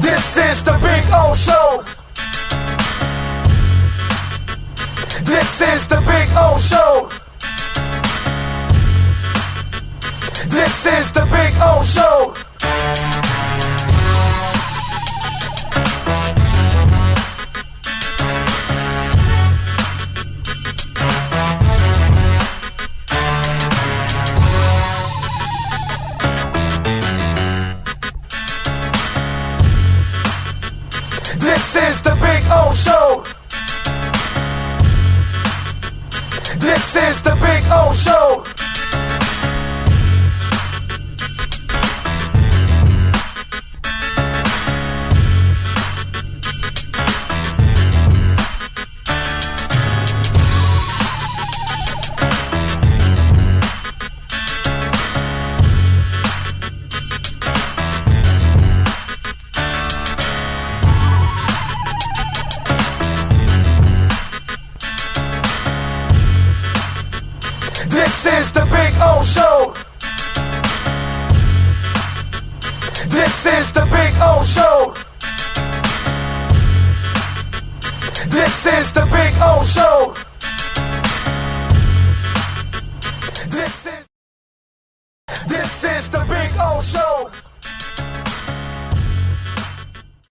This is the Big O Show. This is the Big O Show. This is the Big O Show. This is the Big O Show. This is the Big O Show. This is the Big O Show. This is the Big O Show. This is the Big O Show. This is the Big O Show.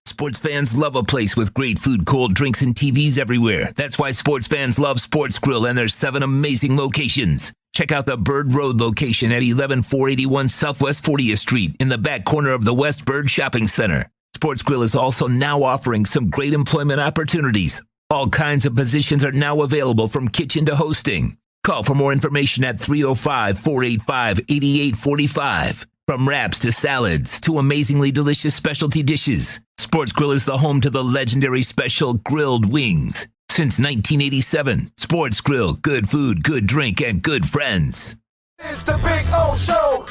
Sports fans love a place with great food, cold drinks, and TVs everywhere. That's why sports fans love Sports Grill and their 7 amazing locations. Check out the Bird Road location at 11481 Southwest 40th Street in the back corner of the West Bird Shopping Center. Sports Grill is also now offering some great employment opportunities. All kinds of positions are now available from kitchen to hosting. Call for more information at 305-485-8845. From wraps to salads to amazingly delicious specialty dishes, Sports Grill is the home to the legendary special grilled wings. Since 1987, Sports Grill, good food, good drink, and good friends. It's the Big O Show.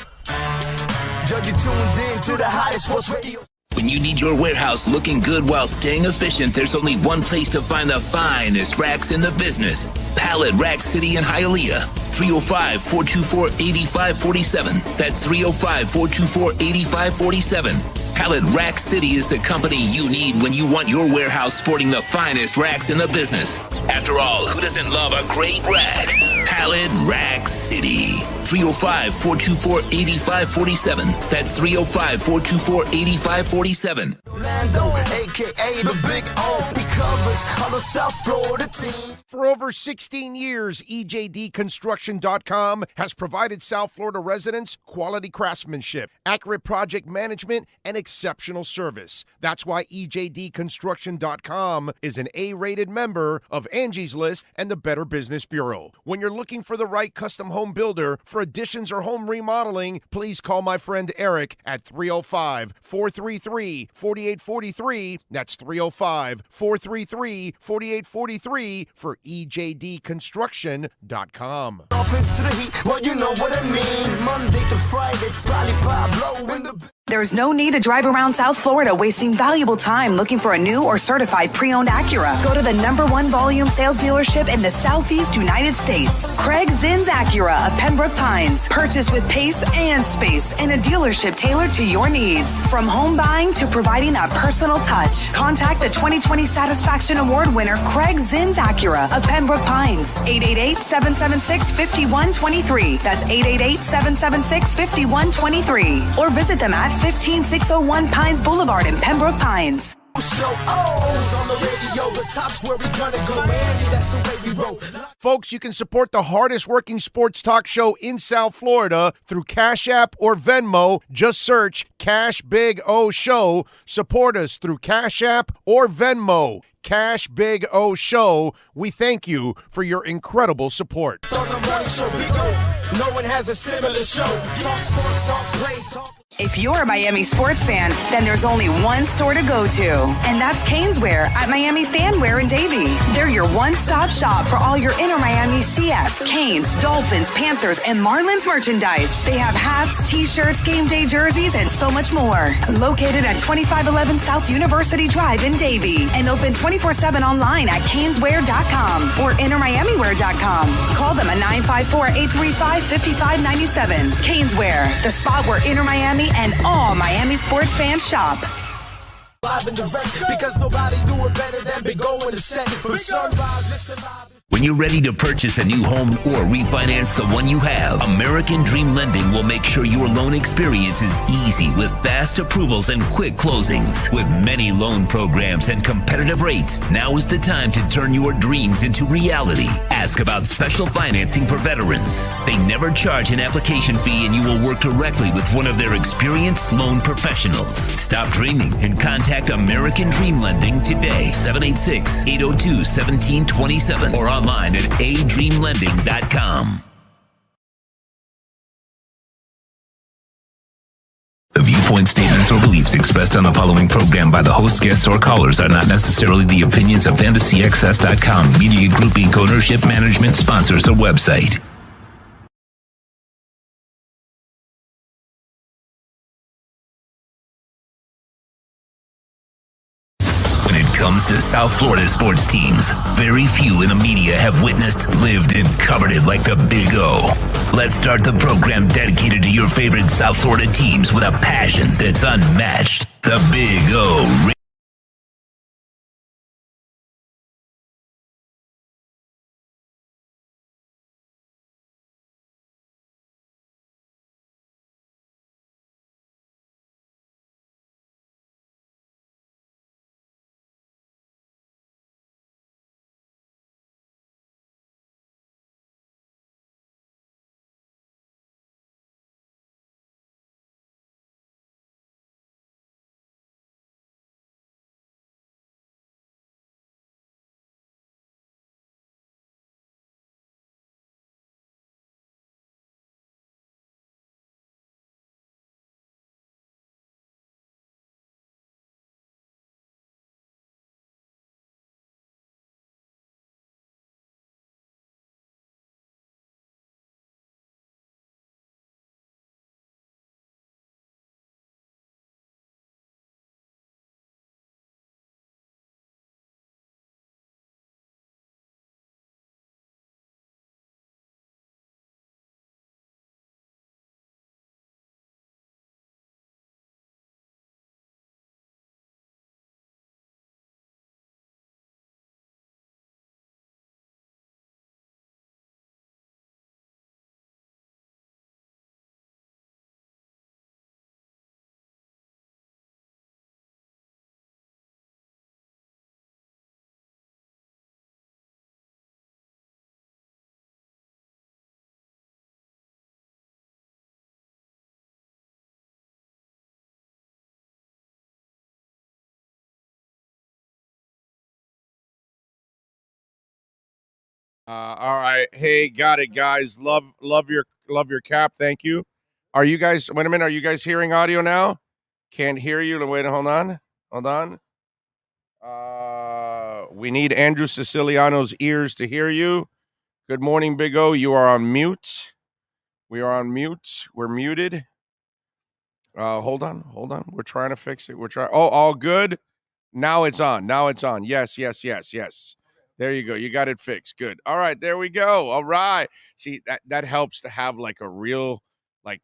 You're tuned in to the hottest sports radio. When you need your warehouse looking good while staying efficient, there's only one place to find the finest racks in the business. Pallet Rack City in Hialeah. 305-424-8547. That's 305-424-8547. Pallet Rack City is the company you need when you want your warehouse sporting the finest racks in the business. After all, who doesn't love a great rack? Pallet Rack City. 305-424-8547. That's 305-424-8547. Orlando, a.k.a. the Big O. He covers all the South Florida teams. For over 16 years, EJD Construction.com has provided South Florida residents quality craftsmanship, accurate project management, and exceptional service. That's why EJD Construction.com is an A-rated member of Angie's List and the Better Business Bureau. When you're looking for the right custom home builder for additions or home remodeling, please call my friend Eric at 305-433-4843. That's 305-433-4843 for EJDConstruction.com. Dolphins to the Heat, well, you know what I mean. Monday to Friday, Scotty Pablo in the... There's no need to drive around South Florida wasting valuable time looking for a new or certified pre-owned Acura. Go to the #1 volume sales dealership in the Southeast United States. Craig Zinn Acura of Pembroke Pines. Purchase with pace and space in a dealership tailored to your needs. From home buying to providing that personal touch. Contact the 2020 Satisfaction Award winner Craig Zinn Acura of Pembroke Pines. 888-776-5123. That's 888-776-5123. Or visit them at 15601 Pines Boulevard in Pembroke Pines. Show on the radio, the top's where we gonna go, Miami, that's the way we roll. Folks, you can support the hardest working sports talk show in South Florida through Cash App or Venmo. Just search Cash Big O Show. Support us through Cash App or Venmo. Cash Big O Show. We thank you for your incredible support. On the morning show, we go. No one has a similar show. Talk sports, talk plays, talk... If you're a Miami sports fan, then there's only one store to go to, and that's Canesware at Miami Fanware in Davie. They're your one-stop shop for all your inner Miami CF, Canes, Dolphins, Panthers, and Marlins merchandise. They have hats, t-shirts, game day jerseys, and so much more. Located at 2511 South University Drive in Davie, and open 24/7 online at canesware.com or innermiamiwear.com. Call them at 954-835-5597. Canesware, the spot where Inner Miami and all Miami sports fans shop. Live and direct, because nobody do it better than Big O in the set. From sunrise, listen live. When you're ready to purchase a new home or refinance the one you have, American Dream Lending will make sure your loan experience is easy with fast approvals and quick closings. With many loan programs and competitive rates, now is the time to turn your dreams into reality. Ask about special financing for veterans. They never charge an application fee, and you will work directly with one of their experienced loan professionals. Stop dreaming and contact American Dream Lending today. 786-802-1727 or online at adreamlending.com. The viewpoint statements or beliefs expressed on the following program by the host, guests, or callers are not necessarily the opinions of FantasyXS.com, Media Group Inc., ownership, management, sponsors, or website. Comes to South Florida sports teams, very few in the media have witnessed, lived, and covered it like the Big O. Let's start the program dedicated to your favorite South Florida teams with a passion that's unmatched. The Big O. All right. Hey, got it, guys. Love your cap. Thank you. Are you guys? Wait a minute. Are you guys hearing audio now? Can't hear you. Wait. Hold on. Hold on. We need Andrew Siciliano's ears to hear you. Good morning, Big O. You are on mute. We are on mute. We're muted. Hold on. We're trying to fix it. We're trying. Oh, all good. Now it's on. Yes. There you go. You got it fixed. Good. All right. There we go. All right. See, that helps to have like a real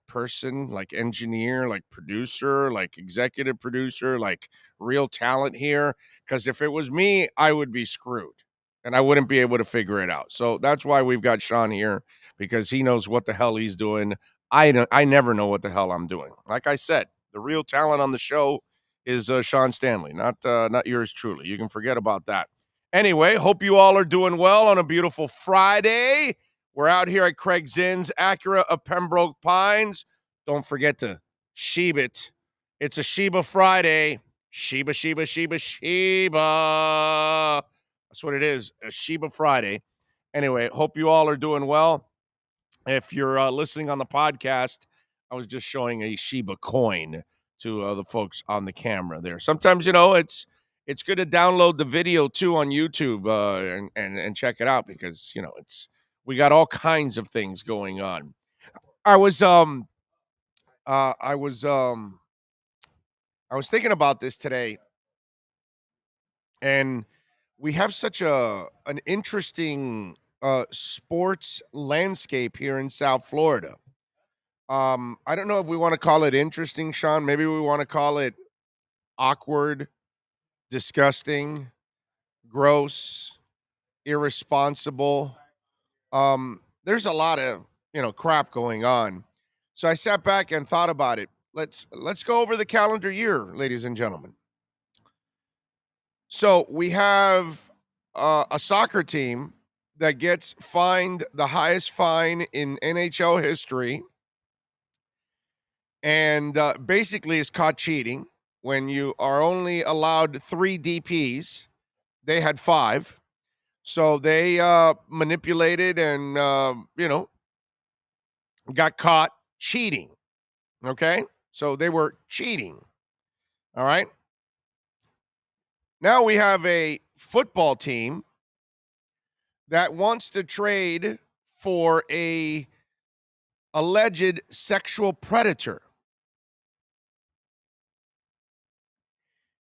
person, like engineer, like producer, like executive producer, like real talent here. Because if it was me, I would be screwed and I wouldn't be able to figure it out. So that's why we've got Sean here, because he knows what the hell he's doing. I never know what the hell I'm doing. Like I said, the real talent on the show is Sean Stanley, not yours truly. You can forget about that. Anyway, hope you all are doing well on a beautiful Friday. We're out here at Craig Zinn's Acura of Pembroke Pines. Don't forget to sheeb it. It's a Sheba Friday. Sheba. That's what it is, a Sheba Friday. Anyway, hope you all are doing well. If you're listening on the podcast, I was just showing a Sheba coin to the folks on the camera there. Sometimes, it's good to download the video too on YouTube and check it out, because we got all kinds of things going on. I was thinking about this today, and we have such an interesting sports landscape here in South Florida. I don't know if we want to call it interesting, Sean. Maybe we want to call it awkward. disgusting, gross, irresponsible. There's a lot of, crap going on. So I sat back and thought about it. Let's go over the calendar year, ladies and gentlemen. So we have a soccer team that gets fined the highest fine in NHL history, and basically is caught cheating when you are only allowed 3 DPs. They had 5. So they manipulated and, got caught cheating. Okay? So they were cheating. All right? Now we have a football team that wants to trade for a alleged sexual predator.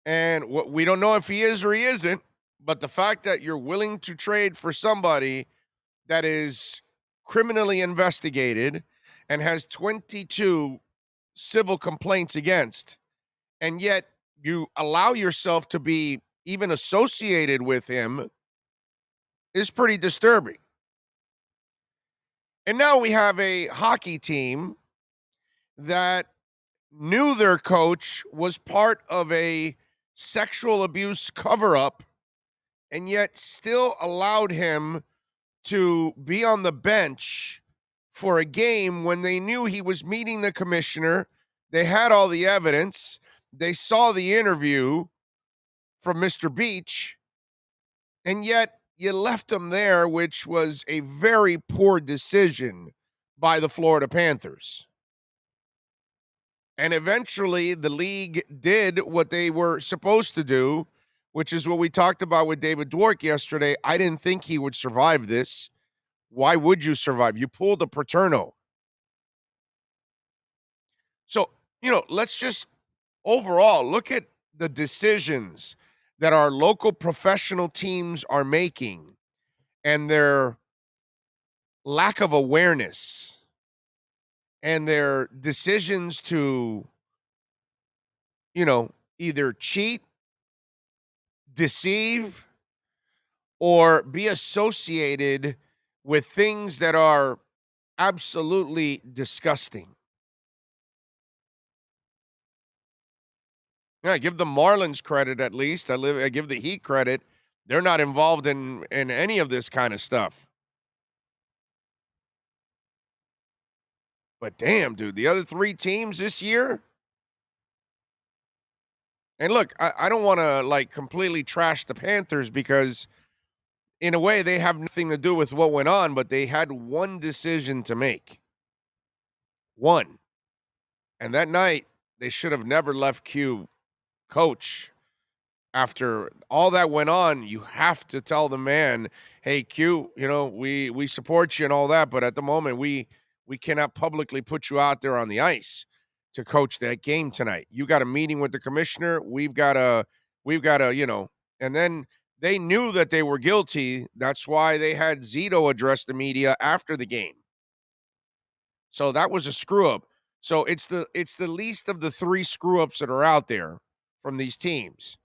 And we don't know if he is or he isn't, but the fact that you're willing to trade for somebody that is criminally investigated and has 22 civil complaints against, and yet you allow yourself to be even associated with him, is pretty disturbing. And now we have a hockey team that knew their coach was part of a sexual abuse cover-up and yet still allowed him to be on the bench for a game when they knew he was meeting the commissioner. They had all the evidence. They saw the interview from Mr. Beach, and yet you left him there, which was a very poor decision by the Florida Panthers. And eventually the league did what they were supposed to do, which is what we talked about with David Dwork yesterday. I didn't think he would survive this. Why would you survive? You pulled a Paterno. So, let's just overall look at the decisions that our local professional teams are making and their lack of awareness and their decisions to, either cheat, deceive, or be associated with things that are absolutely disgusting. Yeah, I give the Marlins credit at least. I give the Heat credit. They're not involved in any of this kind of stuff. But damn, dude, the other 3 teams this year. And look, I don't want to completely trash the Panthers because in a way they have nothing to do with what went on, but they had one decision to make. One. And that night, they should have never left Q coach. After all that went on, you have to tell the man, hey, Q, we support you and all that, but at the moment, we cannot publicly put you out there on the ice to coach that game tonight. You got a meeting with the commissioner. We've got to, and then they knew that they were guilty. That's why they had Zito address the media after the game. So that was a screw up. So it's the least of the 3 screw ups that are out there from these teams.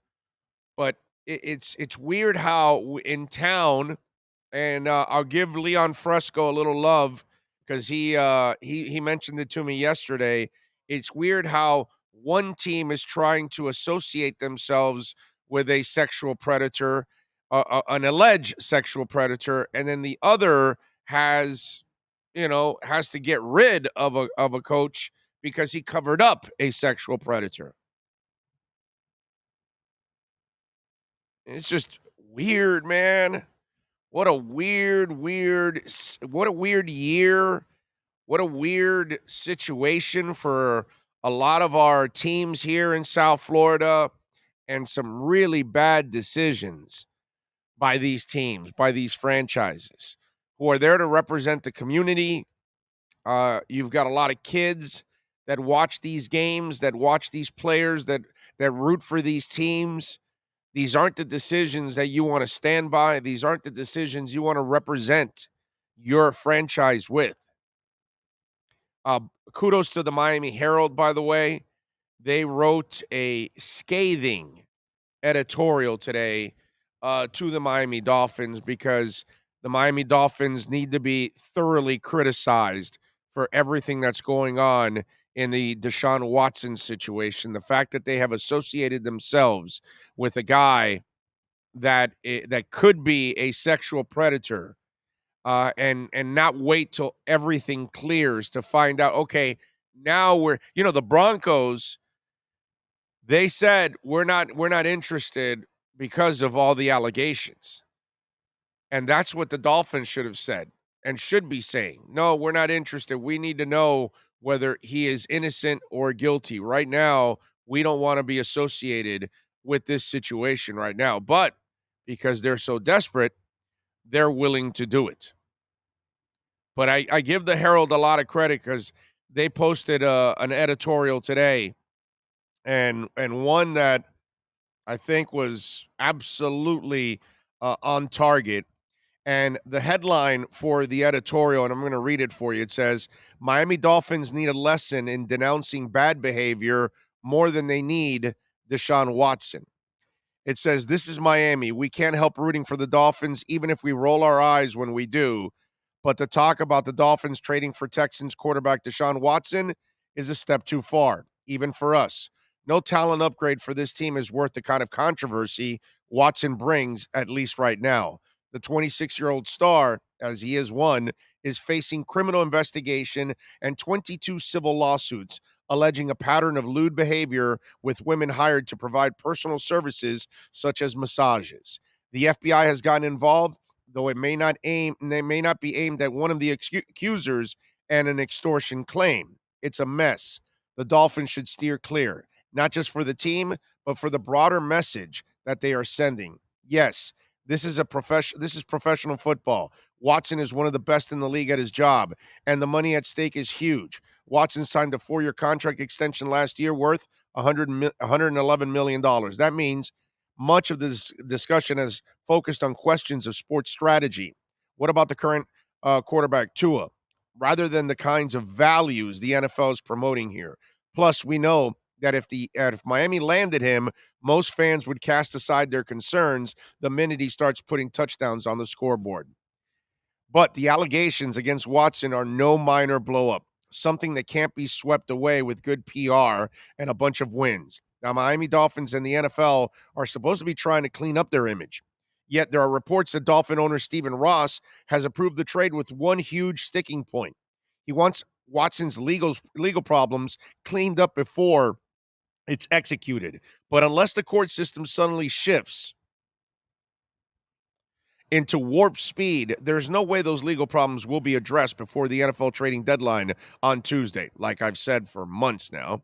But it's weird how in town, and I'll give Leon Fresco a little love because he mentioned it to me yesterday. It's weird how one team is trying to associate themselves with a sexual predator, an alleged sexual predator, and then the other has to get rid of a coach because he covered up a sexual predator. It's just weird, man. What a weird year. What a weird situation for a lot of our teams here in South Florida, and some really bad decisions by these teams, by these franchises who are there to represent the community. You've got a lot of kids that watch these games, that watch these players, that root for these teams. These aren't the decisions that you want to stand by. These aren't the decisions you want to represent your franchise with. Kudos to the Miami Herald, by the way. They wrote a scathing editorial today to the Miami Dolphins because the Miami Dolphins need to be thoroughly criticized for everything that's going on in the Deshaun Watson situation. The fact that they have associated themselves with a guy that could be a sexual predator, and not wait till everything clears to find out. Okay, now the Broncos. They said we're not interested because of all the allegations. And that's what the Dolphins should have said and should be saying. No, we're not interested. We need to know whether he is innocent or guilty. Right now, we don't want to be associated with this situation right now. But because they're so desperate, they're willing to do it. But I give the Herald a lot of credit because they posted an editorial today, and one that I think was absolutely on target. And the headline for the editorial, and I'm going to read it for you, it says, Miami Dolphins need a lesson in denouncing bad behavior more than they need Deshaun Watson. It says, this is Miami. We can't help rooting for the Dolphins, even if we roll our eyes when we do. But to talk about the Dolphins trading for Texans quarterback Deshaun Watson is a step too far, even for us. No talent upgrade for this team is worth the kind of controversy Watson brings, at least right now. The 26-year-old star, as he is one, is facing criminal investigation and 22 civil lawsuits alleging a pattern of lewd behavior with women hired to provide personal services such as massages. The FBI has gotten involved, though they may not be aimed at one of the accusers and an extortion claim. It's a mess. The Dolphins should steer clear, not just for the team, but for the broader message that they are sending. Yes, this is professional football. Watson is one of the best in the league at his job, and the money at stake is huge. Watson signed a 4-year contract extension last year worth $111 million. That means much of this discussion has focused on questions of sports strategy. What about the current quarterback, Tua, rather than the kinds of values the NFL is promoting here? Plus, we know that if Miami landed him, most fans would cast aside their concerns the minute he starts putting touchdowns on the scoreboard. But the allegations against Watson are no minor blow-up, something that can't be swept away with good PR and a bunch of wins. Now, Miami Dolphins and the NFL are supposed to be trying to clean up their image. Yet there are reports that Dolphin owner Stephen Ross has approved the trade with one huge sticking point. He wants Watson's legal problems cleaned up before it's executed. But unless the court system suddenly shifts into warp speed, there's no way those legal problems will be addressed before the NFL trading deadline on Tuesday, like I've said for months now.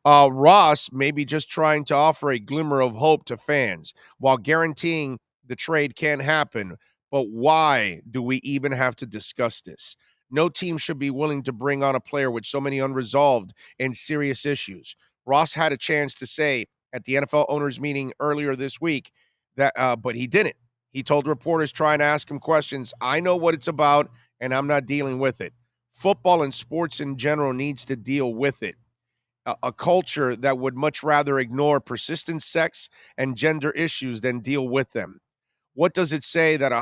Ross may be just trying to offer a glimmer of hope to fans while guaranteeing the trade can happen. But why do we even have to discuss this? No team should be willing to bring on a player with so many unresolved and serious issues. Ross had a chance to say at the NFL owners meeting earlier this week that, but he didn't. He told reporters trying to ask him questions, I know what it's about, and I'm not dealing with it. Football and sports in general needs to deal with it. A culture that would much rather ignore persistent sex and gender issues than deal with them. What does it say that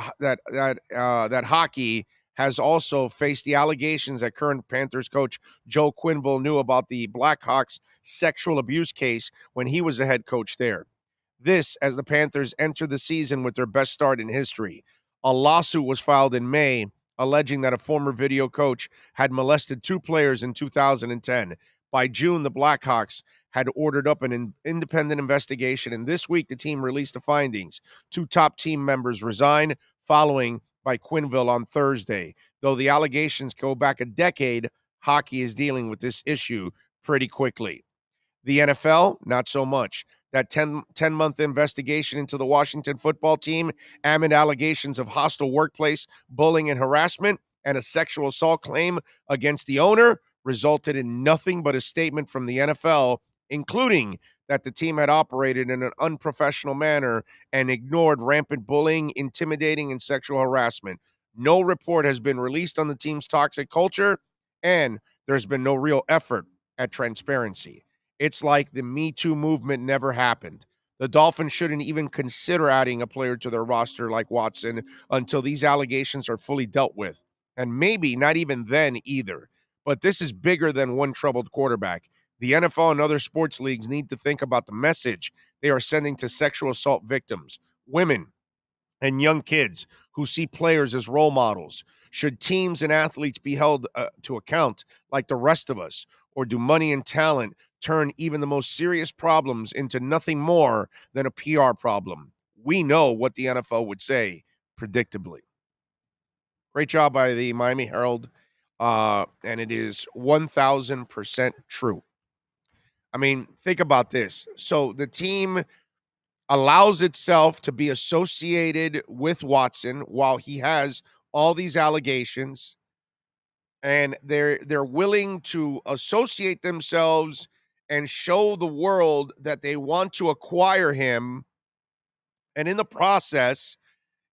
hockey has also faced the allegations that current Panthers coach Joe Quinnville knew about the Blackhawks sexual abuse case when he was the head coach there? This as the Panthers enter the season with their best start in history. A lawsuit was filed in May alleging that a former video coach had molested 2 players in 2010. By June, the Blackhawks had ordered up an independent investigation, and this week the team released the findings. 2 top team members resigned, following by Quinnville on Thursday. Though the allegations go back a decade, hockey is dealing with this issue pretty quickly. The NFL, not so much. That 10-month investigation into the Washington football team amid allegations of hostile workplace, bullying and harassment, and a sexual assault claim against the owner resulted in nothing but a statement from the NFL, including that the team had operated in an unprofessional manner and ignored rampant bullying, intimidating, and sexual harassment. No report has been released on the team's toxic culture, and there's been no real effort at transparency. It's like the Me Too movement never happened. The Dolphins shouldn't even consider adding a player to their roster like Watson until these allegations are fully dealt with. And maybe not even then either. But this is bigger than one troubled quarterback. The NFL and other sports leagues need to think about the message they are sending to sexual assault victims, women, and young kids who see players as role models. Should teams and athletes be held to account like the rest of us? Or do money and talent turn even the most serious problems into nothing more than a PR problem? We know what the NFL would say, predictably. Great job by the Miami Herald, and it is 1,000% true. I mean, think about this. So the team allows itself to be associated with Watson while he has all these allegations, and they're willing to associate themselves and show the world that they want to acquire him, and in the process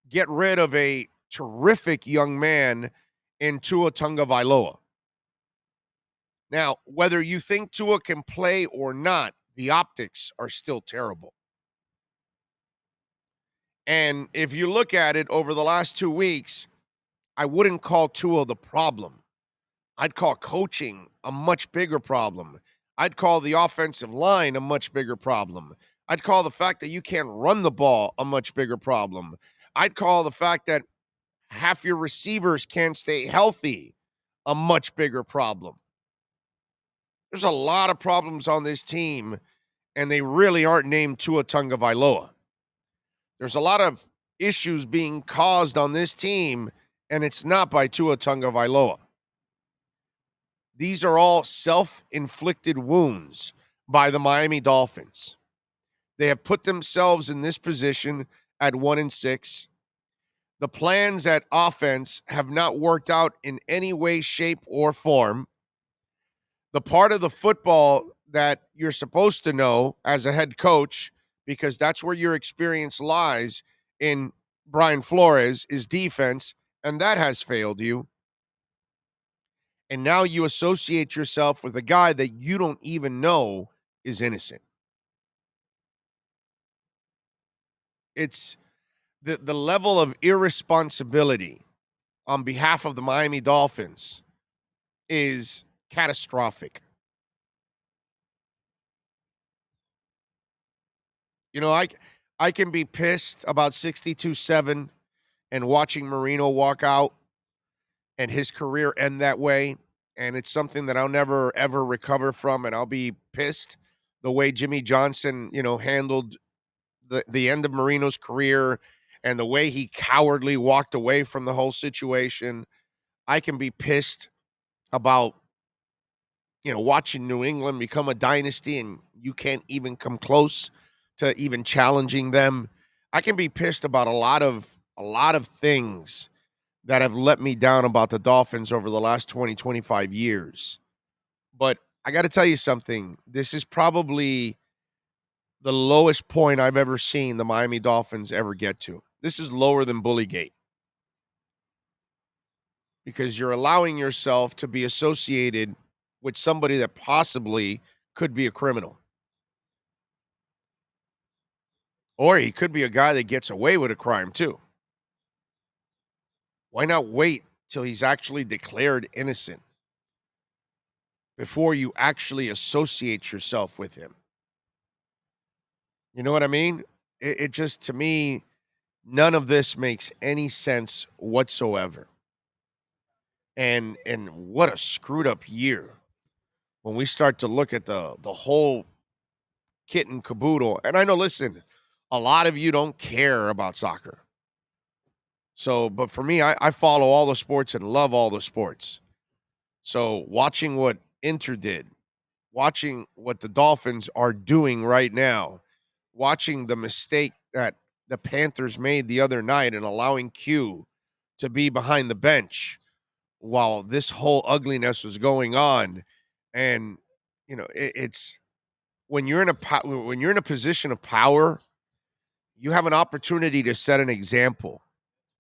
get rid of a terrific young man in Tua Tagovailoa. Now, whether you think Tua can play or not, the optics are still terrible. And if you look at it over the last 2 weeks, I wouldn't call Tua the problem. I'd call coaching a much bigger problem. I'd call the offensive line a much bigger problem. I'd call the fact that you can't run the ball a much bigger problem. I'd call the fact that half your receivers can't stay healthy a much bigger problem. There's a lot of problems on this team, and they really aren't named Tua Tagovailoa. There's a lot of issues being caused on this team, and it's not by Tua Tagovailoa. These are all self-inflicted wounds by the Miami Dolphins. They have put themselves in this position at 1-6. The plans at offense have not worked out in any way, shape, or form. The part of the football that you're supposed to know as a head coach, because that's where your experience lies in Brian Flores, is defense, and that has failed you. And now you associate yourself with a guy that you don't even know is innocent. It's the level of irresponsibility on behalf of the Miami Dolphins is catastrophic. You know, I can be pissed about 62-7 and watching Marino walk out and his career end that way, and it's something that I'll never, ever recover from, and I'll be pissed the way Jimmy Johnson, handled the end of Marino's career and the way he cowardly walked away from the whole situation. I can be pissed about, watching New England become a dynasty and you can't even come close to even challenging them. I can be pissed about a lot of things that have let me down about the Dolphins over the last 20, 25 years. But I got to tell you something. This is probably the lowest point I've ever seen the Miami Dolphins ever get to. This is lower than Bullygate. Because you're allowing yourself to be associated with somebody that possibly could be a criminal. Or he could be a guy that gets away with a crime too. Why not wait till he's actually declared innocent before you actually associate yourself with him? You know what I mean? It just, to me, none of this makes any sense whatsoever. And what a screwed up year when we start to look at the whole kit and caboodle. And I know, listen, a lot of you don't care about soccer. So, but for me, I follow all the sports and love all the sports. So watching what Inter did, watching what the Dolphins are doing right now, watching the mistake that the Panthers made the other night in allowing Q to be behind the bench while this whole ugliness was going on. And, it's when you're in a position of power, you have an opportunity to set an example.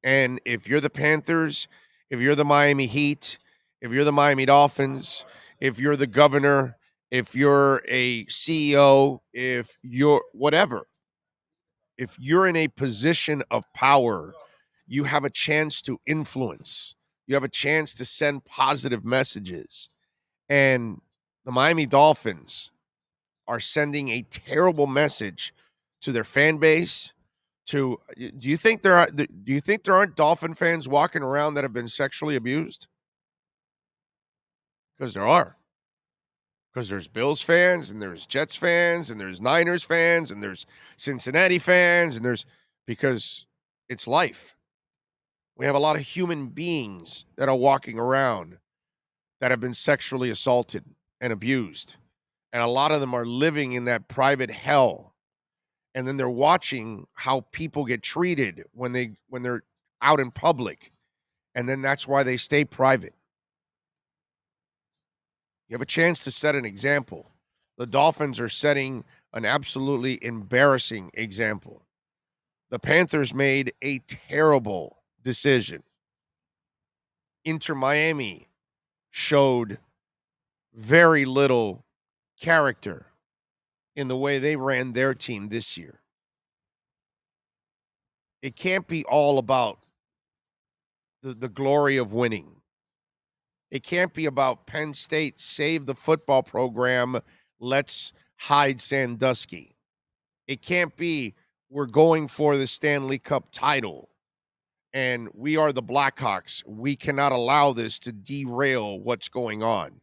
And if you're the Panthers, if you're the Miami Heat, if you're the Miami Dolphins, if you're the governor, if you're a CEO, if you're whatever, if you're in a position of power, you have a chance to influence. You have a chance to send positive messages. And the Miami Dolphins are sending a terrible message to their fan base. Do you think there aren't Dolphin fans walking around that have been sexually abused? Because there are. Because there's Bills fans and there's Jets fans and there's Niners fans and there's Cincinnati fans and because it's life. We have a lot of human beings that are walking around that have been sexually assaulted and abused. And a lot of them are living in that private hell. And then they're watching how people get treated when they're out in public. And then that's why they stay private. You have a chance to set an example. The Dolphins are setting an absolutely embarrassing example. The Panthers made a terrible decision. Inter Miami showed very little character in the way they ran their team this year. It can't be all about the glory of winning. It can't be about Penn State save the football program, let's hide Sandusky. It can't be we're going for the Stanley Cup title and we are the Blackhawks. We cannot allow this to derail what's going on.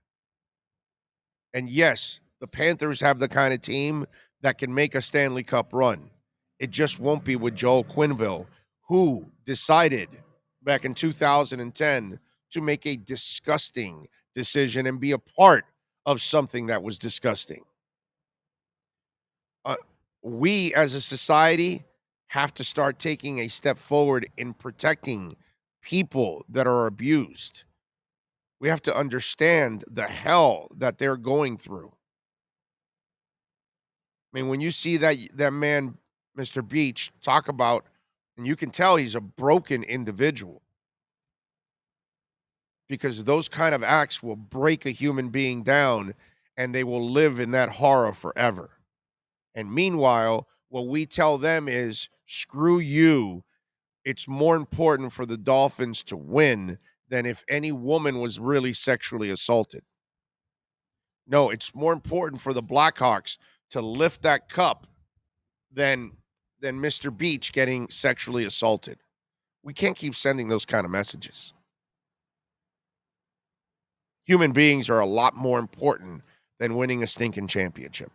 And yes, the Panthers have the kind of team that can make a Stanley Cup run. It just won't be with Joel Quinnville, who decided back in 2010 to make a disgusting decision and be a part of something that was disgusting. We as a society have to start taking a step forward in protecting people that are abused. We have to understand the hell that they're going through. I mean, when you see that man, Mr. Beach, talk about, and you can tell he's a broken individual, because those kind of acts will break a human being down and they will live in that horror forever. And meanwhile, what we tell them is, screw you. It's more important for the Dolphins to win than if any woman was really sexually assaulted. No, it's more important for the Blackhawks to lift that cup than Mr. Beach getting sexually assaulted. We can't keep sending those kind of messages. Human beings are a lot more important than winning a stinking championship.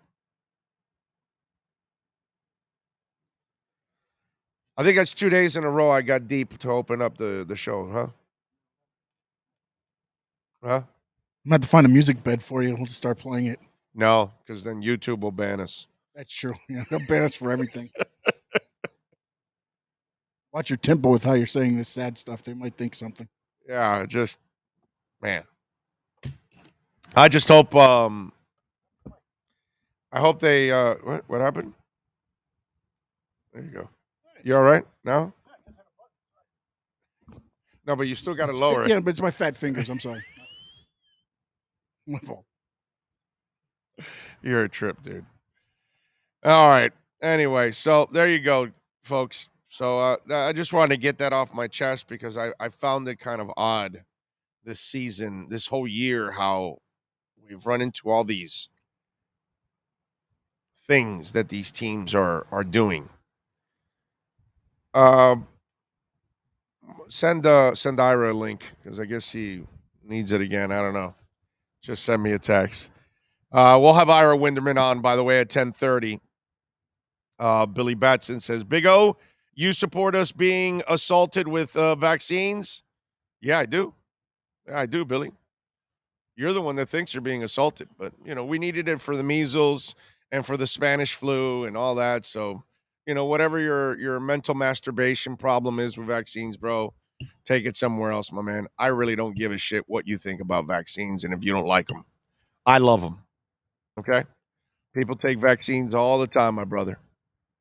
I think that's 2 days in a row I got deep to open up the show, huh? Huh? I'm gonna have to find a music bed for you. We'll just start playing it. No, because then YouTube will ban us. That's true. Yeah, they'll ban us for everything. Watch your tempo with how you're saying this sad stuff. They might think something. Yeah, just, man. I just hope, I hope they, what happened? There you go. You all right now? No, but you still got to lower it. Yeah, but it's my fat fingers. I'm sorry. My fault. You're a trip, dude. All right. Anyway, so there you go, folks. So I just wanted to get that off my chest because I found it kind of odd this season, this whole year, how we've run into all these things that these teams are doing. Send Ira a link because I guess he needs it again. I don't know. Just send me a text. We'll have Ira Winderman on, by the way, at 10:30. Billy Batson says, Big O, you support us being assaulted with vaccines? Yeah, I do. Yeah, I do, Billy. You're the one that thinks you're being assaulted. But, we needed it for the measles and for the Spanish flu and all that. So, whatever your mental masturbation problem is with vaccines, bro, take it somewhere else, my man. I really don't give a shit what you think about vaccines and if you don't like them. I love them. Okay? People take vaccines all the time, my brother.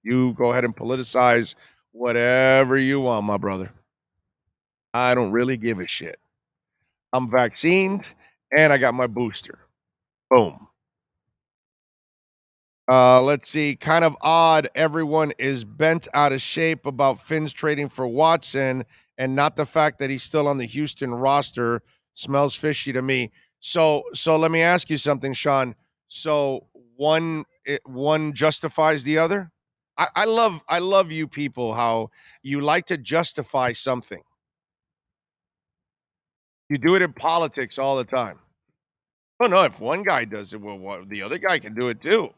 You go ahead and politicize whatever you want, my brother. I don't really give a shit. I'm vaccinated and I got my booster. Boom. Let's see. Kind of odd. Everyone is bent out of shape about Finn's trading for Watson and not the fact that he's still on the Houston roster. Smells fishy to me. So let me ask you something, Sean. So one justifies the other? I love you people, how you like to justify something. You do it in politics all the time. Oh no, if one guy does it, well, the other guy can do it too.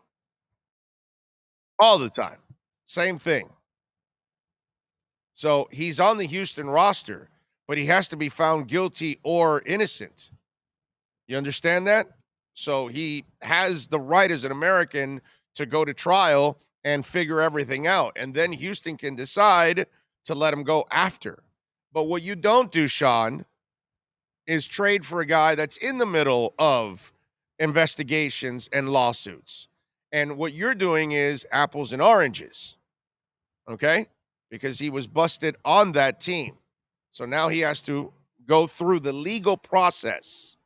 All the time. Same thing. So he's on the Houston roster, but he has to be found guilty or innocent. You understand that? So he has the right as an American to go to trial and figure everything out. And then Houston can decide to let him go after. But what you don't do, Sean, is trade for a guy that's in the middle of investigations and lawsuits. And what you're doing is apples and oranges. Okay? Because he was busted on that team. So now he has to go through the legal process.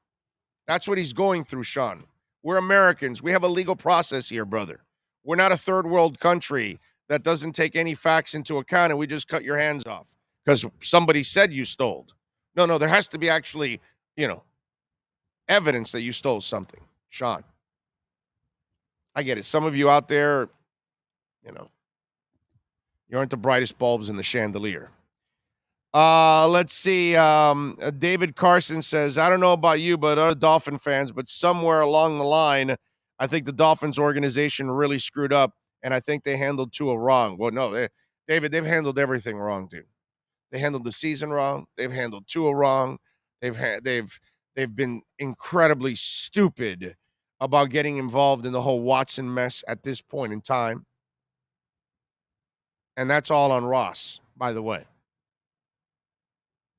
That's what he's going through, Sean. We're Americans. We have a legal process here, brother. We're not a third world country that doesn't take any facts into account and we just cut your hands off because somebody said you stole. No, there has to be actually, evidence that you stole something, Sean. I get it. Some of you out there, you aren't the brightest bulbs in the chandelier. Let's see. David Carson says, I don't know about you, but other Dolphin fans, but somewhere along the line, I think the Dolphins organization really screwed up, and I think they handled Tua wrong. Well, no, David, they've handled everything wrong, dude. They handled the season wrong. They've handled Tua wrong. They've been incredibly stupid about getting involved in the whole Watson mess at this point in time. And that's all on Ross, by the way.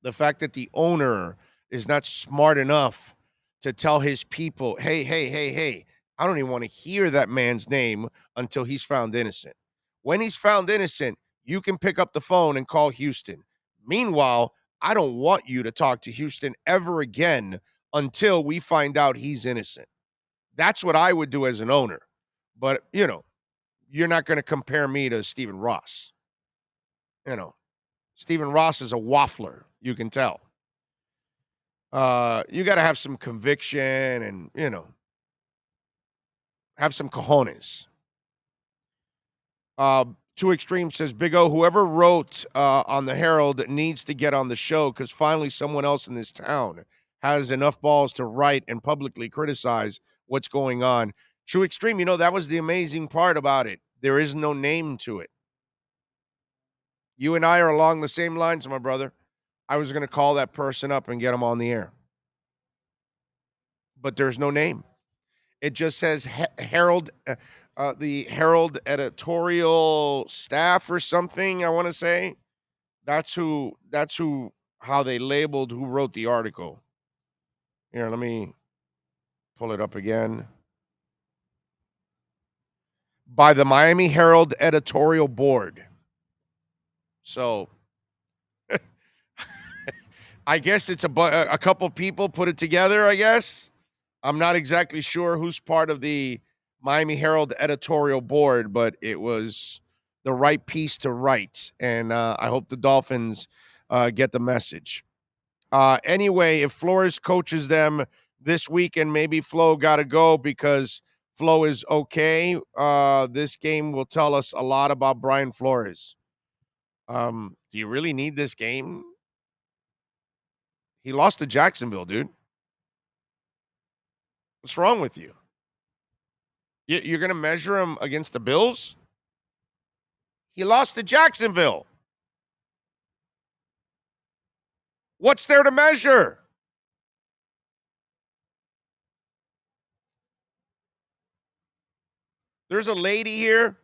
The fact that the owner is not smart enough to tell his people, hey, I don't even want to hear that man's name until he's found innocent. When he's found innocent, you can pick up the phone and call Houston. Meanwhile, I don't want you to talk to Houston ever again until we find out he's innocent. That's what I would do as an owner. But, you're not going to compare me to Stephen Ross. Stephen Ross is a waffler, you can tell. You got to have some conviction and, have some cojones. Two Extreme says, Big O, whoever wrote on the Herald needs to get on the show because finally someone else in this town has enough balls to write and publicly criticize what's going on. True Extreme, that was the amazing part about it. There is no name to it. You and I are along the same lines, my brother. I was going to call that person up and get him on the air. But there's no name. It just says Herald, the Herald editorial staff or something, I want to say. That's how they labeled who wrote the article. Here, let me pull it up again. By the Miami Herald editorial board. So, I guess it's a couple people put it together, I guess. I'm not exactly sure who's part of the Miami Herald editorial board, but it was the right piece to write. And I hope the Dolphins get the message. Anyway, if Flores coaches them this weekend, maybe Flo got to go because Flo is okay. This game will tell us a lot about Brian Flores. Do you really need this game? He lost to Jacksonville, dude. What's wrong with you? You're going to measure him against the Bills? He lost to Jacksonville. What's there to measure? There's a lady here,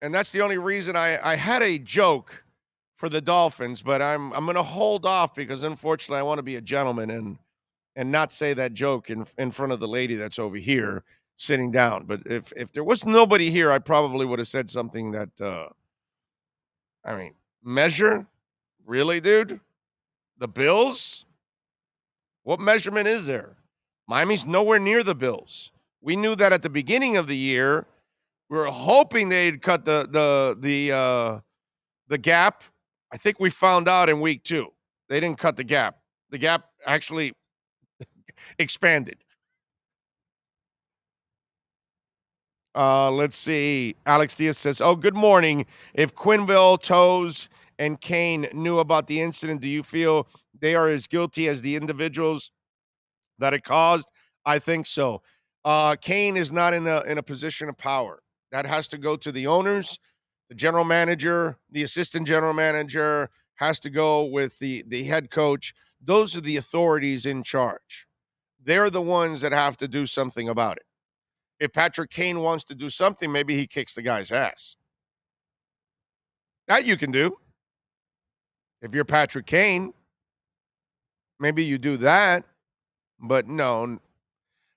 and that's the only reason I had a joke for the Dolphins, but I'm going to hold off because unfortunately I want to be a gentleman and not say that joke in front of the lady that's over here sitting down. But if there was nobody here, I probably would have said something that measure? Really, dude? The Bills? What measurement is there? Miami's nowhere near the Bills. We knew that at the beginning of the year We were hoping they'd cut the gap. I think we found out in week 2. They didn't cut the gap. The gap actually expanded. Let's see. Alex Diaz says, "Oh, good morning. If Quinnville, Toes, and Kane knew about the incident, do you feel they are as guilty as the individuals that it caused?" I think so. Kane is not in a position of power. That has to go to the owners, the general manager, the assistant general manager has to go with the head coach. Those are the authorities in charge. They're the ones that have to do something about it. If Patrick Kane wants to do something, maybe he kicks the guy's ass. That you can do. If you're Patrick Kane, maybe you do that. But no,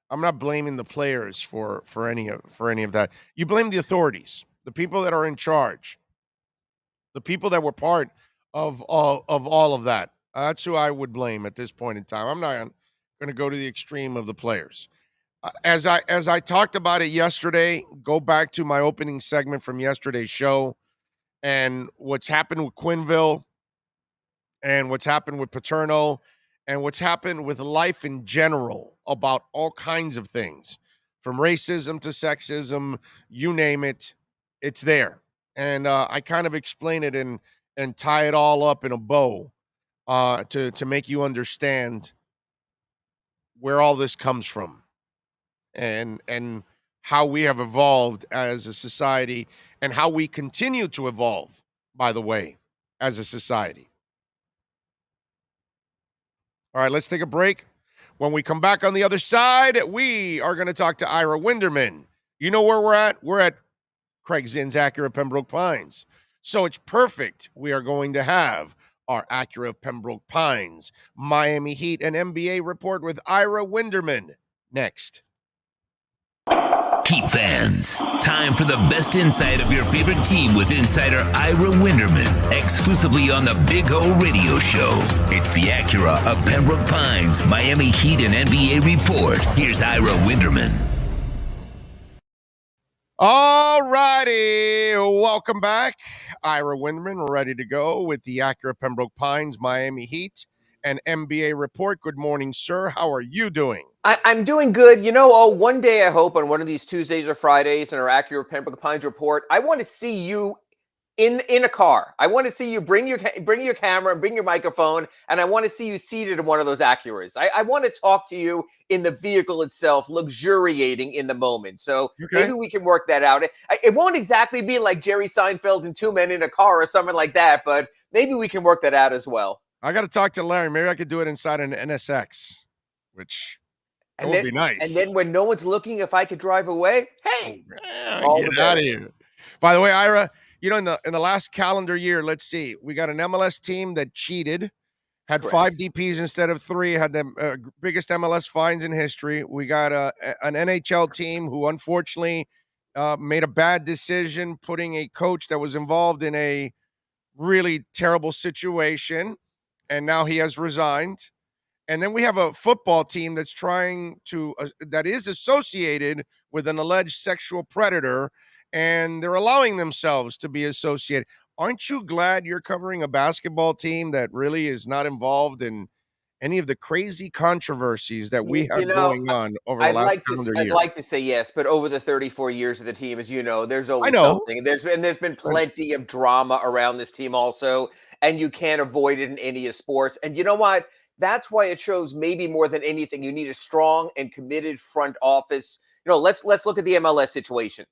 I'm not blaming the players for any of that. You blame the authorities, the people that are in charge, the people that were part of all of that. That's who I would blame at this point in time. I'm not going to go to the extreme of the players. As I talked about it yesterday, go back to my opening segment from yesterday's show and what's happened with Quinnville and what's happened with Paterno and what's happened with life in general about all kinds of things, from racism to sexism, you name it, it's there. And I kind of explain it and tie it all up in a bow to make you understand where all this comes from. And how we have evolved as a society and how we continue to evolve, by the way, as a society. All right, let's take a break. When we come back on the other side, we are going to talk to Ira Winderman. You know where we're at? We're at Craig Zinn's Acura Pembroke Pines. So it's perfect. We are going to have our Acura Pembroke Pines Miami Heat and NBA report with Ira Winderman next. Heat fans, time for the best insight of your favorite team with insider Ira Winderman, exclusively on the Big O Radio Show. It's the Acura of Pembroke Pines Miami Heat and NBA report. Here's Ira Winderman. All righty, welcome back. Ira Winderman, ready to go with the Acura Pembroke Pines Miami Heat and NBA report. Good morning, sir. How are you doing? I'm doing good. You know, one day I hope on one of these Tuesdays or Fridays in our Acura Pembroke Pines report, I want to see you in a car. I want to see you bring your camera and bring your microphone, and I want to see you seated in one of those Acuras. I want to talk to you in the vehicle itself, luxuriating in the moment. So maybe we can work that out. It won't exactly be like Jerry Seinfeld and Two Men in a Car or something like that, but maybe we can work that out as well. I got to talk to Larry. Maybe I could do it inside an NSX, which would be nice. And then when no one's looking, if I could drive away, hey, get out of here. By the way, Ira, you know, in the last calendar year, let's see, we got an MLS team that cheated, had Correct. 5 DPs instead of 3, had the biggest MLS fines in history. We got an NHL team who unfortunately made a bad decision, putting a coach that was involved in a really terrible situation, and now he has resigned. And then we have a football team that's trying to that is associated with an alleged sexual predator, and they're allowing themselves to be associated. Aren't you glad you're covering a basketball team that really is not involved in any of the crazy controversies that we have going on over the last calendar year? I'd like to say yes, but over the 34 years of the team, as you know, there's always something. And there's been plenty of drama around this team also, and you can't avoid it in any of sports. And you know what? That's why it shows maybe more than anything, you need a strong and committed front office. You know, let's look at the MLS situation.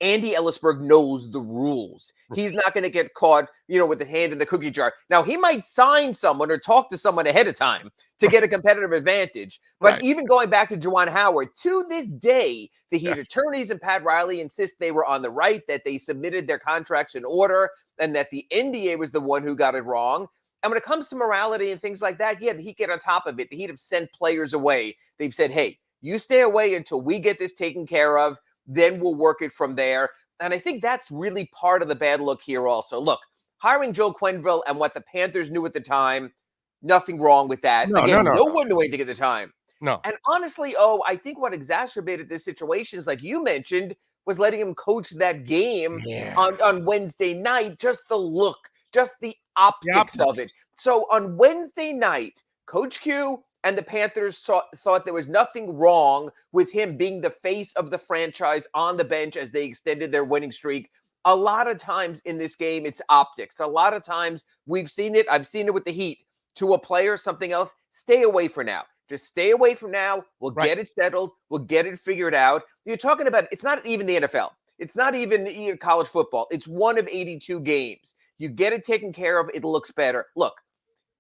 Andy Ellisberg knows the rules. He's not going to get caught, you know, with the hand in the cookie jar. Now, he might sign someone or talk to someone ahead of time to get a competitive advantage. But even going back to Juwan Howard, to this day, the Heat attorneys and Pat Riley insist they were on the right, that they submitted their contracts in order, and that the NBA was the one who got it wrong. And when it comes to morality and things like that, the Heat get on top of it. The Heat have sent players away. They've said, hey, you stay away until we get this taken care of. Then we'll work it from there. And I think that's really part of the bad look here also. Look, hiring Joe Quinnville and what the Panthers knew at the time, nothing wrong with that. No one knew anything at the time. No. And honestly, I think what exacerbated this situation is, like you mentioned, was letting him coach that game on Wednesday night. Just the look, just the optics of it. So on Wednesday night, Coach Q and the Panthers thought there was nothing wrong with him being the face of the franchise on the bench as they extended their winning streak. A lot of times in this game, it's optics. A lot of times we've seen it. I've seen it with the Heat. To a player, something else, stay away for now. Just stay away from now. We'll get it settled. We'll get it figured out. You're talking about, it's not even the NFL. It's not even college football. It's one of 82 games. You get it taken care of, it looks better. Look,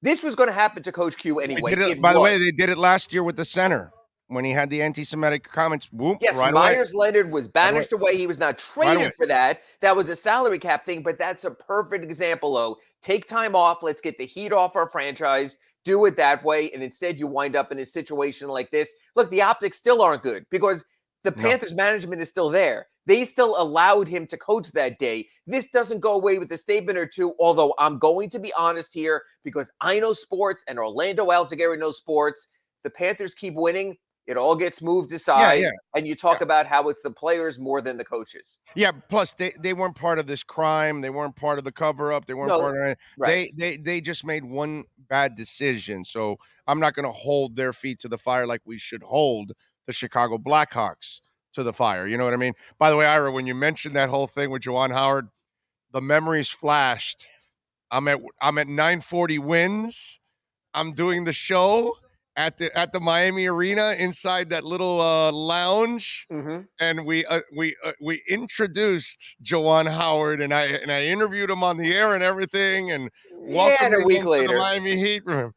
this was going to happen to Coach Q anyway. By the way, they did it last year with the center when he had the anti-Semitic comments. Whoop, yes, right Myers away. Leonard was banished away. He was not traded for that. That was a salary cap thing, but that's a perfect example, though. Take time off. Let's get the heat off our franchise. Do it that way, and instead you wind up in a situation like this. Look, the optics still aren't good because the Panthers management is still there. They still allowed him to coach that day. This doesn't go away with a statement or two, although I'm going to be honest here because I know sports and Orlando Alzagari knows sports. The Panthers keep winning. It all gets moved aside, and you talk about how it's the players more than the coaches. Yeah, plus they weren't part of this crime. They weren't part of the cover-up. They weren't part of it. Right. They just made one bad decision. So I'm not going to hold their feet to the fire like we should hold the Chicago Blackhawks to the fire. You know what I mean? By the way, Ira, when you mentioned that whole thing with Juwan Howard, the memories flashed. I'm at 940 Wins. I'm doing the show at the Miami Arena inside that little lounge, and we introduced Juwan Howard, and I interviewed him on the air and everything, and welcomed and a week him later, to the Miami Heat room.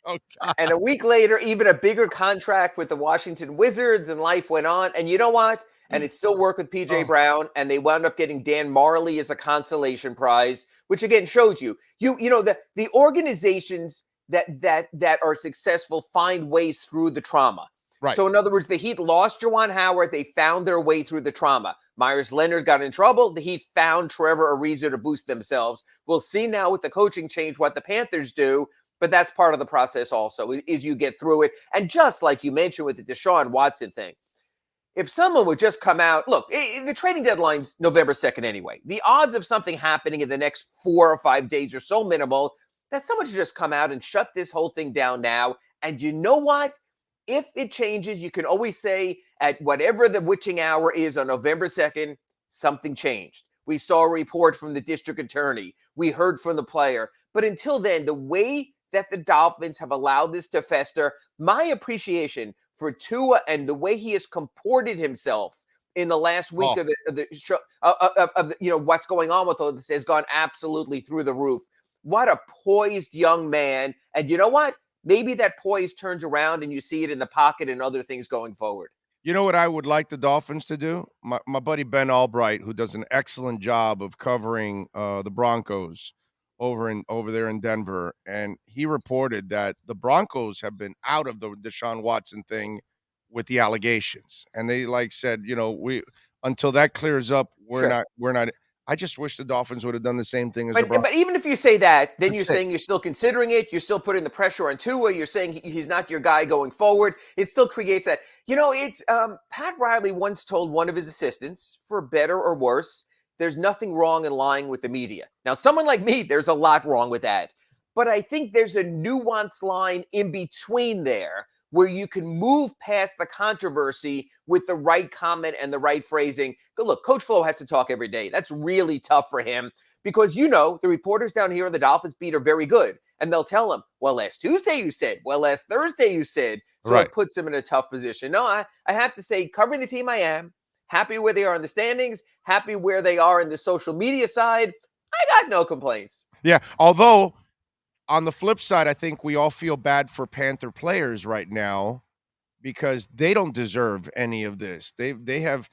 Oh, God. And a week later, even a bigger contract with the Washington Wizards, and life went on. And you know what? And it still worked with PJ Brown, and they wound up getting Dan Marley as a consolation prize, which again shows you know the organizations that are successful find ways through the trauma. Right. So in other words, the Heat lost Juwan Howard. They found their way through the trauma. Myers Leonard got in trouble. The Heat found Trevor Ariza to boost themselves. We'll see now with the coaching change what the Panthers do. But that's part of the process also, is you get through it. And just like you mentioned with the Deshaun Watson thing, if someone would just come out, look, the trading deadline's November 2nd anyway. The odds of something happening in the next 4 or 5 days are so minimal that someone should just come out and shut this whole thing down now. And you know what? If it changes, you can always say at whatever the witching hour is on November 2nd, something changed. We saw a report from the district attorney. We heard from the player. But until then, the way that the Dolphins have allowed this to fester, my appreciation for Tua and the way he has comported himself in the last week of the show, what's going on with all this has gone absolutely through the roof. What a poised young man. And you know what? Maybe that poise turns around and you see it in the pocket and other things going forward. You know what I would like the Dolphins to do? My buddy Ben Albright, who does an excellent job of covering the Broncos over there in Denver, and he reported that the Broncos have been out of the Deshaun Watson thing with the allegations, and they said, we until that clears up, we're not. I just wish the Dolphins would have done the same thing as the Broncos. But even if you say that, then you're saying you're still considering it. You're still putting the pressure on Tua. You're saying he's not your guy going forward. It still creates that. It's Pat Riley once told one of his assistants, for better or worse, there's nothing wrong in lying with the media. Now, someone like me, there's a lot wrong with that. But I think there's a nuanced line in between there where you can move past the controversy with the right comment and the right phrasing. Look, Coach Flo has to talk every day. That's really tough for him because, the reporters down here on the Dolphins beat are very good. And they'll tell him, well, last Tuesday you said, well, last Thursday you said. So It puts him in a tough position. No, I have to say, covering the team I am, happy where they are in the standings, happy where they are in the social media side. I got no complaints. Yeah, although on the flip side, I think we all feel bad for Panther players right now because they don't deserve any of this. They have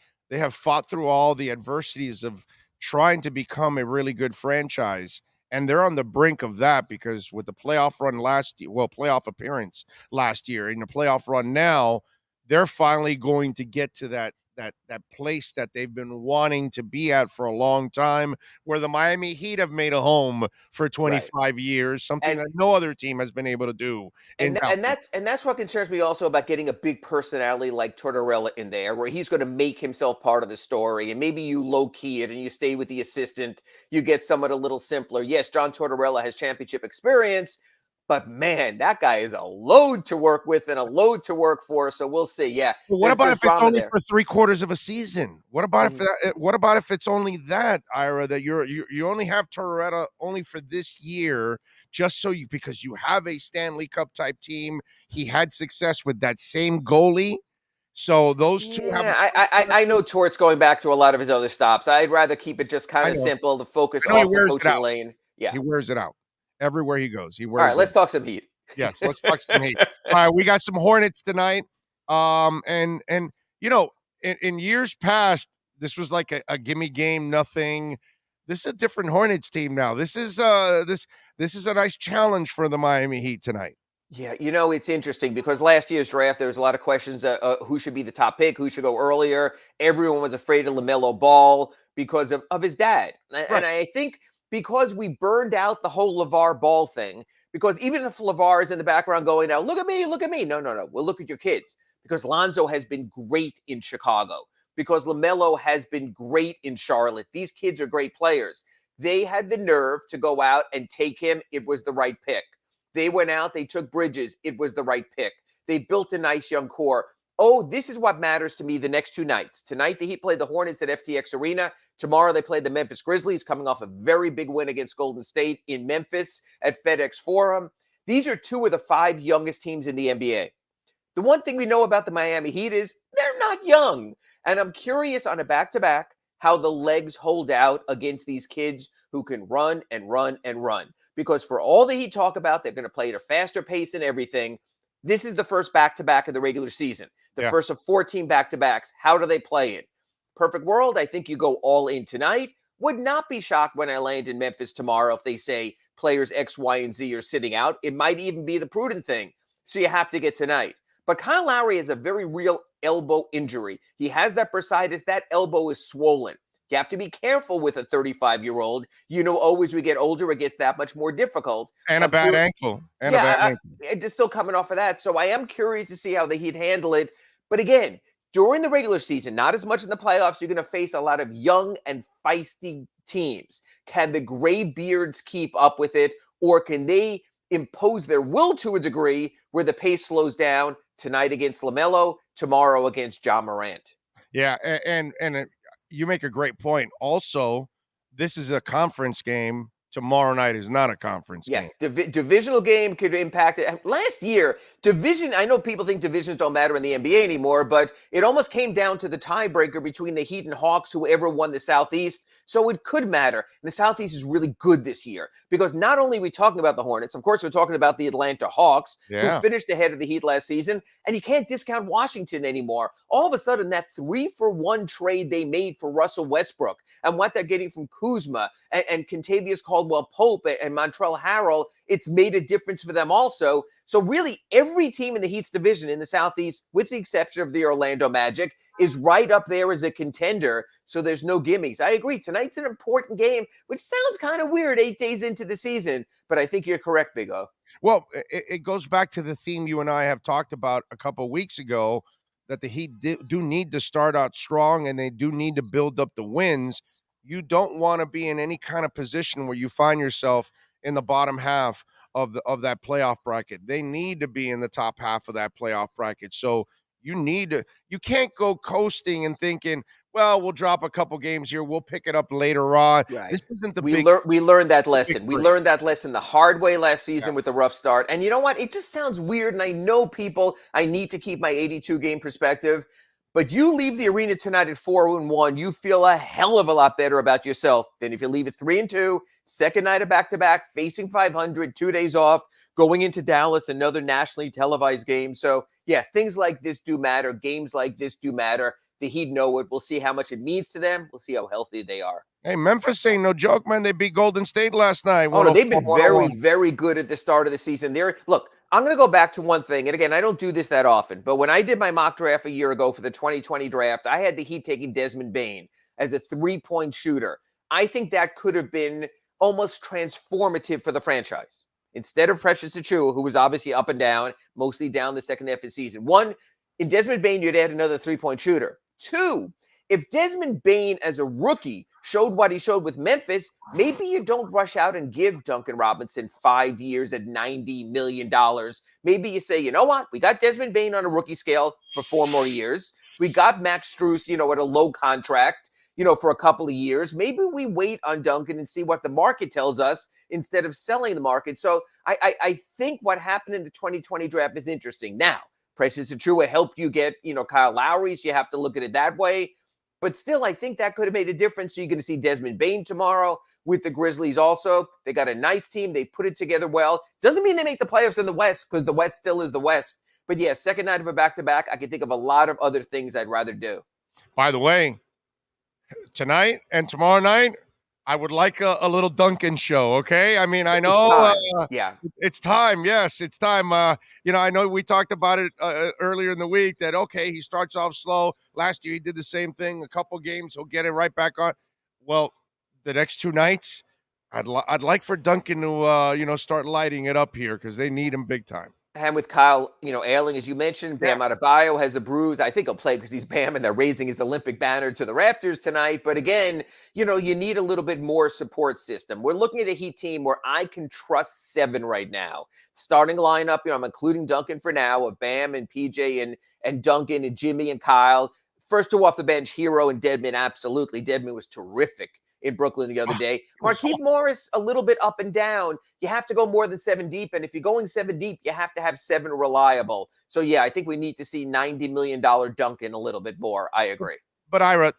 fought through all the adversities of trying to become a really good franchise, and they're on the brink of that because with the playoff run playoff appearance last year and the playoff run now, they're finally going to get to that place that they've been wanting to be at for a long time, where the Miami Heat have made a home for 25 years, something that no other team has been able to do. And that's what concerns me also about getting a big personality like Tortorella in there, where he's going to make himself part of the story, and maybe you low key it and you stay with the assistant. You get someone a little simpler. Yes, John Tortorella has championship experience, but man, that guy is a load to work with and a load to work for. So we'll see. Yeah. Well, what about if it's only for 3/4 of a season? What about if it's only that, Ira, that you only have Tortorella only for this year, just so because you have a Stanley Cup type team. He had success with that same goalie. So those two have. I know Tort's going back to a lot of his other stops. I'd rather keep it just kind of simple to focus off the coaching lane. Yeah. He wears it out. Everywhere he goes, he wears. All right, let's talk some Heat. Yes, let's talk some Heat. All right, we got some Hornets tonight. And in years past, this was like a gimme game, nothing. This is a different Hornets team now. This is this is a nice challenge for the Miami Heat tonight. Yeah, it's interesting because last year's draft, there was a lot of questions who should be the top pick, who should go earlier. Everyone was afraid of LaMelo Ball because of his dad. Right. And I think because we burned out the whole LeVar Ball thing, because even if LeVar is in the background going, now, look at me. No. We'll look at your kids, because Lonzo has been great in Chicago, because LaMelo has been great in Charlotte. These kids are great players. They had the nerve to go out and take him. It was the right pick. They went out, they took Bridges. It was the right pick. They built a nice young core. Oh, this is what matters to me the next two nights. Tonight, the Heat play the Hornets at FTX Arena. Tomorrow, they play the Memphis Grizzlies, coming off a very big win against Golden State in Memphis at FedEx Forum. These are two of the 5 youngest teams in the NBA. The one thing we know about the Miami Heat is they're not young. And I'm curious on a back-to-back how the legs hold out against these kids who can run and run and run. Because for all the Heat talk about, they're going to play at a faster pace and everything. This is the first back-to-back of the regular season. The first of 14 back-to-backs. How do they play it? Perfect world, I think you go all in tonight. Would not be shocked when I land in Memphis tomorrow if they say players X, Y, and Z are sitting out. It might even be the prudent thing. So you have to get tonight. But Kyle Lowry has a very real elbow injury. He has that bursitis. That elbow is swollen. You have to be careful with a 35-year-old. Always we get older, it gets that much more difficult. And a bad ankle. Just still coming off of that. So I am curious to see how the Heat handle it. But again, during the regular season, not as much in the playoffs, you're going to face a lot of young and feisty teams. Can the gray beards keep up with it? Or can they impose their will to a degree where the pace slows down tonight against LaMelo, tomorrow against Ja Morant? Yeah, and you make a great point. Also, this is a conference game. Tomorrow night is not a conference game. Yes, divisional game could impact it. Last year, I know people think divisions don't matter in the NBA anymore, but it almost came down to the tiebreaker between the Heat and Hawks, whoever won the Southeast. So it could matter. And the Southeast is really good this year because not only are we talking about the Hornets, of course, we're talking about the Atlanta Hawks, who finished ahead of the Heat last season, and you can't discount Washington anymore. All of a sudden, that 3-for-1 trade they made for Russell Westbrook and what they're getting from Kuzma and Kentavious Caldwell-Pope and Montrezl Harrell, it's made a difference for them also. So really, every team in the Heat's division in the Southeast, with the exception of the Orlando Magic, is right up there as a contender. So there's no gimmies. I agree. Tonight's an important game, which sounds kind of weird 8 days into the season, but I think you're correct, Big O. Well, it goes back to the theme you and I have talked about a couple of weeks ago, that the Heat do need to start out strong and they do need to build up the wins. You don't want to be in any kind of position where you find yourself in the bottom half of that playoff bracket. They need to be in the top half of that playoff bracket. So you can't go coasting and thinking, well, we'll drop a couple games here, we'll pick it up later on. Right. This isn't the we learned that lesson. We learned that lesson the hard way last season with a rough start. And you know what? It just sounds weird. And I know people, I need to keep my 82 game perspective. But you leave the arena tonight at 4-1, you feel a hell of a lot better about yourself than if you leave at 3-2, second night of back-to-back, facing 500, 2 days off, going into Dallas, another nationally televised game. So, yeah, things like this do matter. Games like this do matter. The Heat know it. We'll see how much it means to them. We'll see how healthy they are. Hey, Memphis ain't no joke, man. They beat Golden State last night. Oh, no, they've been very, very good at the start of the season. Look, I'm going to go back to one thing. And again, I don't do this that often, but when I did my mock draft a year ago for the 2020 draft, I had the Heat taking Desmond Bane as a 3-point shooter. I think that could have been almost transformative for the franchise. Instead of Precious Achiuwa, who was obviously up and down, mostly down the second half of the season. One, in Desmond Bane, you'd add another 3-point shooter. Two, if Desmond Bane as a rookie showed what he showed with Memphis, maybe you don't rush out and give Duncan Robinson 5 years at $90 million. Maybe you say, you know what? We got Desmond Bane on a rookie scale for 4 more years. We got Max Strus, at a low contract, for a couple of years. Maybe we wait on Duncan and see what the market tells us instead of selling the market. So I think what happened in the 2020 draft is interesting. Now, Precious Achiuwa helped you get, Kyle Lowry, so you have to look at it that way. But still, I think that could have made a difference. So you're going to see Desmond Bane tomorrow with the Grizzlies also. They got a nice team. They put it together well. Doesn't mean they make the playoffs in the West, because the West still is the West. But yeah, second night of a back-to-back, I can think of a lot of other things I'd rather do. By the way, tonight and tomorrow night, I would like a little Duncan show, okay? I mean, I know it's time. Yes, it's time. I know we talked about it earlier in the week that, okay, he starts off slow. Last year he did the same thing. A couple games, he'll get it right back on. Well, the next 2 nights, I'd like for Duncan to, start lighting it up here because they need him big time. And with Kyle, ailing, as you mentioned, Bam Adebayo has a bruise. I think he'll play because he's Bam, and they're raising his Olympic banner to the rafters tonight. But again, you need a little bit more support system. We're looking at a Heat team where I can trust 7 right now. Starting lineup, I'm including Duncan for now, of Bam and PJ and Duncan and Jimmy and Kyle. First 2 off the bench, Hero and Dedmon, absolutely. Dedmon was terrific in Brooklyn the other day. Markieff Morris, a little bit up and down. You have to go more than 7 deep. And if you're going 7 deep, you have to have 7 reliable. So, yeah, I think we need to see $90 million Duncan a little bit more. I agree. But, Ira,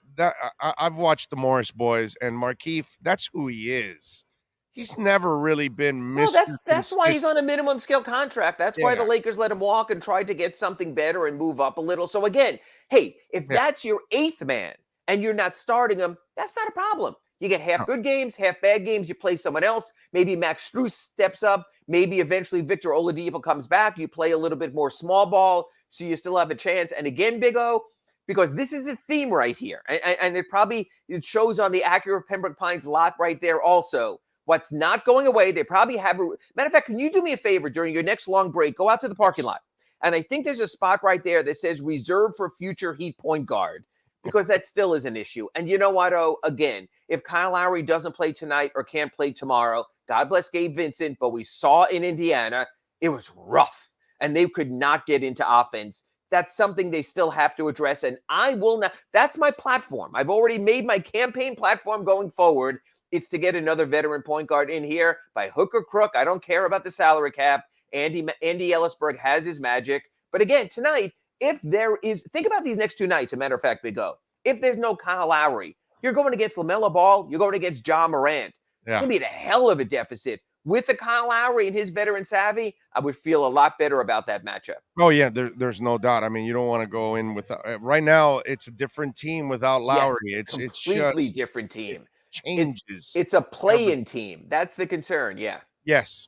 I've watched the Morris boys, and Markieff, that's who he is. He's never really been Mr. That's why he's on a minimum scale contract. That's why the Lakers let him walk and tried to get something better and move up a little. So, again, hey, if that's your 8th man and you're not starting him, that's not a problem. You get half good games, half bad games. You play someone else. Maybe Max Strus steps up. Maybe eventually Victor Oladipo comes back. You play a little bit more small ball, so you still have a chance. And again, Big O, because this is the theme right here. And it shows on the Acura Pembroke Pines lot right there also. What's not going away, they probably have matter of fact, can you do me a favor during your next long break? Go out to the parking lot. And I think there's a spot right there that says reserved for future Heat point guard. Because that still is an issue. And you know what, again, if Kyle Lowry doesn't play tonight or can't play tomorrow, God bless Gabe Vincent, but we saw in Indiana, it was rough. And they could not get into offense. That's something they still have to address. And I will not. That's my platform. I've already made my campaign platform going forward. It's to get another veteran point guard in here by hook or crook. I don't care about the salary cap. Andy Ellisberg has his magic. But again, tonight, if there is, think about these next 2 nights, a matter of fact, Big O. If there's no Kyle Lowry, you're going against LaMelo Ball, you're going against John Morant. It's going to be a hell of a deficit. With the Kyle Lowry and his veteran savvy, I would feel a lot better about that matchup. Oh, yeah, there's no doubt. I mean, you don't want to go in with right now, it's a different team without Lowry. Yes, it's completely different team. Changes. It's a play-in team. That's the concern, yeah. Yes.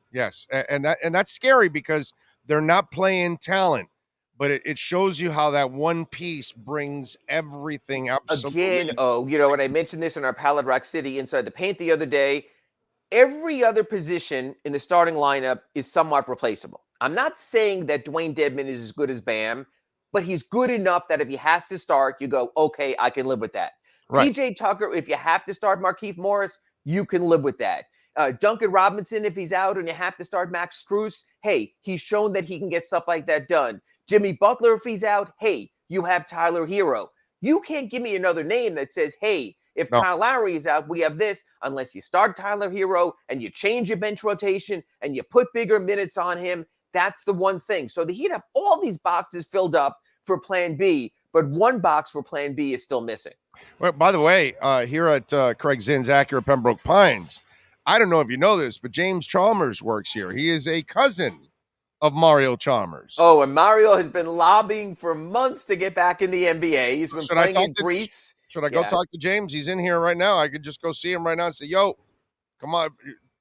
And that's scary because they're not playing talent. But it shows you how that one piece brings everything absolutely. Again, and I mentioned this in our Pallet Rack City Inside the Paint the other day. Every other position in the starting lineup is somewhat replaceable. I'm not saying that Dwayne Dedmon is as good as Bam, but he's good enough that if he has to start, you go, okay, I can live with that. Right. PJ Tucker, if you have to start Markieff Morris, you can live with that. Duncan Robinson, if he's out and you have to start Max Strus, hey, he's shown that he can get stuff like that done. Jimmy Butler, if he's out, hey, you have Tyler Hero. You can't give me another name that says, hey, if Kyle Lowry is out, we have this, unless you start Tyler Hero and you change your bench rotation and you put bigger minutes on him. That's the one thing. So the Heat have all these boxes filled up for Plan B, but one box for Plan B is still missing. Well, by the way, here at Craig Zinn's Acura Pembroke Pines, I don't know if you know this, but James Chalmers works here. He is a cousin of Mario Chalmers. Oh, and Mario has been lobbying for months to get back in the NBA. He's been playing in Greece. Should I go talk to James? He's in here right now. I could just go see him right now and say, yo, come on,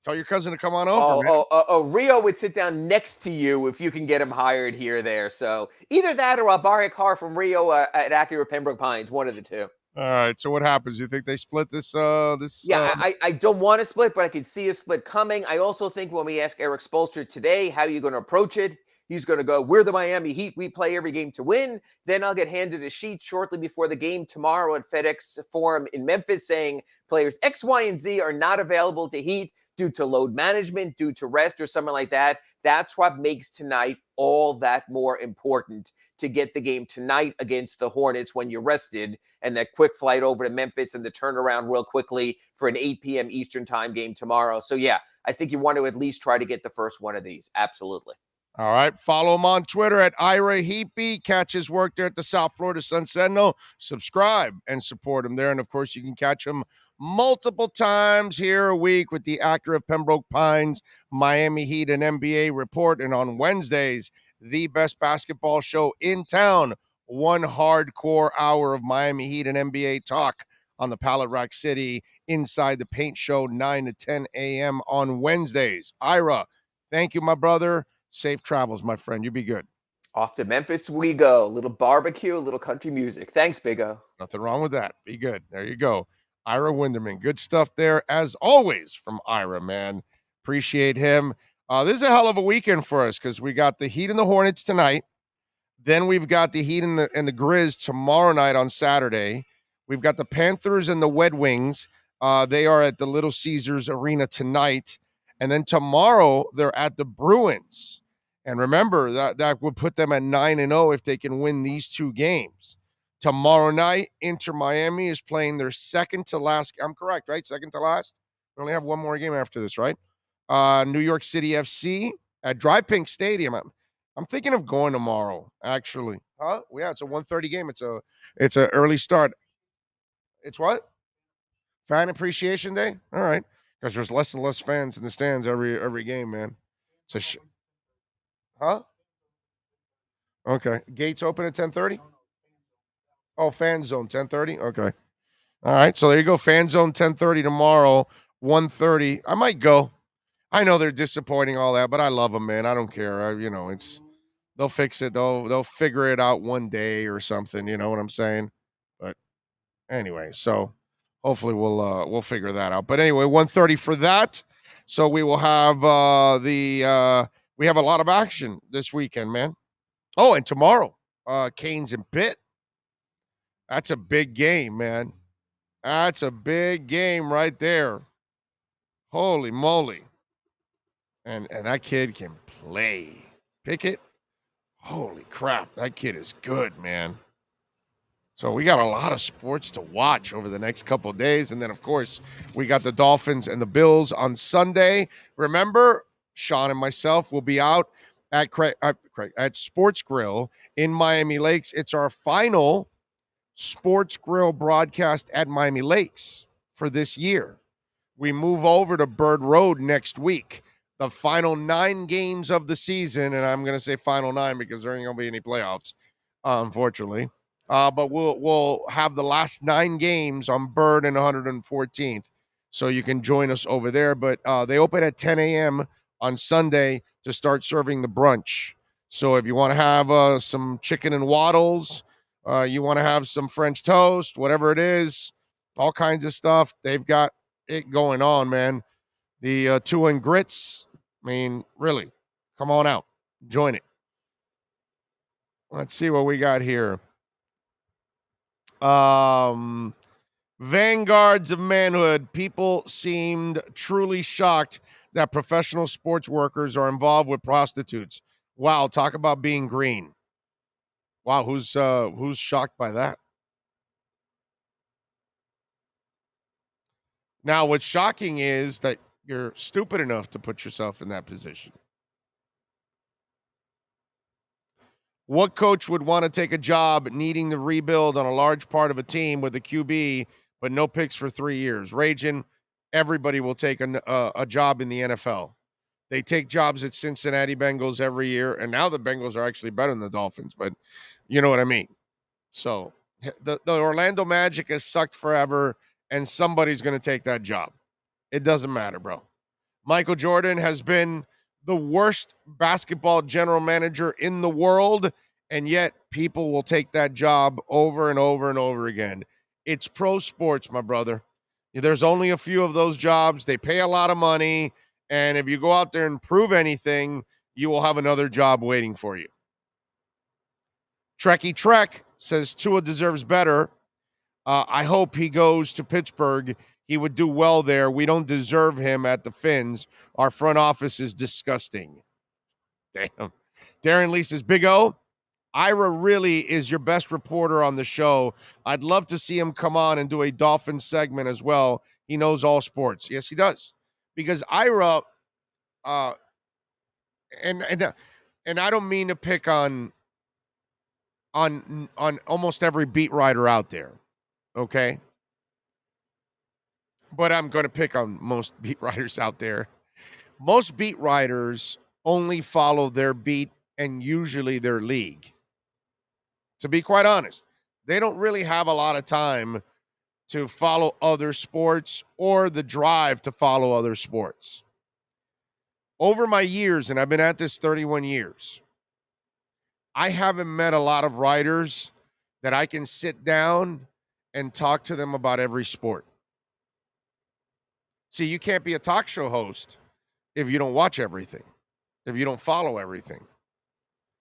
Tell your cousin to come on over, man. Rio would sit down next to you if you can get him hired here or there. So either that or I'll borrow a car from Rio at Acura Pembroke Pines, one of the two. All right. So what happens? You think they split this? I don't want to split, but I could see a split coming. I also think when we ask Eric Spoelstra today, how are you going to approach it? He's going to go, we're the Miami Heat. We play every game to win. Then I'll get handed a sheet shortly before the game tomorrow at FedEx Forum in Memphis saying players X, Y, and Z are not available to Heat due to load management, due to rest, or something like that. That's what makes tonight all that more important, to get the game tonight against the Hornets when you're rested, and that quick flight over to Memphis and the turnaround real quickly for an 8 p.m. Eastern time game tomorrow. So, yeah, I think you want to at least try to get the first one of these. Absolutely. All right. Follow him on Twitter at Ira Heat. Catch his work there at the South Florida Sun Sentinel. Subscribe and support him there. And, of course, you can catch him multiple times here a week with the Acura Pembroke Pines Miami Heat and NBA report. And on Wednesdays, the best basketball show in town, one hardcore hour of Miami Heat and NBA talk on the Pallet Rack City Inside the Paint Show, 9 to 10 a.m. on Wednesdays. Ira, thank you, my brother. Safe travels, my friend. You be good. Off to Memphis we go. A little barbecue, a little country music. Thanks, Big O. Nothing wrong with that. Be good. There you go. Ira Winderman. Good stuff there, as always, from Ira, man. Appreciate him. This is a hell of a weekend for us because we got the Heat and the Hornets tonight. Then we've got the Heat and the Grizz tomorrow night on Saturday. We've got the Panthers and the Red Wings. They are at the Little Caesars Arena tonight. And then tomorrow, they're at the Bruins. And remember, that would put them at 9-0 if they can win these two games. Tomorrow night, Inter Miami is playing their second to last. I'm correct, right? Second to last? We only have one more game after this, right? New York City FC at Dry Pink Stadium. I'm thinking of going tomorrow, actually. Huh? Yeah, it's a 1:30 game. It's a early start. It's what? Fan Appreciation Day? All right. Because there's less and less fans in the stands every game, man. It's a Huh? Okay. Gates open at 10:30? Oh, Fan Zone 10:30? Okay. All right. So there you go. Fan Zone 10:30 tomorrow, 1:30. I might go. I know they're disappointing, all that, but I love them, man. I don't care. They'll fix it. They'll figure it out one day or something. You know what I'm saying? But anyway, so hopefully we'll figure that out. But anyway, 1:30 for that. So we will have we have a lot of action this weekend, man. Oh, and tomorrow, Canes and Pitt. That's a big game, man. That's a big game right there. Holy moly. And that kid can play. Pickett. Holy crap. That kid is good, man. So we got a lot of sports to watch over the next couple of days. And then, of course, we got the Dolphins and the Bills on Sunday. Remember, Sean and myself will be out at Sports Grill in Miami Lakes. It's our final Sports Grill broadcast at Miami Lakes for this year. We move over to Bird Road next week. The final 9 games of the season, and I'm going to say final 9 because there ain't going to be any playoffs, unfortunately. But we'll have the last 9 games on Bird and 114th, so you can join us over there. But they open at 10 a.m. on Sunday to start serving the brunch. So if you want to have some chicken and waddles, you want to have some French toast, whatever it is, all kinds of stuff, they've got it going on, man. The 2 and grits, I mean, really, come on out, join it. Let's see what we got here. Vanguards of manhood. People seemed truly shocked that professional sports workers are involved with prostitutes. Wow, talk about being green. Wow, who's shocked by that? Now, what's shocking is that you're stupid enough to put yourself in that position. What coach would want to take a job needing to rebuild on a large part of a team with a QB, but no picks for 3 years? Raging, everybody will take a job in the NFL. They take jobs at Cincinnati Bengals every year, and now the Bengals are actually better than the Dolphins, but you know what I mean. So the Orlando Magic has sucked forever, and somebody's going to take that job. It doesn't matter, bro. Michael Jordan has been the worst basketball general manager in the world, and yet people will take that job over and over and over again. It's pro sports, my brother. There's only a few of those jobs. They pay a lot of money, and if you go out there and prove anything, you will have another job waiting for you. Trekkie Trek says Tua deserves better. I hope he goes to Pittsburgh. He would do well there. We don't deserve him at the Fins. Our front office is disgusting. Damn. Darren Lee says, Big O, Ira really is your best reporter on the show. I'd love to see him come on and do a Dolphins segment as well. He knows all sports. Yes, he does. Because Ira, and I don't mean to pick on almost every beat writer out there, okay? But I'm going to pick on most beat writers out there. Most beat writers only follow their beat and usually their league. To be quite honest, they don't really have a lot of time to follow other sports or the drive to follow other sports. Over my years, and I've been at this 31 years, I haven't met a lot of writers that I can sit down and talk to them about every sport. See, you can't be a talk show host if you don't watch everything, if you don't follow everything.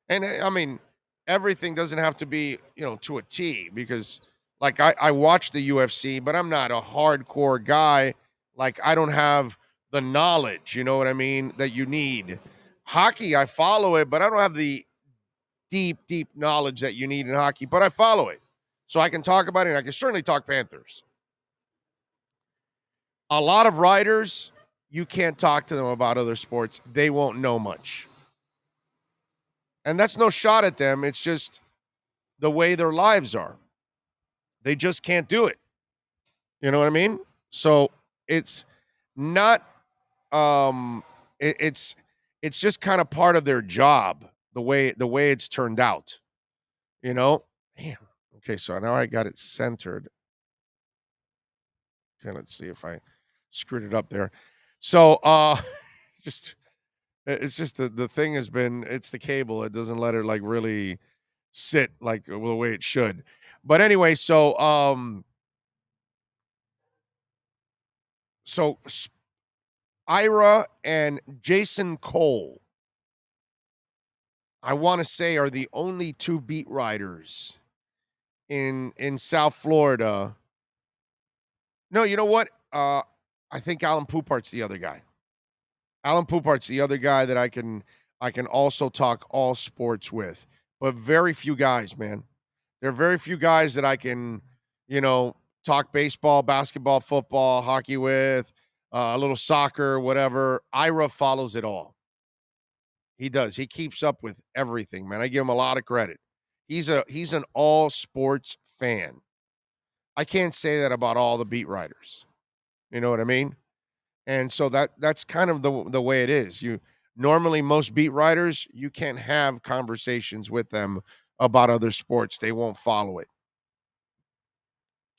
And I mean, everything doesn't have to be, to a T, because like I watch the UFC, but I'm not a hardcore guy. Like I don't have the knowledge, you know what I mean, that you need. Hockey, I follow it, but I don't have the deep knowledge that you need in hockey, but I follow it. So I can talk about it, and I can certainly talk Panthers. A lot of writers, you can't talk to them about other sports. They won't know much. And that's no shot at them. It's just the way their lives are. They just can't do it. You know what I mean? So it's not, it's just kind of part of their job, the way it's turned out, Damn. Okay. So now I got it centered. Okay. Let's see if I screwed it up there. So, it's just the thing has been, it's the cable. It doesn't let it like really sit like the way it should. But anyway, so Ira and Jason Cole, I want to say, are the only two beat writers in South Florida. No, you know what? I think Alan Poupart's the other guy. Alan Poupart's the other guy that I can also talk all sports with. But very few guys, man. There are very few guys that I can, talk baseball, basketball, football, hockey with, a little soccer, whatever. Ira follows it all. He does. He keeps up with everything, man. I give him a lot of credit. He's an all sports fan. I can't say that about all the beat writers. You know what I mean? And so that's kind of the way it is. Normally most beat writers, you can't have conversations with them about other sports. They won't follow it.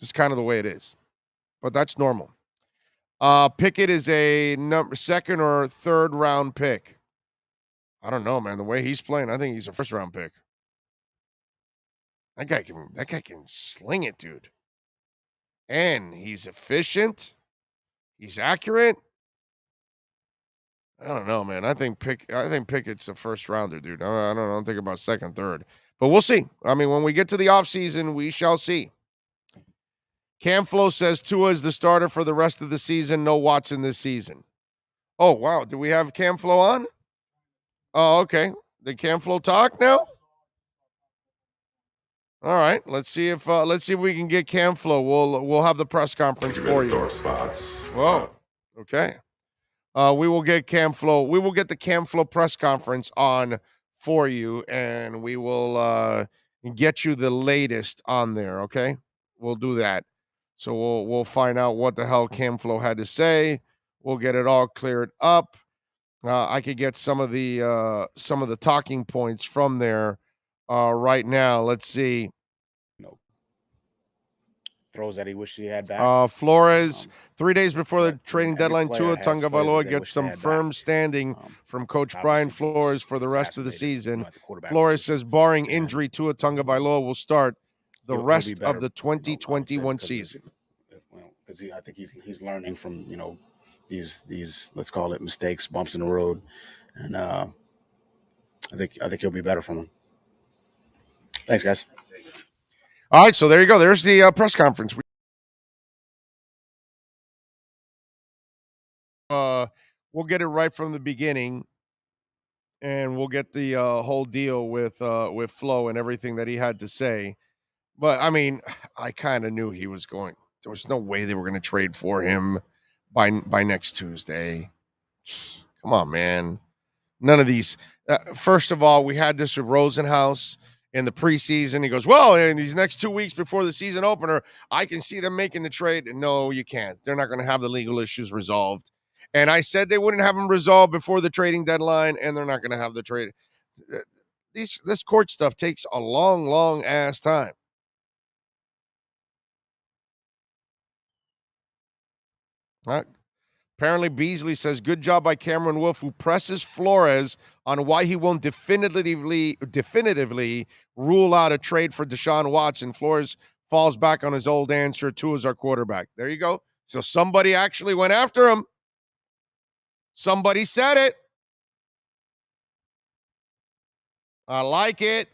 It's kind of the way it is. But that's normal. Pickett is a second or third round pick. I don't know, man. The way he's playing, I think he's a first round pick. That guy can sling it, dude. And he's efficient. He's accurate. I don't know, man. I think Pickett's a first rounder, dude. I don't think about second, third. But we'll see. I mean, when we get to the offseason, we shall see. Camflo says Tua is the starter for the rest of the season. No Watson this season. Oh, wow. Do we have Camflo on? Oh, okay. Did Camflo talk now? All right. Let's see if we can get Camflo. We'll have the press conference for you. Dark spots. Whoa. Okay. We will get Camflo. We will get the Camflo press conference on for you, and we will get you the latest on there. Okay, we'll do that. So we'll find out what the hell Camflo had to say. We'll get it all cleared up. I could get some of the talking points from there right now. Let's see. throws that he wished he had back. Flores, 3 days before the trading deadline, player Tua has players that Tagovailoa they gets wish they some had firm back. standing from Coach It's Brian obviously Flores for the rest of the exacerbated, season. at the quarterback Flores position. says, barring And, injury, Tua Tagovailoa will start the he'll be rest better, of the 2021 season. Because I think he's learning from these let's call it mistakes, bumps in the road, and I think he'll be better from him. Thanks, guys. All right, so there you go. There's the press conference. We'll get it right from the beginning, and we'll get the whole deal with Flo and everything that he had to say. But I mean, I kind of knew he was going. There was no way they were going to trade for him by next Tuesday. Come on, man. None of these. First of all, we had this with Rosenhaus in the preseason. He goes, well, in these next 2 weeks before the season opener, I can see them making the trade. No, you can't. They're not going to have the legal issues resolved. And I said they wouldn't have them resolved before the trading deadline, and they're not going to have the trade. This court stuff takes a long, long ass time. Apparently, Beasley says, good job by Cameron Wolf, who presses Flores on why he won't definitively rule out a trade for Deshaun Watson. Flores falls back on his old answer, Tua's our quarterback. There you go. So somebody actually went after him. Somebody said it. I like it.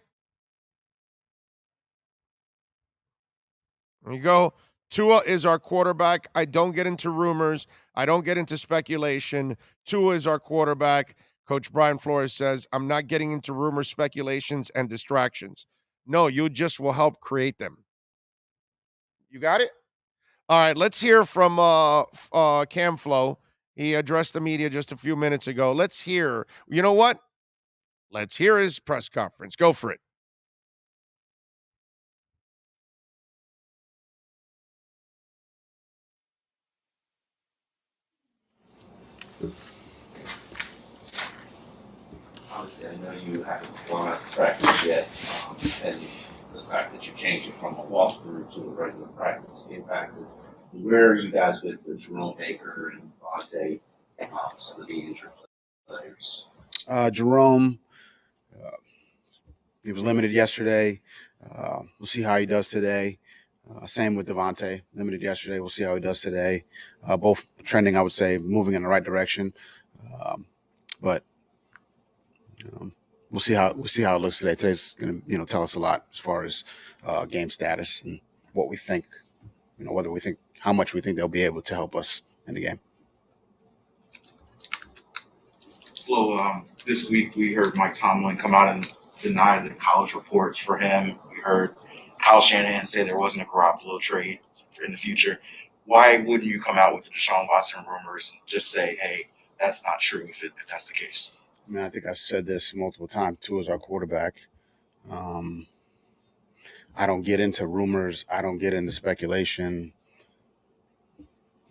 There you go. Tua is our quarterback. I don't get into rumors. I don't get into speculation. Tua is our quarterback. Coach Brian Flores says, I'm not getting into rumors, speculations, and distractions. No, you just will help create them. You got it? All right, let's hear from Cam Flo. He addressed the media just a few minutes ago. Let's hear. You know what? Let's hear his press conference. Go for it. Obviously, I know you haven't gone out to practice yet, and the fact that you changed it from a walkthrough to a regular practice impacts it. Where are you guys with Jerome Baker and Vontae, some of the injured players? Jerome, he was limited yesterday. We'll see how he does today. Same with Devontae, limited yesterday. We'll see how he does today. Both trending, I would say, moving in the right direction. But we'll see how it looks today. Today's going to tell us a lot as far as game status and what we think. Whether we think how much we think they'll be able to help us in the game. Flo, this week we heard Mike Tomlin come out and deny the college reports for him. We heard Kyle Shanahan say there wasn't a Garoppolo trade in the future. Why wouldn't you come out with the Deshaun Watson rumors and just say, hey, that's not true if that's the case? I mean, I think I've said this multiple times. Tua's our quarterback. I don't get into rumors. I don't get into speculation.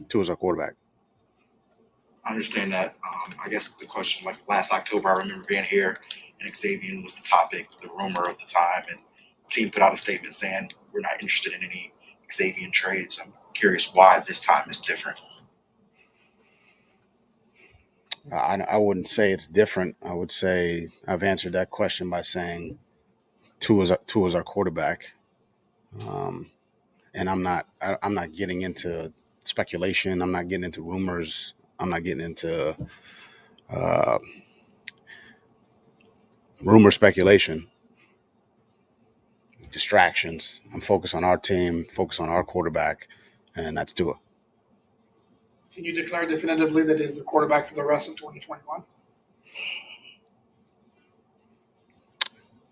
Tua's our quarterback. I understand that. I guess the question, like last October, I remember being here, and Xavier was the topic, the rumor of the time, and the team put out a statement saying we're not interested in any Xavier trades. I'm curious why this time is different. I wouldn't say it's different. I would say I've answered that question by saying Tua's our quarterback, and I'm not getting into speculation. I'm not getting into rumors. I'm not getting into rumor speculation, distractions. I'm focused on our team, focused on our quarterback, and that's Tua. Can you declare definitively that he's the quarterback for the rest of 2021?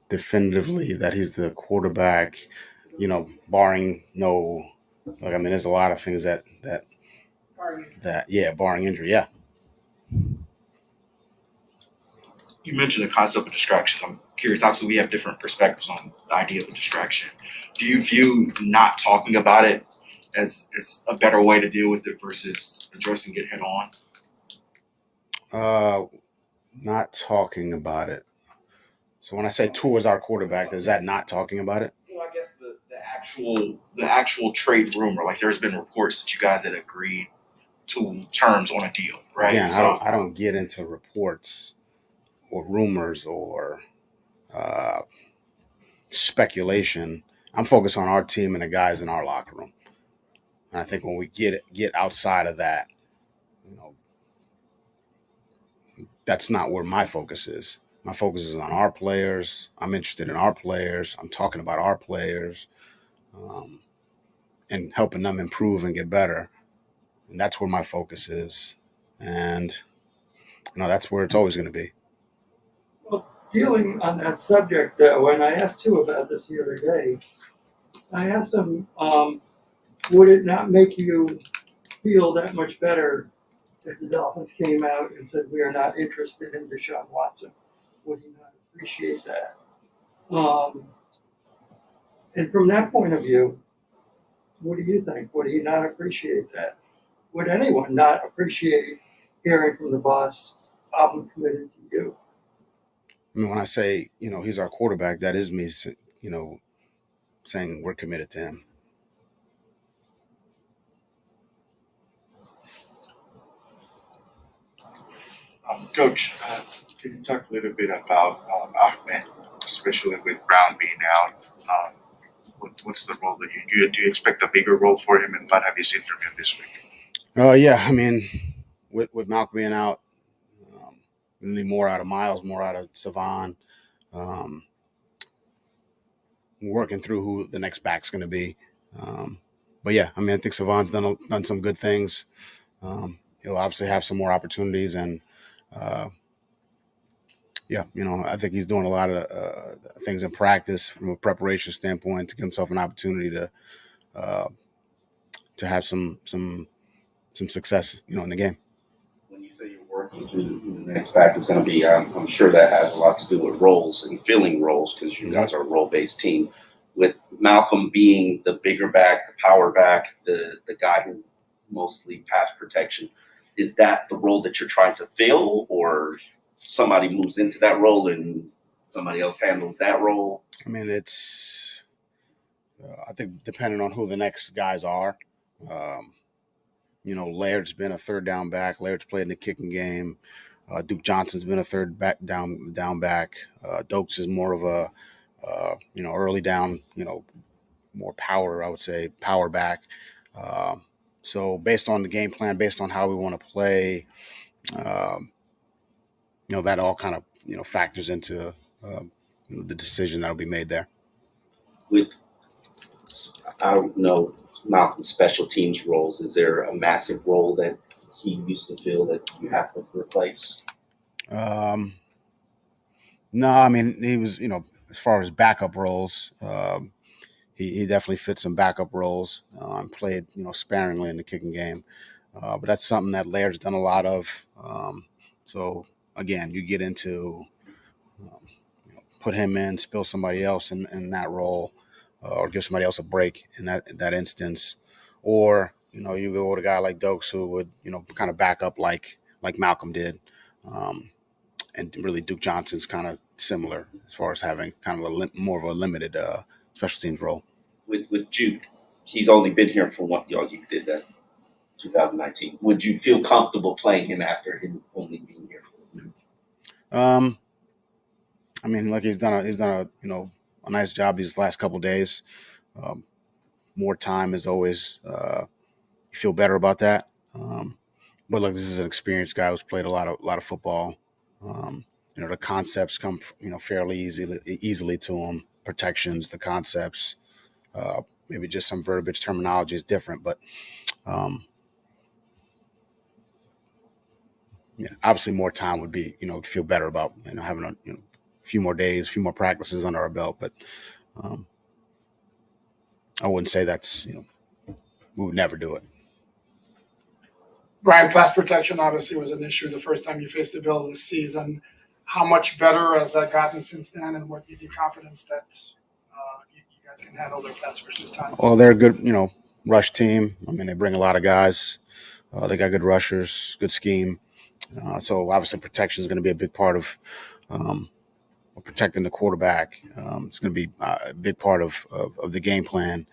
Definitively that he's the quarterback, barring no, there's a lot of things that barring injury, yeah. You mentioned the concept of distraction. I'm curious. Obviously, we have different perspectives on the idea of a distraction. Do you view not talking about it as a better way to deal with it versus addressing it head on? Not talking about it. So when I say Tua is our quarterback, is that not talking about it? Well, I guess the actual trade rumor. Like there's been reports that you guys had agreed to terms on a deal, right? Again, So I don't get into reports or rumors or speculation. I'm focused on our team and the guys in our locker room. And I think when we get outside of that, you know, that's not where my focus is. My focus is on our players. I'm interested in our players. I'm talking about our players, and helping them improve and get better. And that's where my focus is. And that's where it's always going to be. Well, dealing on that subject, when I asked you about this the other day, I asked him, would it not make you feel that much better if the Dolphins came out and said, we are not interested in Deshaun Watson? Would he not appreciate that? And from that point of view, what do you think? Would he not appreciate that? Would anyone not appreciate hearing from the boss, I'm committed to you? I mean, when I say, he's our quarterback, that is me, saying we're committed to him. Coach, can you talk a little bit about Ahmed, especially with Brown being out? What's the role that do you expect a bigger role for him, and what have you seen from him this week? Yeah, I mean, with Malcolm being out, we need more out of Miles, more out of Savon. Working through who the next back's going to be. But yeah, I mean, I think Savon's done some good things. He'll obviously have some more opportunities, and I think he's doing a lot of things in practice from a preparation standpoint to give himself an opportunity to have some success, in the game. When you say you're working through who the next back is going to be, I'm sure that has a lot to do with roles and filling roles, because you guys are a role-based team. With Malcolm being the bigger back, the power back, the guy who mostly pass protection, is that the role that you're trying to fill, or somebody moves into that role and somebody else handles that role? I mean, it's I think depending on who the next guys are. Laird's been a third down back. Laird's played in the kicking game. Duke Johnson's been a third back down back. Dokes is more of a early down, more power, I would say, power back. So based on the game plan, based on how we want to play, that all kind of, factors into the decision that will be made there. I don't know Malcolm's special teams roles. Is there a massive role that he used to feel that you have to replace? No, I mean, he was, as far as backup roles, he definitely fit some backup roles and played, sparingly in the kicking game. But that's something that Laird's done a lot of. So, again, you get into put him in, spill somebody else in that role, or give somebody else a break in that instance. Or, you go with a guy like Dokes who would, kind of back up like Malcolm did. And really Duke Johnson's kind of similar as far as having kind of more of a limited special teams role. With Duke, he's only been here for one. You did that 2019. Would you feel comfortable playing him after him only being here? I mean, like he's done a nice job these last couple of days. More time is always you feel better about that. But look, this is an experienced guy who's played a lot of football. The concepts come, fairly easily to him. Protections, the concepts, maybe just some verbiage, terminology is different, but obviously more time would be, feel better about, having a few more days, a few more practices under our belt. But I wouldn't say that's, we would never do it. Brian, pass protection obviously was an issue the first time you faced the Bills this season. How much better has that gotten since then, and what gives you confidence that you guys can handle their pass rush this time? Well, they're a good, rush team. I mean, they bring a lot of guys. They got good rushers, good scheme. So obviously protection is going to be a big part of, protecting the quarterback. It's going to be a big part of the game plan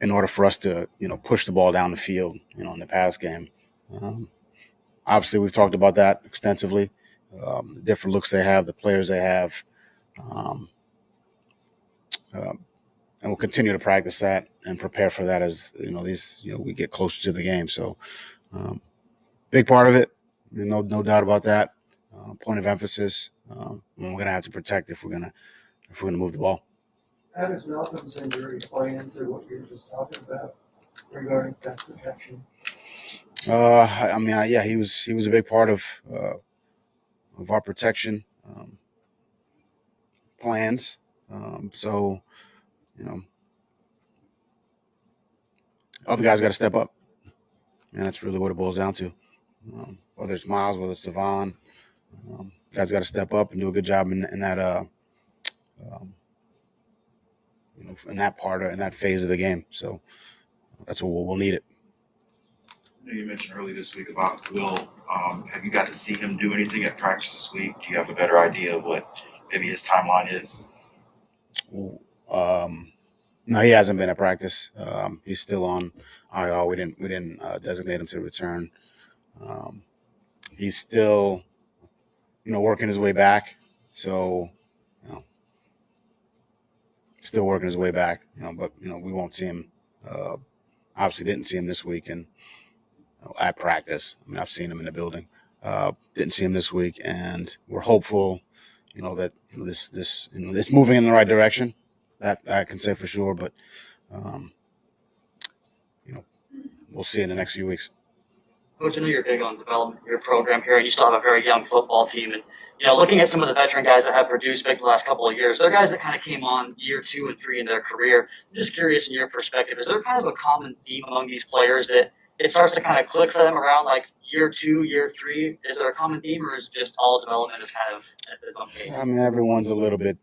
in order for us to, push the ball down the field, in the pass game. Obviously, we've talked about that extensively, the different looks they have, the players they have. And we'll continue to practice that and prepare for that as, we get closer to the game. So big part of it, no doubt about that. Point of emphasis. We're going to have to protect if we're going to move the ball. How does Malcolm's injury play into what you were just talking about regarding pass protection? He was a big part of our protection plans. Other guys got to step up, and that's really what it boils down to. Whether it's Miles, whether it's Savon, guys got to step up and do a good job in that in that part in that phase of the game. So that's what we'll need it. You mentioned earlier this week about Will. Have you got to see him do anything at practice this week? Do you have a better idea of what maybe his timeline is? No, he hasn't been at practice. He's still on IR. We didn't designate him to return. He's still, working his way back. So, still working his way back. But we won't see him. Obviously, didn't see him this week and at practice. I've seen him in the building. Didn't see him this week, and we're hopeful, that this moving in the right direction. That I can say for sure, but we'll see in the next few weeks. Coach, I know you're big on development of your program here, and you still have a very young football team. And looking at some of the veteran guys that have produced big the last couple of years, they're guys that kind of came on year 2 and 3 in their career. I'm just curious, in your perspective, is there kind of a common theme among these players that it starts to kind of click for them around like year 2, year 3? Is there a common theme, or is it just all development is kind of at its own pace? Everyone's a little bit,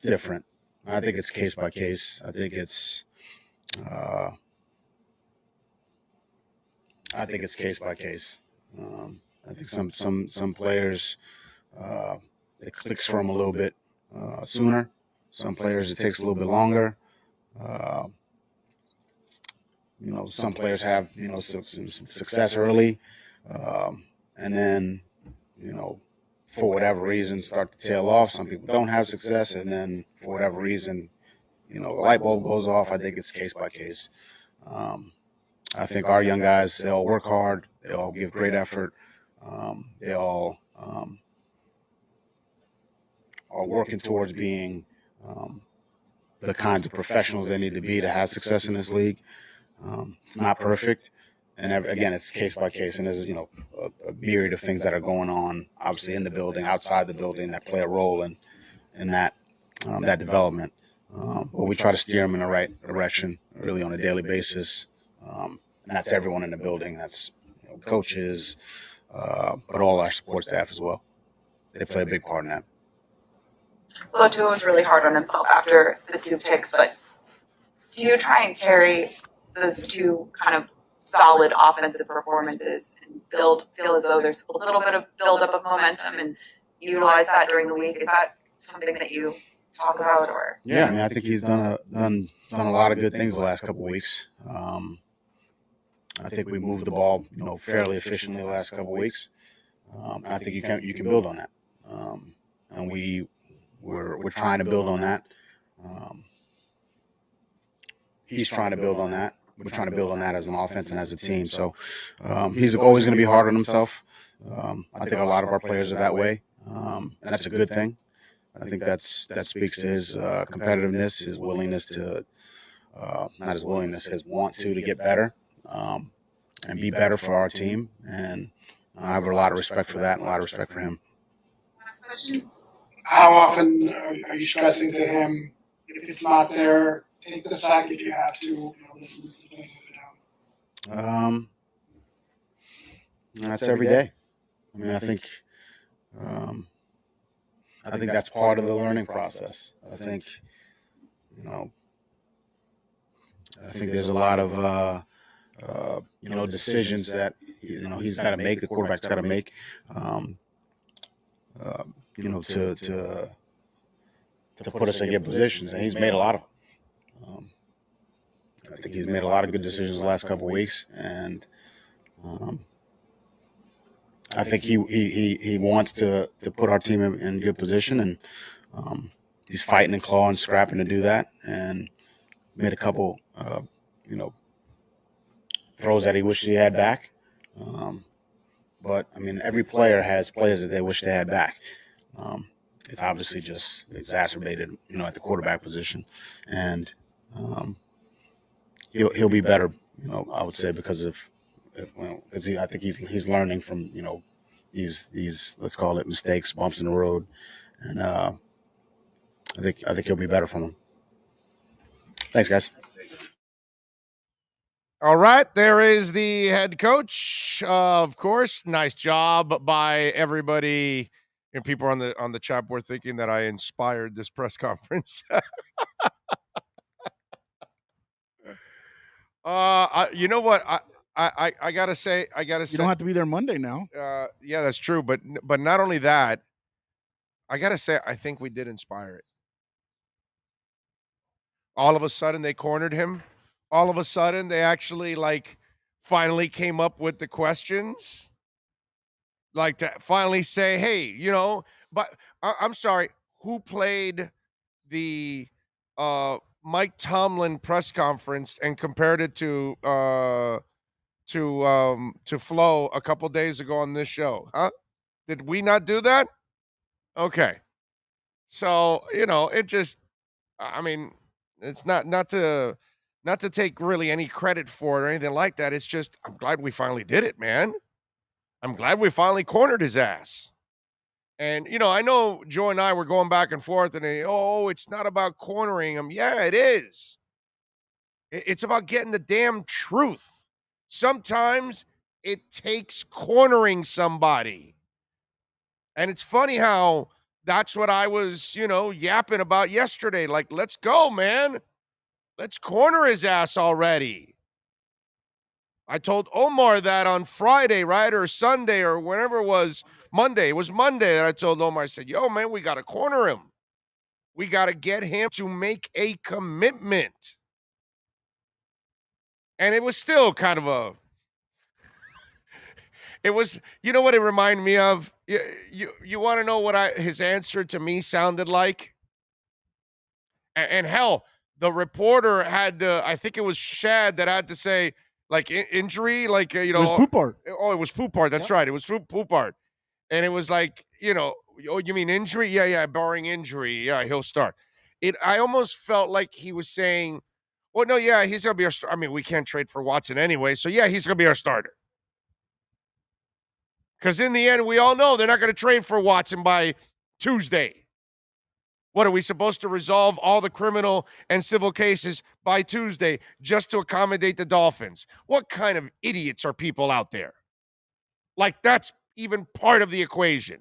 different. I think it's case by case. I think it's case by case. I think some players it clicks for them a little bit sooner. Some players it takes a little bit longer. Some players have some success early, and then for whatever reason, start to tail off. Some people don't have success, and then for whatever reason, the light bulb goes off. I think it's case by case. I think our young guys, they all work hard. They all give great effort. They all are working towards being the kinds of professionals they need to be to have success in this league. It's not perfect. And again, it's case by case, and there's a myriad of things that are going on, obviously in the building, outside the building, that play a role in that development. But we try to steer them in the right direction, really on a daily basis. And that's everyone in the building. That's coaches, but all our support staff as well. They play a big part in that. Lotua was really hard on himself after the 2 picks, but do you try and carry those 2 kind of solid offensive performances and feel as though there's a little bit of buildup of momentum and utilize that during the week? Is that something that you talk about, or? Yeah, I think he's done a lot of good things the last couple of weeks. I think we moved the ball, fairly efficiently the last couple of weeks. I think you can build on that, and we're trying to build on that. He's trying to build on that. We're trying to build on that as an offense and as a team. So he's always going to be hard on himself. I think a lot of our players are that way, and that's a good thing. I think that speaks to his competitiveness, his willingness to not his willingness, his want to get better and be better for our team. And I have a lot of respect for that and a lot of respect for him. Last question. How often are you stressing to him, if it's not there, take the sack if you have to? That's every day. I think that's part of the learning process. I think there's a lot of decisions that he's got to make. The quarterback's got to make. you know, to put us in good positions, and he's made a lot of them. I think he's made a lot of good decisions the last couple of weeks, and I think he wants to put our team in good position, and he's fighting and clawing, scrapping to do that, and made a couple, you know, throws that he wished he had back. But I mean, every player has players that they wish they had back. It's obviously just exacerbated, you know, at the quarterback position, and he'll be better, you know, I would say because I think he's learning from, you know, these let's call it mistakes, bumps in the road, and I think he'll be better from them. Thanks, guys. All right, there is the head coach. Of course, nice job by everybody. And people on the chat board thinking that I inspired this press conference. You know what? I gotta say, you don't have to be there Monday now. Yeah, that's true. But not only that, I gotta say, I think we did inspire it. All of a sudden, they cornered him. All of a sudden, they actually finally came up with the questions. Like to finally say, hey, you know, but I'm sorry, who played the Mike Tomlin press conference and compared it to Flo a couple days ago on this show? Huh? Did we not do that? Okay. So, you know, it just, I mean, it's not to take really any credit for it or anything like that. It's just, I'm glad we finally did it, man. I'm glad we finally cornered his ass. And, you know, I know Joe and I were going back and forth and it's not about cornering him. Yeah, it is. It's about getting the damn truth. Sometimes it takes cornering somebody. And it's funny how that's what I was, you know, yapping about yesterday. Like, let's go, man. Let's corner his ass already. I told Omar that on Friday, right? Or Sunday or whenever it was. Monday. It was Monday that I told Omar, I said, yo, man, we got to corner him. We got to get him to make a commitment. And it was still kind of it was, you know what it reminded me of? You want to know what his answer to me sounded like? And hell, the reporter had to, I think it was Shad that had to say, like, injury, like, you know. It was Poupart. Oh, it was Poupart. That's right. It was Poupart. And it was like, you know, oh, you mean injury? Yeah, barring injury. Yeah, he'll start. I almost felt like he was saying, well, no, yeah, he's going to be our starter. I mean, we can't trade for Watson anyway. So, yeah, he's going to be our starter. Because in the end, we all know they're not going to trade for Watson by Tuesday. What, are we supposed to resolve all the criminal and civil cases by Tuesday just to accommodate the Dolphins? What kind of idiots are people out there? Like, that's even part of the equation.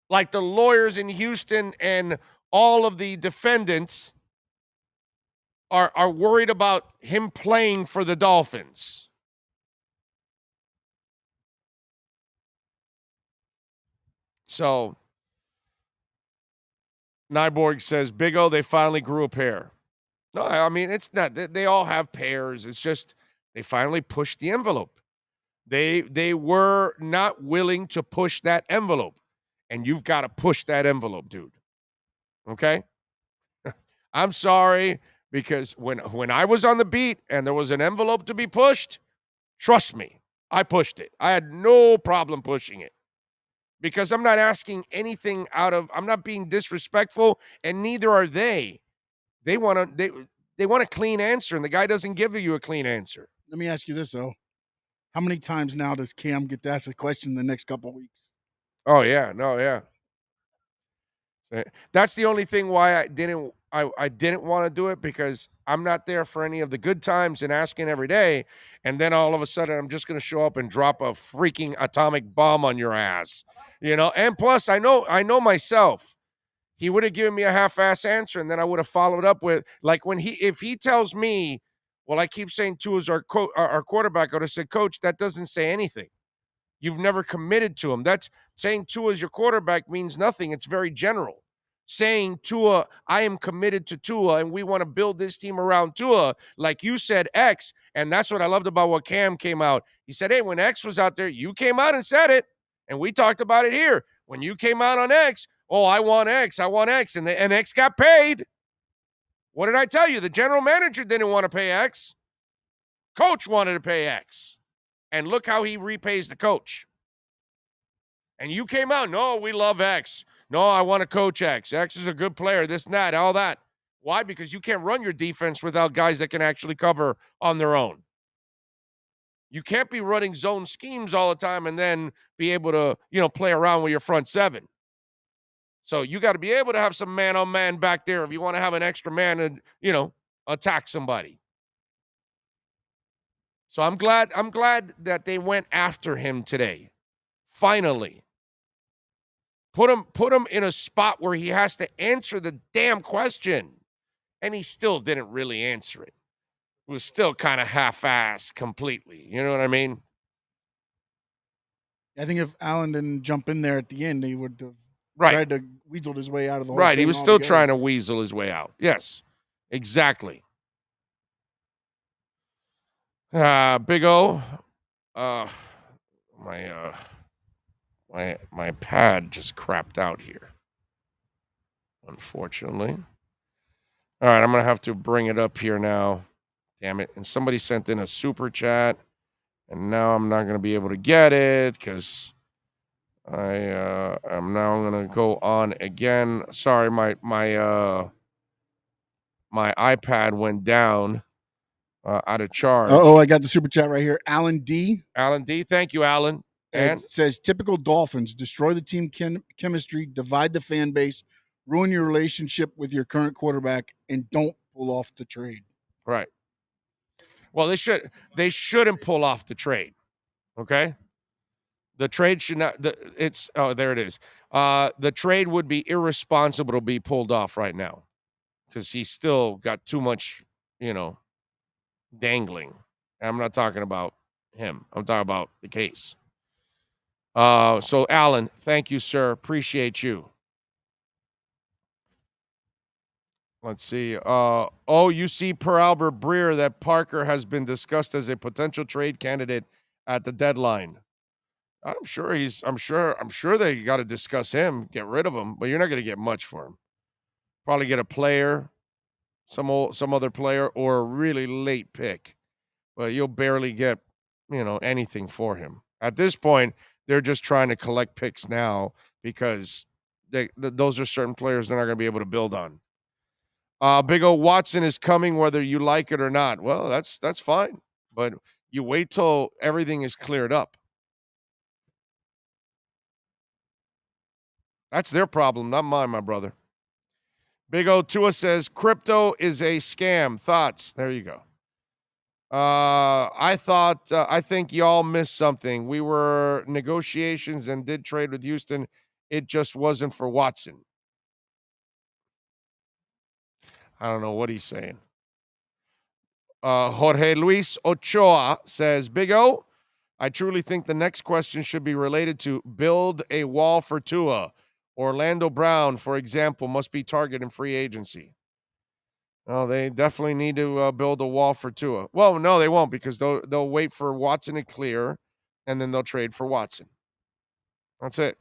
Like, the lawyers in Houston and all of the defendants are worried about him playing for the Dolphins. So, Nyborg says, Big O, they finally grew a pair. No, I mean, it's not. They all have pairs. It's just they finally pushed the envelope. They were not willing to push that envelope. And you've got to push that envelope, dude. Okay? I'm sorry, because when I was on the beat and there was an envelope to be pushed, trust me, I pushed it. I had no problem pushing it. Because I'm not asking anything I'm not being disrespectful, and neither are they. They want a clean answer, and the guy doesn't give you a clean answer. Let me ask you this, though. How many times now does Cam get to ask a question in the next couple of weeks? Oh, yeah. No, yeah. That's the only thing why I didn't want to do it, because I'm not there for any of the good times and asking every day. And then all of a sudden I'm just going to show up and drop a freaking atomic bomb on your ass, you know? And plus I know myself, he would have given me a half-ass answer. And then I would have followed up with, like, if he tells me, well, I keep saying Tua's our quarterback, I would have said, Coach, that doesn't say anything. You've never committed to him. That's saying Tua is your quarterback means nothing. It's very general. Saying Tua, I am committed to Tua and we want to build this team around Tua, like you said, X, and that's what I loved about what Cam came out. He said, hey, when X was out there, you came out and said it, and we talked about it here. When you came out on X, oh, I want X, and X got paid. What did I tell you? The general manager didn't want to pay X. Coach wanted to pay X. And look how he repays the coach. And you came out, no, we love X. No, I want to coach X. X is a good player, this and that, all that. Why? Because you can't run your defense without guys that can actually cover on their own. You can't be running zone schemes all the time and then be able to, play around with your front seven. So you got to be able to have some man-on-man back there if you want to have an extra man and, attack somebody. So I'm glad that they went after him today. Finally. Put him in a spot where he has to answer the damn question. And he still didn't really answer it. It was still kind of half-assed completely. You know what I mean? I think if Allen didn't jump in there at the end, he would have tried to weasel his way out of the whole thing. Right, he was still trying to weasel his way out. Yes, exactly. Big O, my pad just crapped out here, unfortunately. All right, I'm going to have to bring it up here now. Damn it. And somebody sent in a super chat, and now I'm not going to be able to get it because I'm now going to go on again. Sorry, my iPad went down out of charge. Oh, I got the super chat right here. Alan D. Thank you, Alan. And it says, typical Dolphins, destroy the team chemistry, divide the fan base, ruin your relationship with your current quarterback, and don't pull off the trade. Right. Well, they shouldn't pull off the trade. Okay? The trade should not there it is. The trade would be irresponsible to be pulled off right now because he's still got too much, dangling. I'm not talking about him. I'm talking about the case. So Alan, thank you, sir. Appreciate you. Let's see. You see per Albert Breer that Parker has been discussed as a potential trade candidate at the deadline. I'm sure they got to discuss him, get rid of him, but you're not going to get much for him. Probably get a player, some other player, or a really late pick. But you'll barely get, anything for him. At this point, they're just trying to collect picks now because those are certain players they're not going to be able to build on. Big O Watson is coming whether you like it or not. Well, that's fine. But you wait till everything is cleared up. That's their problem, not mine, my brother. Big O Tua says, crypto is a scam. Thoughts? There you go. I think y'all missed something. We were negotiations and did trade with Houston. It just wasn't for Watson. I don't know what he's saying. Jorge Luis Ochoa says, Big O, I truly think the next question should be related to build a wall for Tua. Orlando Brown, for example, must be targeted in free agency. Oh, they definitely need to build a wall for Tua. Well, no, they won't because they'll wait for Watson to clear, and then they'll trade for Watson. That's it.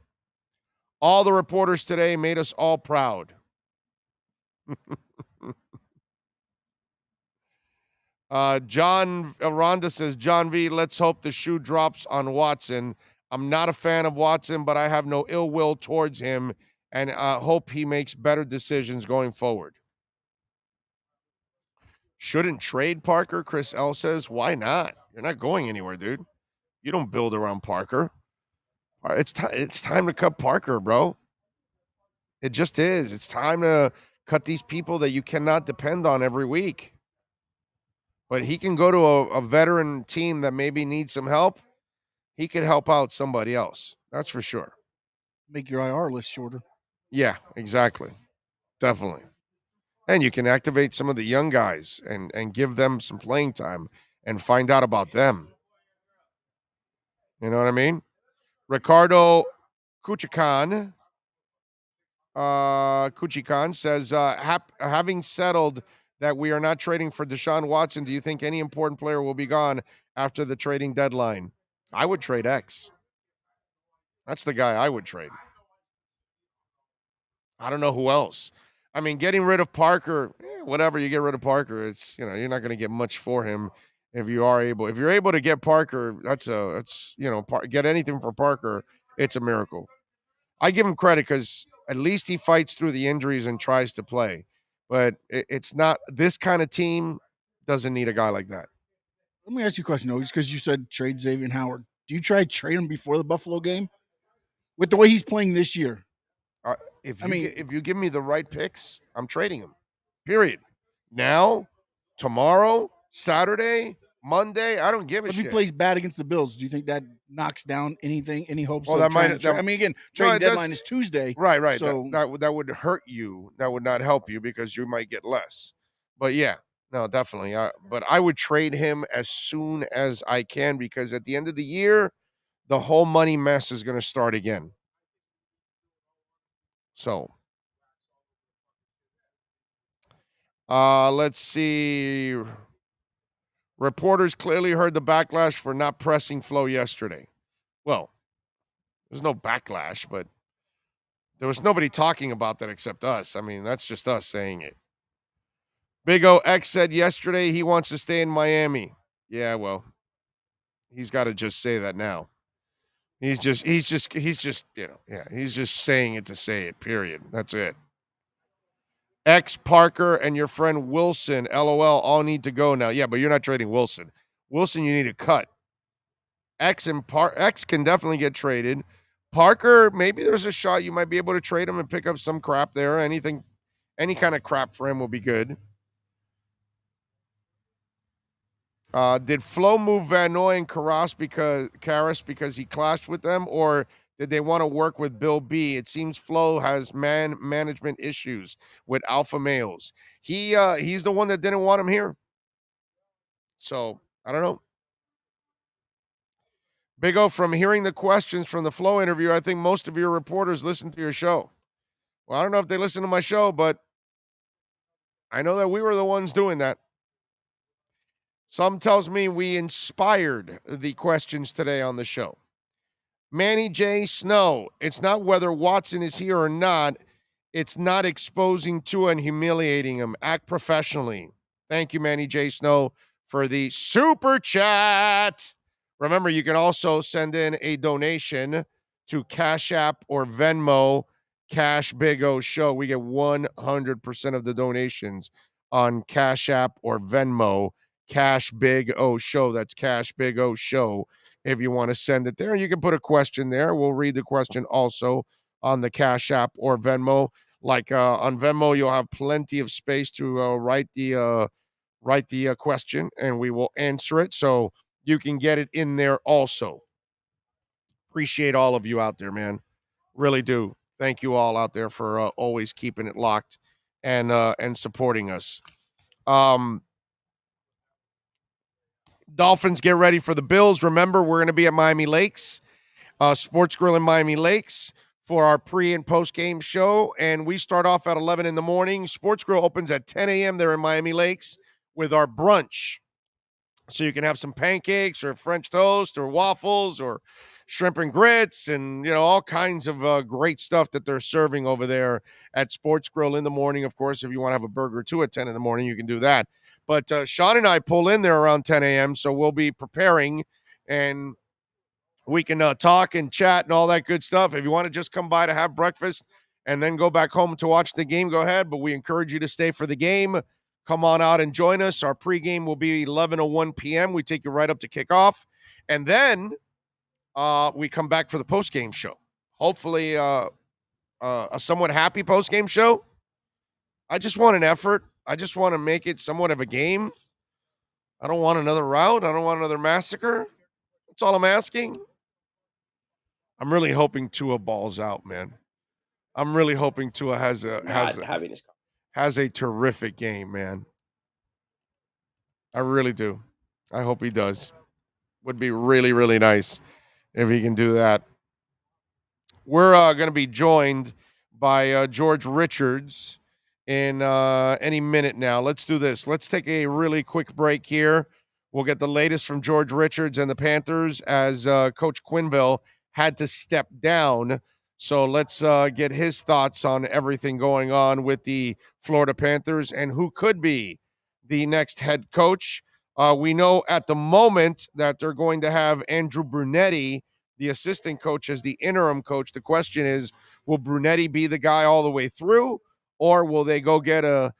All the reporters today made us all proud. John Aranda says, John V, let's hope the shoe drops on Watson. I'm not a fan of Watson, but I have no ill will towards him, and hope he makes better decisions going forward. Shouldn't trade Parker, Chris L says. Why not? You're not going anywhere, dude. You don't build around Parker. It's time to cut Parker, bro. It just is. It's time to cut these people that you cannot depend on every week. But he can go to a veteran team that maybe needs some help. He could help out somebody else. That's for sure. Make your IR list shorter. Yeah, exactly. Definitely. And you can activate some of the young guys and give them some playing time and find out about them. You know what I mean? Ricardo Kuchikan. Kuchikan says, having settled that we are not trading for Deshaun Watson, do you think any important player will be gone after the trading deadline? I would trade X. That's the guy I would trade. I don't know who else. I mean, getting rid of Parker, whatever, you get rid of Parker, it's, you're not going to get much for him if you are able. If you're able to get Parker, get anything for Parker, it's a miracle. I give him credit because at least he fights through the injuries and tries to play. But it's not, this kind of team doesn't need a guy like that. Let me ask you a question, though, just because you said trade Xavier Howard. Do you try to trade him before the Buffalo game? With the way he's playing this year? If you give me the right picks, I'm trading him. Period. Now, tomorrow, Saturday, Monday, I don't give a shit. If he plays bad against the Bills, do you think that knocks down anything, any hopes Well, of that trying might, to trade? I mean, again, trading deadline is Tuesday. Right. So That would hurt you. That would not help you because you might get less. But yeah, no, definitely. But I would trade him as soon as I can because at the end of the year, the whole money mess is going to start again. So, let's see. Reporters clearly heard the backlash for not pressing Flo yesterday. Well, there's no backlash, but there was nobody talking about that except us. I mean, that's just us saying it. Big O X said yesterday he wants to stay in Miami. Yeah, well, he's got to just say that now. He's just saying it to say it, period. That's it. X, Parker, and your friend Wilson, LOL, all need to go now. Yeah, but you're not trading Wilson. Wilson, you need to cut. X can definitely get traded. Parker, maybe there's a shot you might be able to trade him and pick up some crap there. Any kind of crap for him will be good. Did Flo move Van Noy and Karras because he clashed with them, or did they want to work with Bill B? It seems Flo has management issues with alpha males. He's the one that didn't want him here. So I don't know. Big O, from hearing the questions from the Flo interview, I think most of your reporters listen to your show. Well, I don't know if they listen to my show, but I know that we were the ones doing that. Some tells me we inspired the questions today on the show. Manny J. Snow, it's not whether Watson is here or not. It's not exposing Tua and humiliating him. Act professionally. Thank you, Manny J. Snow, for the super chat. Remember, you can also send in a donation to Cash App or Venmo, Cash Big O Show. We get 100% of the donations on Cash App or Venmo, Cash Big O Show. That's Cash Big O Show. If you want to send it there, you can put a question there. We'll read the question also on the Cash App or Venmo. Like on Venmo, you'll have plenty of space to write the question, and we will answer it. So you can get it in there also. Appreciate all of you out there, man. Really do. Thank you all out there for always keeping it locked and supporting us. Dolphins get ready for the Bills. Remember, we're going to be at Miami Lakes, Sports Grill in Miami Lakes for our pre and post game show. And we start off at 11 in the morning. Sports Grill opens at 10 a.m. there in Miami Lakes with our brunch. So you can have some pancakes or French toast or waffles or shrimp and grits and, all kinds of great stuff that they're serving over there at Sports Grill in the morning. Of course, if you want to have a burger too at 10 in the morning, you can do that. But Sean and I pull in there around 10 a.m., so we'll be preparing and we can talk and chat and all that good stuff. If you want to just come by to have breakfast and then go back home to watch the game, go ahead. But we encourage you to stay for the game. Come on out and join us. Our pregame will be 11:01 p.m. We take you right up to kickoff. And then we come back for the postgame show. Hopefully a somewhat happy postgame show. I just want an effort. I just want to make it somewhat of a game. I don't want another rout. I don't want another massacre. That's all I'm asking. I'm really hoping Tua balls out, man. I'm really hoping Tua has a terrific game, man. I really do. I hope he does. Would be really, really nice if he can do that. We're going to be joined by George Richards in any minute now. Let's do this. Let's take a really quick break here. We'll get the latest from George Richards and the Panthers as Coach Quinnville had to step down. So let's get his thoughts on everything going on with the Florida Panthers and who could be the next head coach. We know at the moment that they're going to have Andrew Brunetti, the assistant coach, as the interim coach. The question is, will Brunetti be the guy all the way through, or will they go get a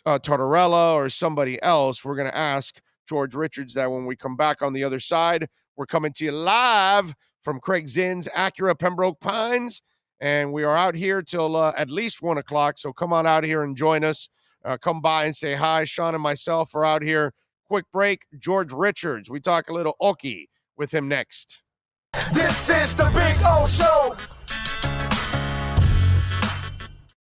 Tortorella or somebody else? We're going to ask George Richards that when we come back on the other side. We're coming to you live from Craig Zinn's Acura Pembroke Pines, and we are out here till at least 1 o'clock, so come on out here and join us. Come by and say hi. Sean and myself are out here. Quick break. George Richards. We talk a little Okie with him next. This is the Big O Show.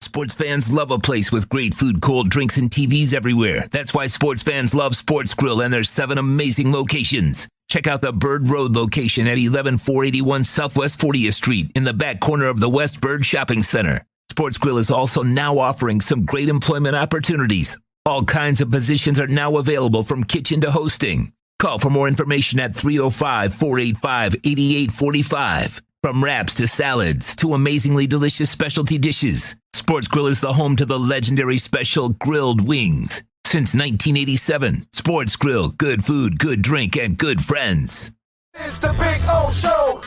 Sports fans love a place with great food, cold drinks, and TVs everywhere. That's why sports fans love Sports Grill and their 7 amazing locations. Check out the Bird Road location at 11481 Southwest 40th Street in the back corner of the West Bird Shopping Center. Sports Grill is also now offering some great employment opportunities. All kinds of positions are now available from kitchen to hosting. Call for more information at 305-485-8845. From wraps to salads to amazingly delicious specialty dishes, Sports Grill is the home to the legendary special grilled wings. Since 1987, Sports Grill, good food, good drink, and good friends. It's the Big O Show.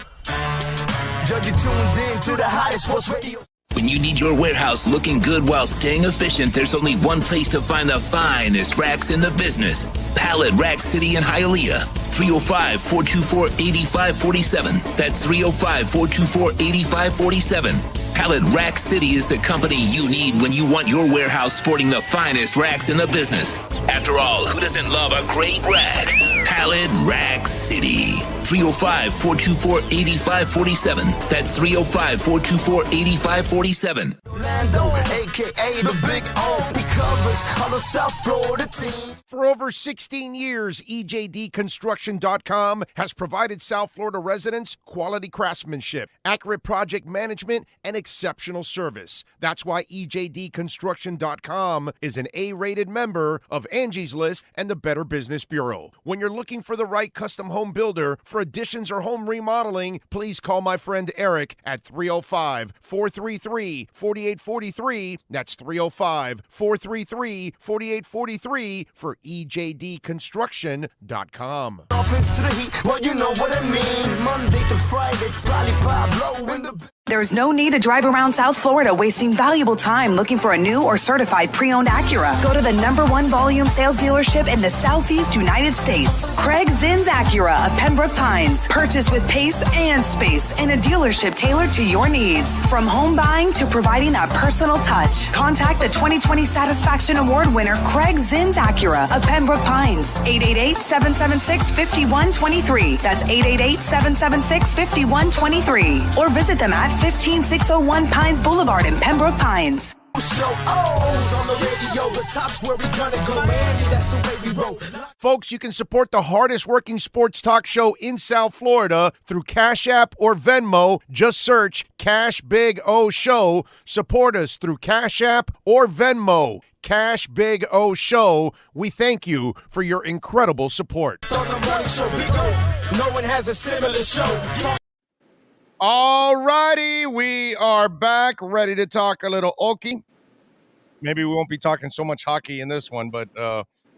Judge, you tuned in to the hottest sports radio. When you need your warehouse looking good while staying efficient, there's only one place to find the finest racks in the business. Pallet Rack City in Hialeah. 305-424-8547. That's 305-424-8547. Pallet Rack City is the company you need when you want your warehouse sporting the finest racks in the business. After all, who doesn't love a great rack? Pallet Rack City. 305-424-8547. That's 305-424-8547. Orlando, a.k.a. the Big O. He covers all the South Florida teams. For over 16 years, EJD Construction.com has provided South Florida residents quality craftsmanship, accurate project management, and exceptional service. That's why EJD Construction.com is an A-rated member of Angie's List and the Better Business Bureau. When you're looking for the right custom home builder for additions or home remodeling, please call my friend Eric at 305-433-4843. That's 305-433-4843 for EJDConstruction.com. Dolphins to the Heat, well, you know what I mean. Monday to Friday, Pablo in the... There's no need to drive around South Florida wasting valuable time looking for a new or certified pre-owned Acura. Go to the #1 volume sales dealership in the Southeast United States. Craig Zinn's Acura of Pembroke Pines. Purchase with pace and space in a dealership tailored to your needs. From home buying to providing that personal touch. Contact the 2020 Satisfaction Award winner Craig Zinn's Acura of Pembroke Pines. 888-776-5123. That's 888-776-5123. Or visit them at 15601 Pines Boulevard in Pembroke Pines. Folks, you can support the hardest working sports talk show in South Florida through Cash App or Venmo. Just search Cash Big O Show. Support us through Cash App or Venmo. Cash Big O Show. We thank you for your incredible support. No one has a similar show. All righty, we are back, ready to talk a little Okie. Maybe we won't be talking so much hockey in this one, but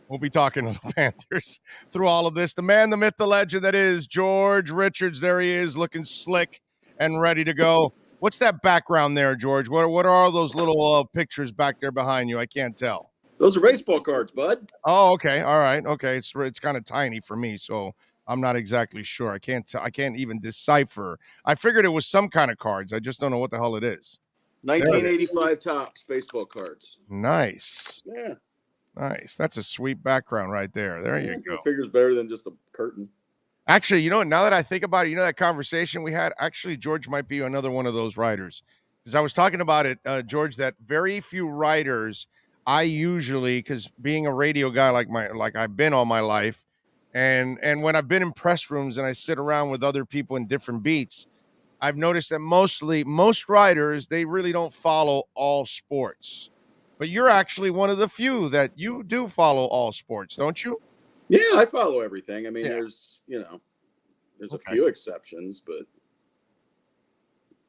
we'll be talking to the Panthers through all of this. The man, the myth, the legend that is George Richards. There he is, looking slick and ready to go. What's that background there, George? What are all those little pictures back there behind you? I can't tell. Those are baseball cards, bud. Oh, okay. All right. Okay. It's kind of tiny for me, so I'm not exactly sure. I can't even decipher. I figured it was some kind of cards. I just don't know what the hell it is. 1985 Topps baseball cards. Nice. Yeah. Nice. That's a sweet background right there. There you go. Figure's better than just a curtain. Actually, now that I think about it, that conversation we had, actually, George might be another one of those writers. Because I was talking about it, George, that very few writers I usually, because being a radio guy like I've been all my life, and when I've been in press rooms and I sit around with other people in different beats, I've noticed that most writers, they really don't follow all sports. But you're actually one of the few that you do follow all sports, don't you? Yeah, I follow everything. I mean, Yeah. there's a Okay. few exceptions, but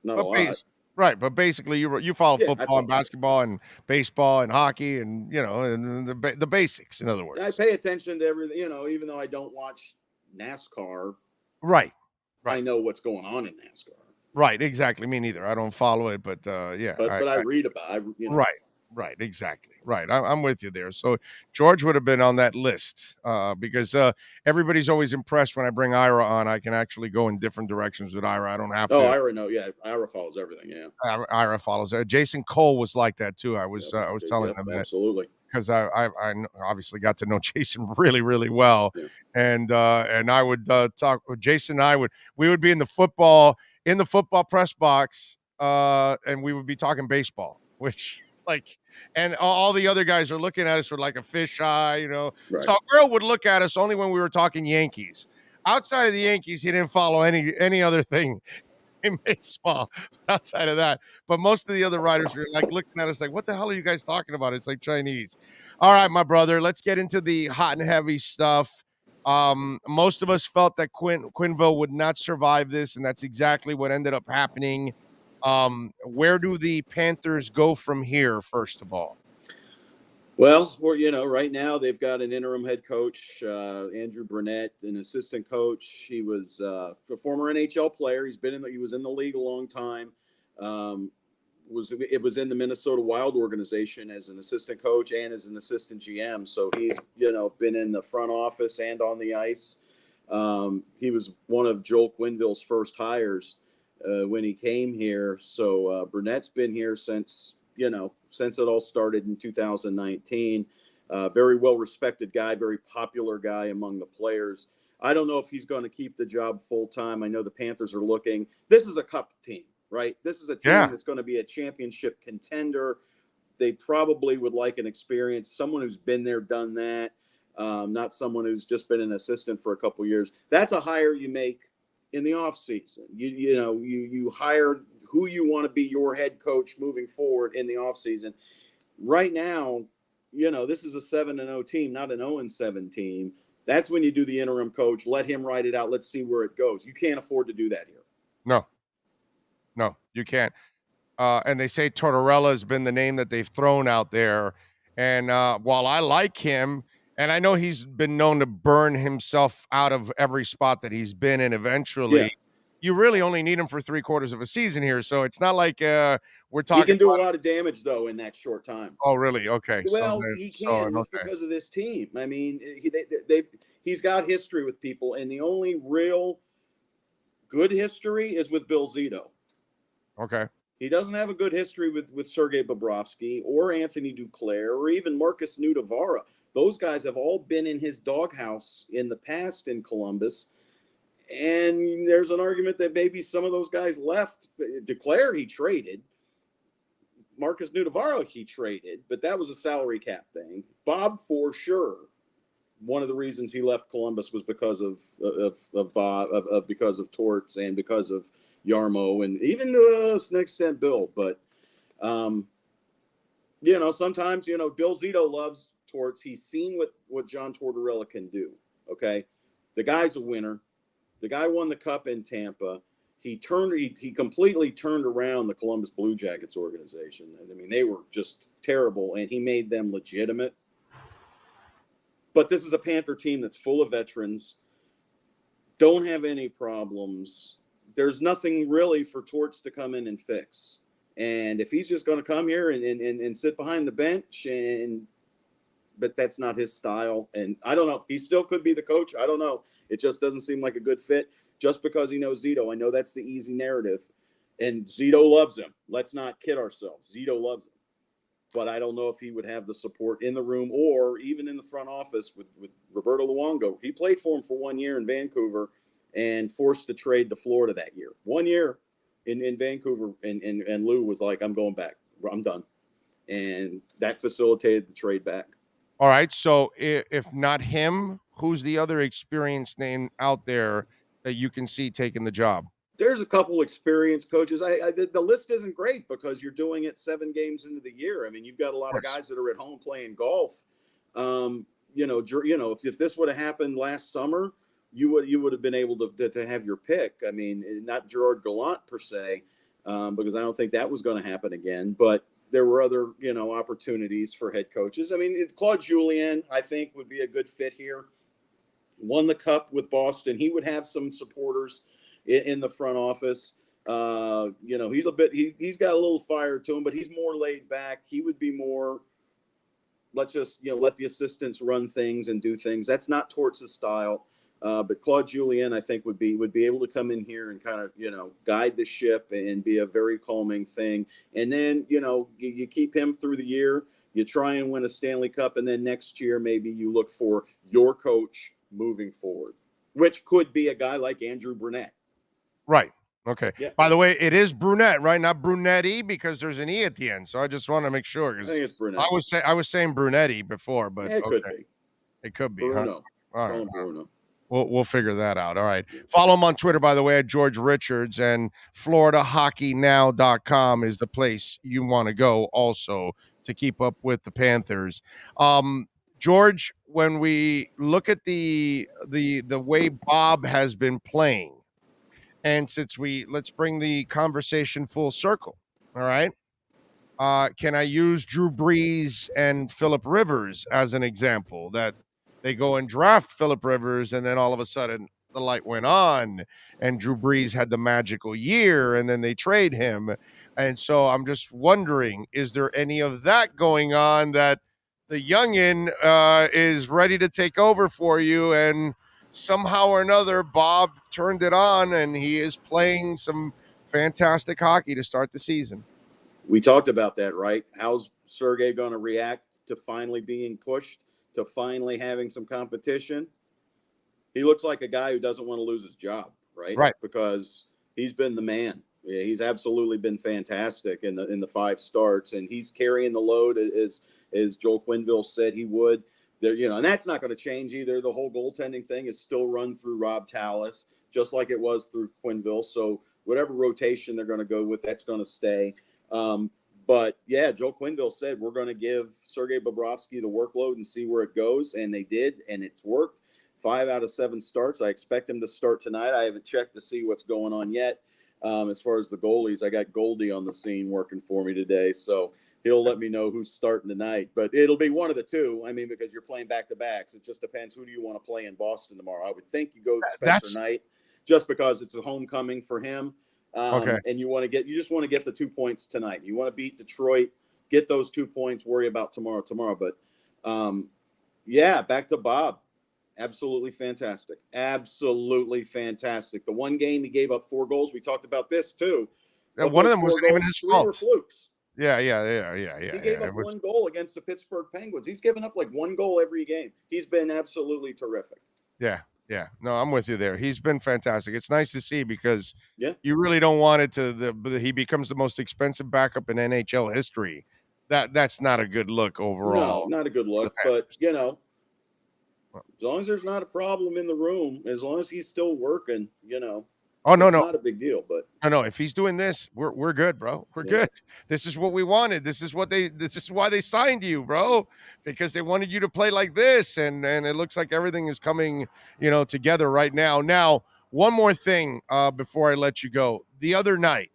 not a lot. Right, but basically you follow Yeah, I football follow. and basketball and baseball and hockey and and the basics, in other words. I pay attention to everything, even though I don't watch NASCAR, Right. I know what's going on in NASCAR. Right, exactly. Me neither. I don't follow it, but yeah. But I read about it, Right, exactly. Right. I'm with you there. So George would have been on that list because everybody's always impressed when I bring Ira on. I can actually go in different directions with Ira. I don't have to. Oh, Ira, no, yeah, Ira follows everything. Yeah, Ira follows. Jason Cole was like that too. I was telling him that. Absolutely. Because I obviously got to know Jason really, really well, and I would talk with Jason. We would be in the football press box, and we would be talking baseball, which and all the other guys are looking at us with like a fish eye, Right. So Earl would look at us only when we were talking Yankees. Outside of the Yankees, he didn't follow any other thing in baseball outside of that. But most of the other writers are like looking at us like, what the hell are you guys talking about? It's like Chinese. All right, my brother, let's get into the hot and heavy stuff. Most of us felt that Quinnville would not survive this, and that's exactly what ended up happening. Where do the Panthers go from here, first of all? Well, right now they've got an interim head coach, Andrew Burnett, an assistant coach. He was a former NHL player. He was in the league a long time. It was in the Minnesota Wild organization as an assistant coach and as an assistant GM. So he's been in the front office and on the ice. He was one of Joel Quinnville's first hires when he came here. So Burnett's been here since it all started in 2019. Very well-respected guy, very popular guy among the players. I don't know if he's going to keep the job full-time. I know the Panthers are looking. This is a cup team, right? This is a team that's going to be a championship contender. They probably would like an experience, someone who's been there, done that, not someone who's just been an assistant for a couple of years. That's a hire you make in the offseason. You hire who you want to be your head coach moving forward in the offseason. Right now, this is a 7-0 team, not an 0-7 team. That's when you do the interim coach. Let him write it out. Let's see where it goes. You can't afford to do that here. No, you can't. And they say Tortorella has been the name that they've thrown out there. And while I like him, and I know he's been known to burn himself out of every spot that he's been in eventually. Yeah. You really only need him for 3/4 of a season here. So it's not like we're talking. He can do a lot of damage, though, in that short time. Oh, really? Okay. Well, he can just because of this team. I mean, he's got history with people, and the only real good history is with Bill Zito. Okay. He doesn't have a good history with Sergei Bobrovsky or Anthony Duclair or even Marcus Navarro. Those guys have all been in his doghouse in the past in Columbus. And there's an argument that maybe some of those guys left. Duclair, he traded. Marcus Navarro, he traded, but that was a salary cap thing. Bob, for sure, one of the reasons he left Columbus was because of Bob, because of Torts and because of Yarmo and even to an extent Bill. But sometimes Bill Zito loves Torts. He's seen what John Tortorella can do. Okay, the guy's a winner. The guy won the cup in Tampa. He completely turned around the Columbus Blue Jackets organization. I mean, they were just terrible, and he made them legitimate. But this is a Panther team that's full of veterans, don't have any problems. There's nothing really for Torts to come in and fix. And if he's just going to come here and sit behind the bench, but that's not his style. And I don't know. He still could be the coach. I don't know. It just doesn't seem like a good fit just because he knows Zito. I know that's the easy narrative. And Zito loves him. Let's not kid ourselves. Zito loves him. But I don't know if he would have the support in the room or even in the front office with Roberto Luongo. He played for him for 1 year in Vancouver and forced to trade to Florida that year. 1 year in Vancouver, and Lou was like, I'm going back. I'm done. And that facilitated the trade back. All right. So if not him, who's the other experienced name out there that you can see taking the job? There's a couple experienced coaches. The list isn't great because you're doing it 7 games into the year. I mean, you've got a lot of guys that are at home playing golf. If this would have happened last summer, you would have been able to have your pick. I mean, not Gerard Gallant per se, because I don't think that was going to happen again. But there were other opportunities for head coaches. I mean, Claude Julien, I think, would be a good fit here. Won the Cup with Boston. He would have some supporters in the front office. He's got a little fire to him, but he's more laid back. He would be more, let's just, let the assistants run things and do things. That's not Torts' style. But Claude Julien, I think, would be able to come in here and kind of, guide the ship and be a very calming thing. And then, you keep him through the year, you try and win a Stanley Cup. And then next year, maybe you look for your coach moving forward, which could be a guy like Andrew Brunette. Right. Okay. Yeah. By the way, it is Brunette, right? Not Brunetti, because there's an E at the end. So I just want to make sure. I think it's Brunette. I was saying Brunetti before, but it could be. It could be. Bruno. Huh? All right. Bruno. We'll figure that out. All right. Follow him on Twitter, by the way, at George Richards, and FloridaHockeyNow.com is the place you want to go also to keep up with the Panthers. George, when we look at the way Bob has been playing, and let's bring the conversation full circle. All right. Can I use Drew Brees and Phillip Rivers as an example? That they go and draft Phillip Rivers, and then all of a sudden the light went on, and Drew Brees had the magical year, and then they trade him. And so I'm just wondering, is there any of that going on, that the youngin is ready to take over for you, and somehow or another Bob turned it on, and he is playing some fantastic hockey to start the season? We talked about that, right? How's Sergei going to react to finally being pushed, to finally having some competition? He looks like a guy who doesn't want to lose his job, right? Right. Because he's been the man. Yeah, he's absolutely been fantastic in the 5 starts, and he's carrying the load as Joel Quinnville said he would. There, and that's not going to change either. The whole goaltending thing is still run through Rob Tallis, just like it was through Quinnville. So whatever rotation they're going to go with, that's going to stay. But yeah, Joel Quinnville said we're going to give Sergei Bobrovsky the workload and see where it goes, and they did, and it's worked. 5 out of 7 starts. I expect him to start tonight. I haven't checked to see what's going on yet. As far as the goalies, I got Goldie on the scene working for me today, so he'll let me know who's starting tonight. But it'll be one of the two. I mean, because you're playing back-to-backs. It just depends who do you want to play in Boston tomorrow. I would think you go Spencer Knight just because it's a homecoming for him. Okay. And you just want to get the 2 points tonight. You want to beat Detroit, get those 2 points, worry about tomorrow. But yeah, back to Bob. Absolutely fantastic. Absolutely fantastic. The one game he gave up 4 goals. We talked about this too. One of them wasn't even his fault. 3 were flukes. Yeah. He gave up 1 goal against the Pittsburgh Penguins. He's given up like 1 goal every game. He's been absolutely terrific. Yeah. No, I'm with you there. He's been fantastic. It's nice to see, because you really don't want it he becomes the most expensive backup in NHL history. That's not a good look overall. No, not a good look. But as long as there's not a problem in the room, as long as he's still working, Oh no, it's not a big deal. But no, if he's doing this, we're good, bro. We're good. This is what we wanted. This is why they signed you, bro, because they wanted you to play like this, and it looks like everything is coming, together right now. Now, one more thing before I let you go. The other night,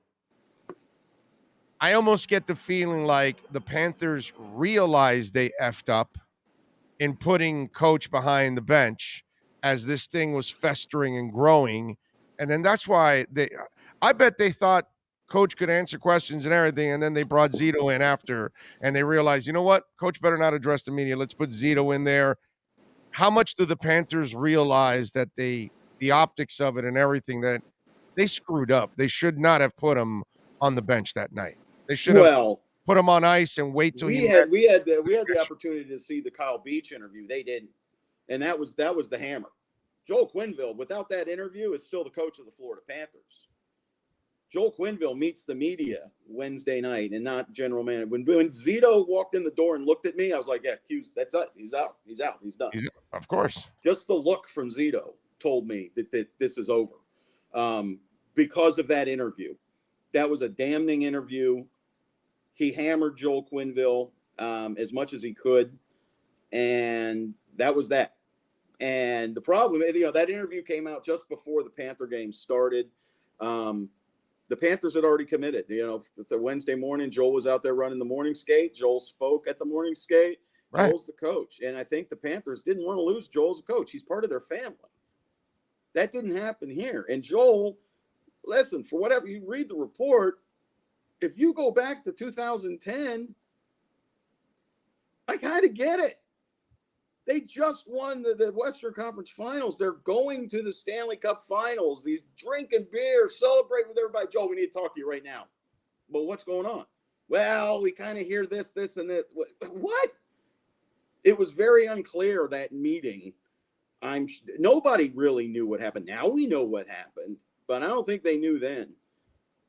I almost get the feeling like the Panthers realized they effed up in putting Coach behind the bench as this thing was festering and growing. And then that's why I bet they thought Coach could answer questions and everything. And then they brought Zito in after, and they realized, you know what? Coach better not address the media. Let's put Zito in there. How much do the Panthers realize that the optics of it and everything, that they screwed up? They should not have put him on the bench that night. They should have put him on ice and wait till we had the opportunity to see the Kyle Beach interview. They didn't. And that was the hammer. Joel Quinnville, without that interview, is still the coach of the Florida Panthers. Joel Quinnville meets the media Wednesday night and not general manager. When Zito walked in the door and looked at me, I was like, yeah, that's it. He's out. He's done. Of course. Just the look from Zito told me that this is over. because of that interview. That was a damning interview. He hammered Joel Quinnville as much as he could, and that was that. And the problem, that interview came out just before the Panther game started. The Panthers had already committed. The Wednesday morning, Joel was out there running the morning skate. Joel spoke at the morning skate. Right. Joel's the coach. And I think the Panthers didn't want to lose Joel as a coach. He's part of their family. That didn't happen here. And Joel, listen, for whatever you read the report, if you go back to 2010, I kind of get it. They just won the Western Conference Finals. They're going to the Stanley Cup Finals. These drinking beer, celebrate with everybody. Joel, we need to talk to you right now. But what's going on? Well, we kind of hear this, and that. What? It was very unclear, that meeting. Nobody really knew what happened. Now we know what happened, but I don't think they knew then.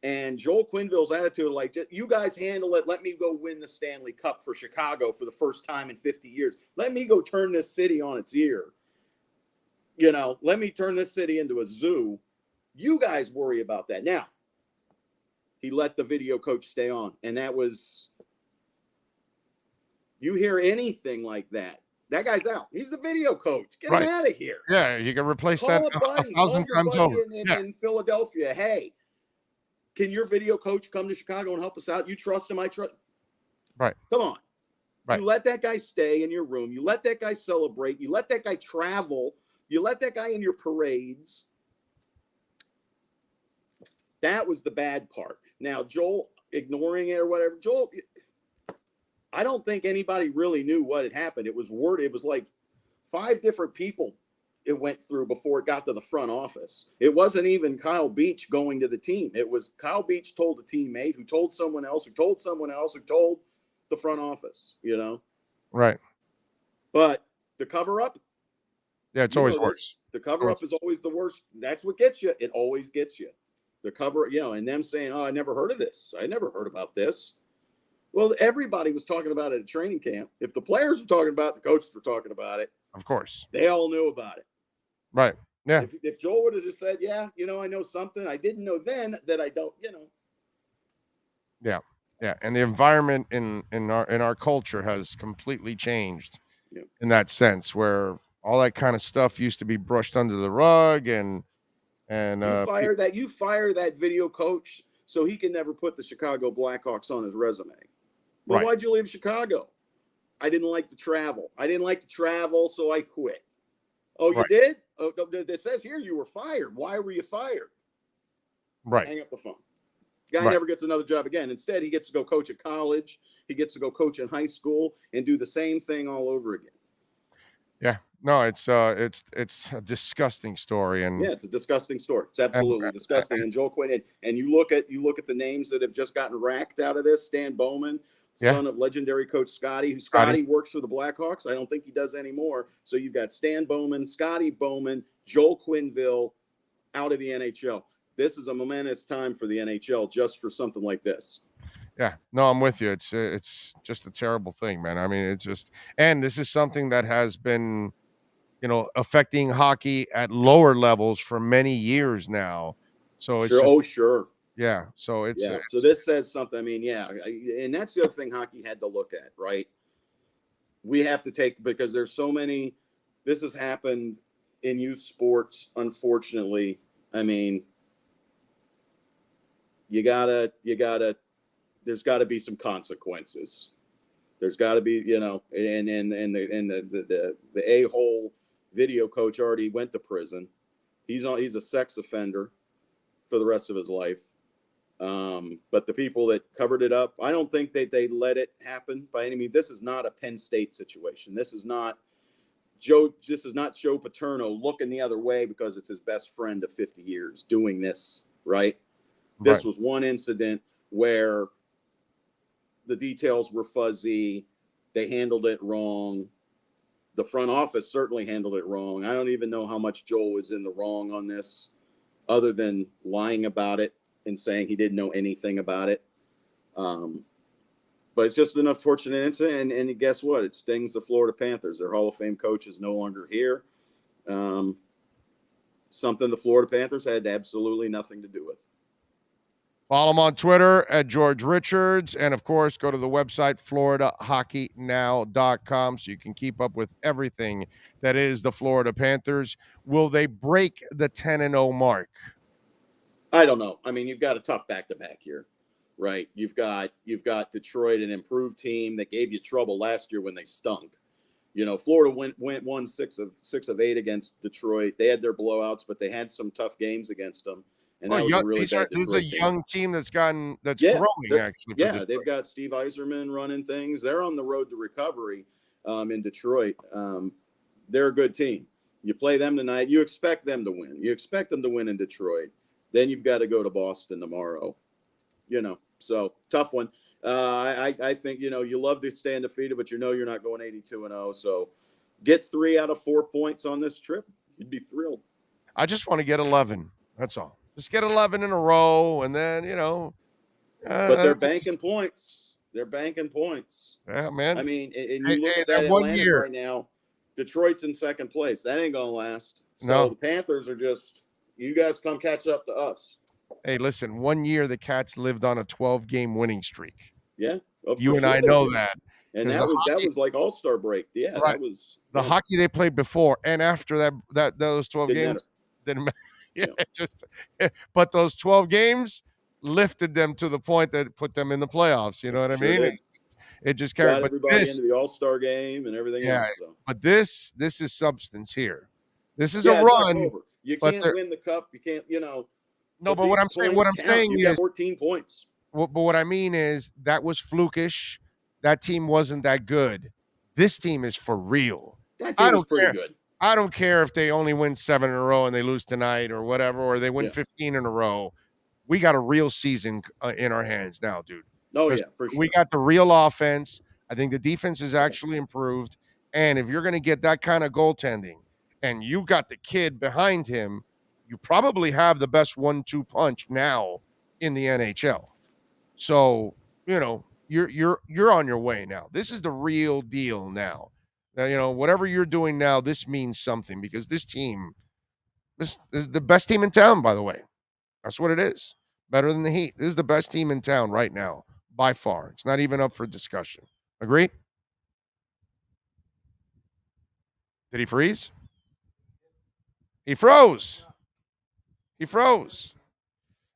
And Joel Quinnville's attitude, like, you guys handle it. Let me go win the Stanley Cup for Chicago for the first time in 50 years. Let me go turn this city on its ear. Let me turn this city into a zoo. You guys worry about that. Now, he let the video coach stay on. And that was, you hear anything like that, that guy's out. He's the video coach. Get him out of here. Yeah, you can replace Call that a buddy. 1,000 times over. In Philadelphia. Hey, can your video coach come to Chicago and help us out? You trust him, I trust. Right. Come on. Right. You let that guy stay in your room. You let that guy celebrate. You let that guy travel. You let that guy in your parades. That was the bad part. Now, Joel ignoring it or whatever. Joel, I don't think anybody really knew what had happened. It was like 5 different people it went through before it got to the front office. It wasn't even Kyle Beach going to the team. It was Kyle Beach told a teammate who told someone else, who told someone else, who told the front office, Right. But the cover up. Yeah, it's always worse. The cover up is always the worst. That's what gets you. It always gets you. The cover, and them saying, oh, I never heard of this. I never heard about this. Well, everybody was talking about it at training camp. If the players were talking about it, the coaches were talking about it. Of course. They all knew about it. Right. Yeah. If Joel would have just said, yeah, I know something. I didn't know then that I don't, Yeah. Yeah. And the environment in our culture has completely changed in that sense, where all that kind of stuff used to be brushed under the rug and you fire that video coach so he can never put the Chicago Blackhawks on his resume. Well, right. Why'd you leave Chicago? I didn't like the travel. So I quit. Oh, you did? Oh, it says here you were fired. Why were you fired? Right. Hang up the phone. Guy never gets another job again. Instead, he gets to go coach at college. He gets to go coach in high school and do the same thing all over again. Yeah. No, it's a disgusting story. And yeah, it's a disgusting story. It's absolutely disgusting. And Joel Quinn, and you look at the names that have just gotten racked out of this. Stan Bowman, son of legendary coach Scotty. Scotty works for the Blackhawks. I don't think he does anymore. So you've got Stan Bowman, Scotty Bowman, Joel Quinnville out of the NHL. This is a momentous time for the NHL just for something like this. Yeah, no, I'm with you. It's just a terrible thing, man. I mean, and this is something that has been, affecting hockey at lower levels for many years now. So it's sure. Yeah. So so this says something. I mean, and that's the other thing hockey had to look at, right? We have to take, because there's so many. This has happened in youth sports, unfortunately. I mean, there's got to be some consequences. There's got to be, and the a-hole video coach already went to prison. He's a sex offender for the rest of his life. But the people that covered it up, I don't think that they let it happen by any means. This is not a Penn State situation. This is not Joe Paterno looking the other way because it's his best friend of 50 years doing this, right? This was one incident where the details were fuzzy. They handled it wrong. The front office certainly handled it wrong. I don't even know how much Joel was in the wrong on this, other than lying about it and saying he didn't know anything about it. But it's just an unfortunate incident. And guess what? It stings the Florida Panthers. Their Hall of Fame coach is no longer here. something the Florida Panthers had absolutely nothing to do with. Follow him on Twitter at George Richards. And, of course, go to the website, floridahockeynow.com, so you can keep up with everything that is the Florida Panthers. Will they break the 10-0 mark? I don't know. I mean, you've got a tough back-to-back here, right? You've got Detroit, an improved team that gave you trouble last year when they stunk. Florida won 6 of 8 against Detroit. They had their blowouts, but they had some tough games against them. And that was a really bad Detroit This is a team. young team that's growing, actually. Yeah, they've got Steve Yzerman running things. They're on the road to recovery in Detroit. They're a good team. You play them tonight. You expect them to win. You expect them to win in Detroit. Then you've got to go to Boston tomorrow. So tough one. I think, you love to stay undefeated, but you're not going 82-0. So get 3 out of 4 points on this trip. You'd be thrilled. I just want to get 11. That's all. Just get 11 in a row, and then, but they're banking points. They're banking points. Yeah, man. I mean, and you look at that Atlanta right now, Detroit's in second place. That ain't going to last. So the Panthers are just, you guys come catch up to us. Hey, listen, 1 year the Cats lived on a 12-game winning streak. Yeah. You and I know that. And that was like All-Star break. Yeah, right. That was the hockey they played before and after those 12 games didn't matter. But those 12 games lifted them to the point that put them in the playoffs. You know what I mean? It just carried everybody into the All-Star game and everything else. So. But this is substance here. This is a run. You can't win the cup. You can't, No, but what I'm saying you got 14 points. But what I mean is that was flukish. That team wasn't that good. This team is for real. That team was pretty good. I don't care if they only win 7 in a row and they lose tonight or whatever, or they win 15 in a row. We got a real season in our hands now, dude. Oh, yeah, for sure. We got the real offense. I think the defense is actually improved. And if you're going to get that kind of goaltending and you got the kid behind him, you probably have the best 1-2 punch now in the NHL. So, you're on your way now. This is the real deal now. Now, whatever you're doing now, this means something because this is the best team in town, by the way. That's what it is. Better than the Heat. This is the best team in town right now, by far. It's not even up for discussion. Agree? Did he freeze? He froze.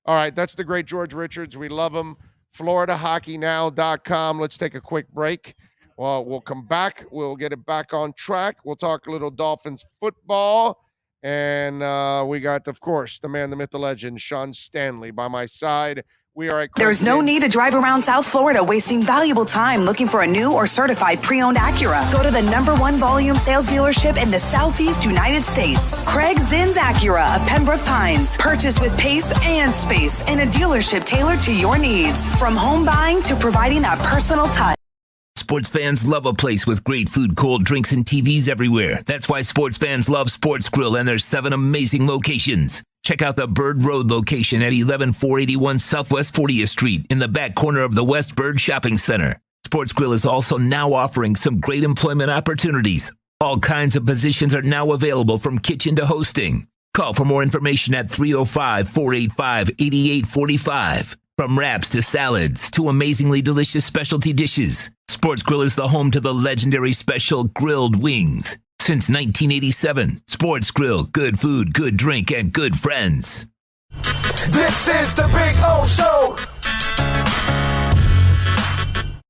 All right, that's the great George Richards. We love him. FloridaHockeyNow.com. Let's take a quick break. Well, we'll come back. We'll get it back on track. We'll talk a little Dolphins football. And we got, of course, the man, the myth, the legend, Sean Stanley by my side. We are at There's no need to drive around South Florida wasting valuable time looking for a new or certified pre-owned Acura. Go to the #1 volume sales dealership in the Southeast United States. Craig Zinn's Acura of Pembroke Pines. Purchase with pace and space in a dealership tailored to your needs. From home buying to providing that personal touch. Sports fans love a place with great food, cold drinks, and TVs everywhere. That's why sports fans love Sports Grill and their 7 amazing locations. Check out the Bird Road location at 11481 Southwest 40th Street in the back corner of the West Bird Shopping Center. Sports Grill is also now offering some great employment opportunities. All kinds of positions are now available from kitchen to hosting. Call for more information at 305-485-8845. From wraps to salads to amazingly delicious specialty dishes, Sports Grill is the home to the legendary special grilled wings. Since 1987, Sports Grill, good food, good drink, and good friends. This is the Big O Show.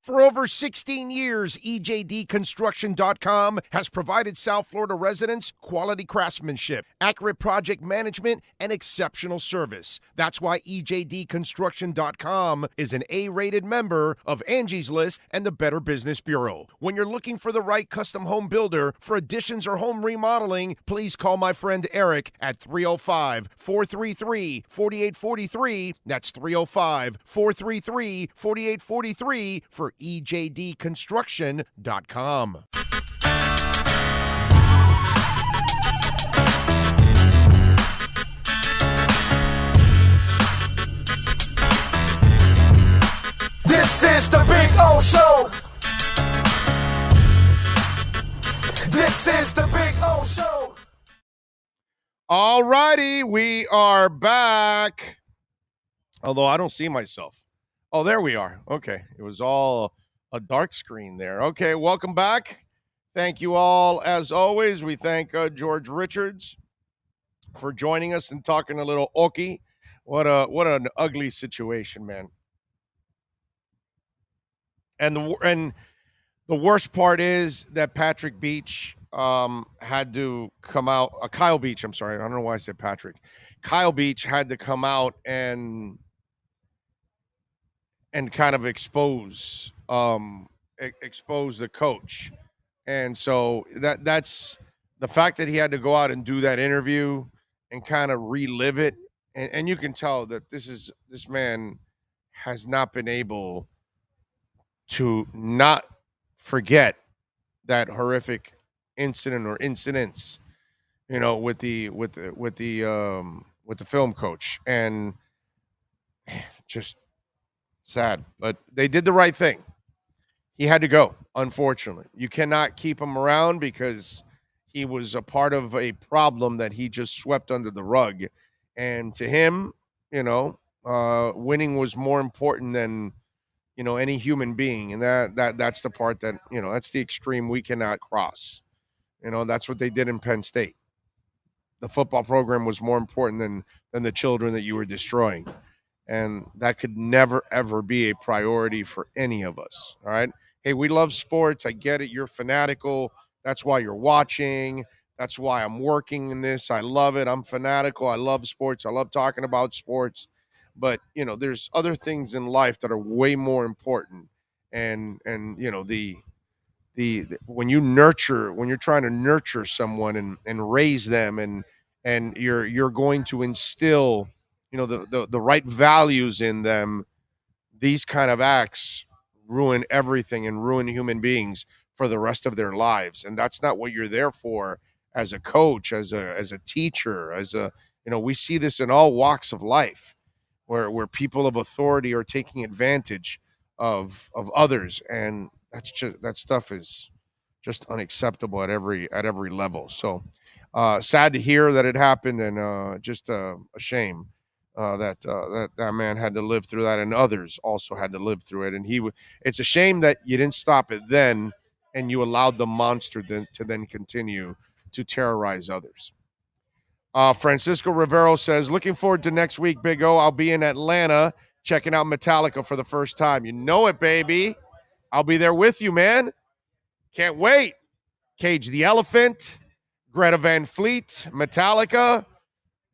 For over 16 years, EJD Construction.com has provided South Florida residents quality craftsmanship, accurate project management, and exceptional service. That's why EJD Construction.com is an A-rated member of Angie's List and the Better Business Bureau. When you're looking for the right custom home builder for additions or home remodeling, please call my friend Eric at 305-433-4843. That's 305-433-4843 for EJDConstruction.com. This is the Big O Show. This is the Big O Show. All righty, we are back. Although I don't see myself. Oh, there we are. Okay. It was all a dark screen there. Okay, welcome back. Thank you all. As always, we thank George Richards for joining us and talking a little Oki. What an ugly situation, man. And the worst part is that Patrick Beach had to come out. Kyle Beach, I'm sorry. I don't know why I said Patrick. Kyle Beach had to come out and kind of expose the coach. And so that's the fact that he had to go out and do that interview and kind of relive it. And you can tell that this man has not been able to not forget that horrific incident or incidents, with the film coach, and just sad. But they did the right thing. He had to go, unfortunately. You cannot keep him around because he was a part of a problem that he just swept under the rug. And to him, winning was more important than, any human being. And that's the part that, that's the extreme we cannot cross. That's what they did in Penn State. The football program was more important than the children that you were destroying. And that could never, ever be a priority for any of us. All right. Hey, we love sports. I get it. You're fanatical. That's why you're watching. That's why I'm working in this. I love it. I'm fanatical. I love sports. I love talking about sports. But, there's other things in life that are way more important. And when you're trying to nurture someone and raise them and you're going to instill, the right values in them, these kind of acts ruin everything and ruin human beings for the rest of their lives. And that's not what you're there for as a coach, as a teacher, we see this in all walks of life where people of authority are taking advantage of others. And that stuff is just unacceptable at every level. So sad to hear that it happened, and just a shame that man had to live through that, and others also had to live through it. And it's a shame that you didn't stop it then, and you allowed the monster to then continue to terrorize others. Francisco Rivero says, looking forward to next week, Big O. I'll be in Atlanta checking out Metallica for the first time. You know it, baby. I'll be there with you, man. Can't wait. Cage the Elephant, Greta Van Fleet, Metallica.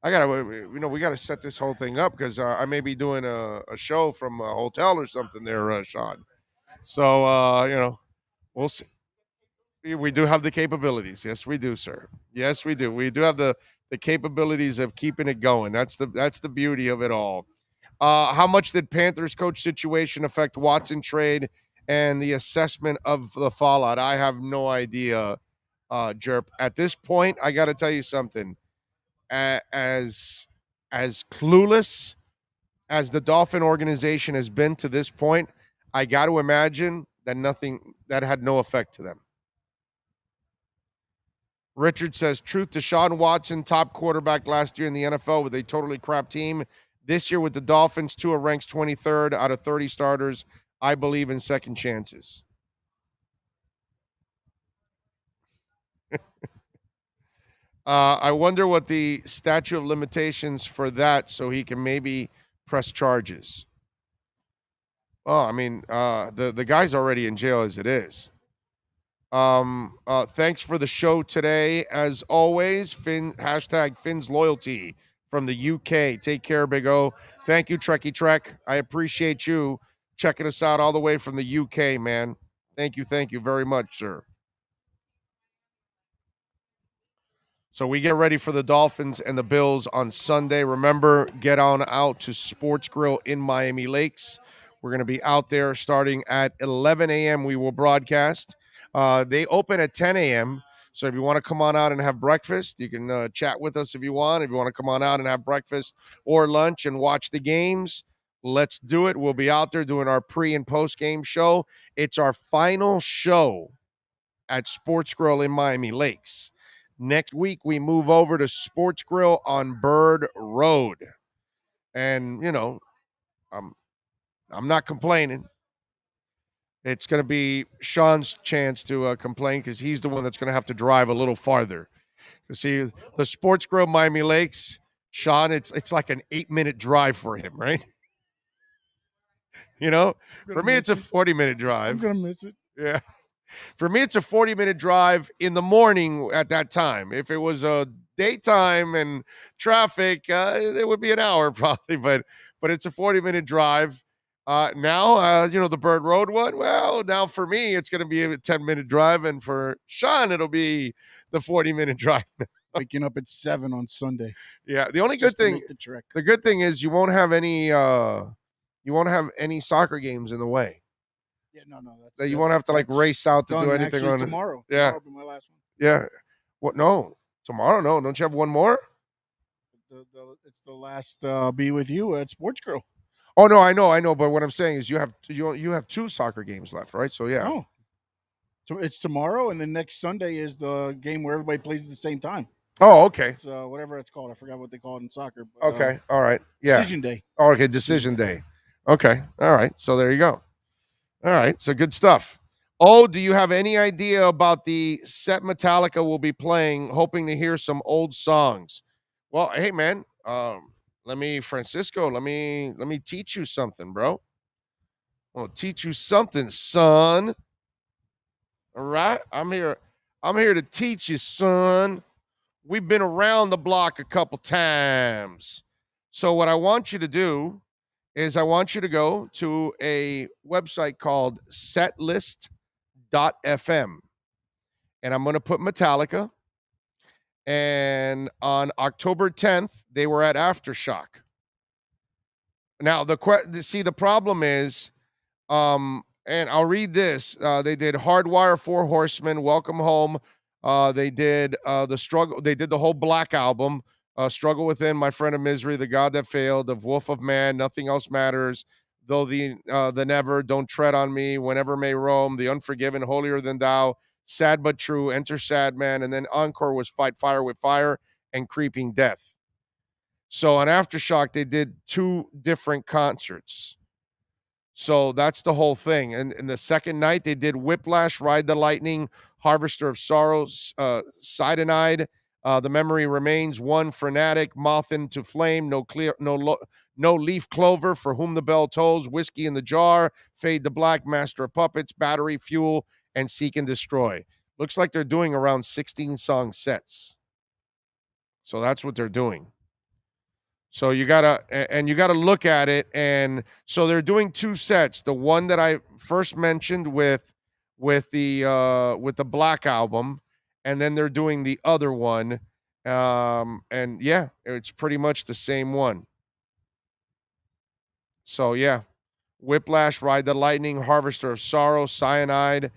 We gotta set this whole thing up because I may be doing a show from a hotel or something there, Sean. So, we'll see. We do have the capabilities. Yes, we do, sir. Yes, we do. We do have the capabilities of keeping it going. That's the beauty of it all. How much did Panthers coach situation affect Watson trade and the assessment of the fallout? I have no idea, Jerp. At this point, I got to tell you something. As clueless as the Dolphin organization has been to this point, I got to imagine that had no effect to them. Richard says, truth, Deshaun Watson, top quarterback last year in the NFL with a totally crap team. This year with the Dolphins, Tua ranks 23rd out of 30 starters. I believe in second chances. I wonder what the statute of limitations for that, so he can maybe press charges. Well, I mean, the guy's already in jail as it is. Thanks for the show today. As always, hashtag Finn's Loyalty from the UK. Take care, Big O. Thank you, Trekkie Trek. I appreciate you checking us out all the way from the UK, man. Thank you very much, sir. So we get ready for the Dolphins and the Bills on Sunday. Remember, get on out to Sports Grill in Miami Lakes. We're going to be out there starting at 11 a.m. We will broadcast. They open at 10 a.m. So if you want to come on out and have breakfast, you can chat with us if you want. If you want to come on out and have breakfast or lunch and watch the games, let's do it. We'll be out there doing our pre- and post-game show. It's our final show at Sports Grill in Miami Lakes. Next week, we move over to Sports Grill on Bird Road. And, I'm not complaining. It's going to be Sean's chance to complain because he's the one that's going to have to drive a little farther. You see, the Sports Grill Miami Lakes, Sean, it's like an 8-minute drive for him, right? For me, it's a 40-minute drive. I'm going to miss it. Yeah. For me, it's a 40-minute drive in the morning at that time. If it was a daytime and traffic, it would be an hour probably, but it's a 40-minute drive. Now, the Bird Road one, well, now for me, it's going to be a 10-minute drive, and for Sean, it'll be the 40-minute drive. Waking up at 7 on Sunday. Yeah, the only good thing, the good thing is you won't have any soccer games in the way. Yeah, no. That you won't have to race out to do anything on tomorrow. Yeah. Tomorrow will be my last one. Yeah. What? No. Tomorrow? No. Don't you have one more? It's the last be with you at Sports Girl. Oh no, I know. But what I'm saying is you have 2 soccer games left, right? So yeah. No. So it's tomorrow, and then next Sunday is the game where everybody plays at the same time. Oh, okay. It's whatever it's called. I forgot what they call it in soccer. But, Okay. All right. Yeah. Decision day. Oh, okay. Decision day. Okay. All right. So there you go. All right. So good stuff. Oh, do you have any idea about the set Metallica will be playing? Hoping to hear some old songs. Well, hey man, let me teach you something, bro. I'll teach you something, son. All right, I'm here to teach you, son. We've been around the block a couple times. So what I want you to do is I want you to go to a website called Setlists.fm. And I'm going to put Metallica. And on October 10th, they were at Aftershock. Now, the problem is, and I'll read this. They did Hardwire, Four Horsemen, Welcome Home. They did The Struggle. They did the whole Black Album. Struggle Within, My Friend of Misery, The God That Failed, The Wolf of Man, Nothing Else Matters, Though the Never, Don't Tread on Me, Whenever May Roam, The Unforgiven, Holier Than Thou, Sad But True, Enter Sad Man, and then encore was Fight Fire with Fire and Creeping Death. So on Aftershock, they did 2 different concerts. So that's the whole thing. And the second night, they did Whiplash, Ride the Lightning, Harvester of Sorrows, Cyanide, The Memory Remains, One, Frenetic, Moth into Flame, No Leaf Clover, For Whom the Bell Tolls, Whiskey in the Jar, Fade to Black, Master of Puppets, Battery, Fuel, and Seek and Destroy. Looks like they're doing around 16 song sets. So that's what they're doing. So you gotta look at it, and so they're doing 2 sets. The one that I first mentioned with the Black Album, and then they're doing the other one. And yeah, it's pretty much the same one. So yeah, Whiplash, Ride the Lightning, Harvester of Sorrow, Cyanide,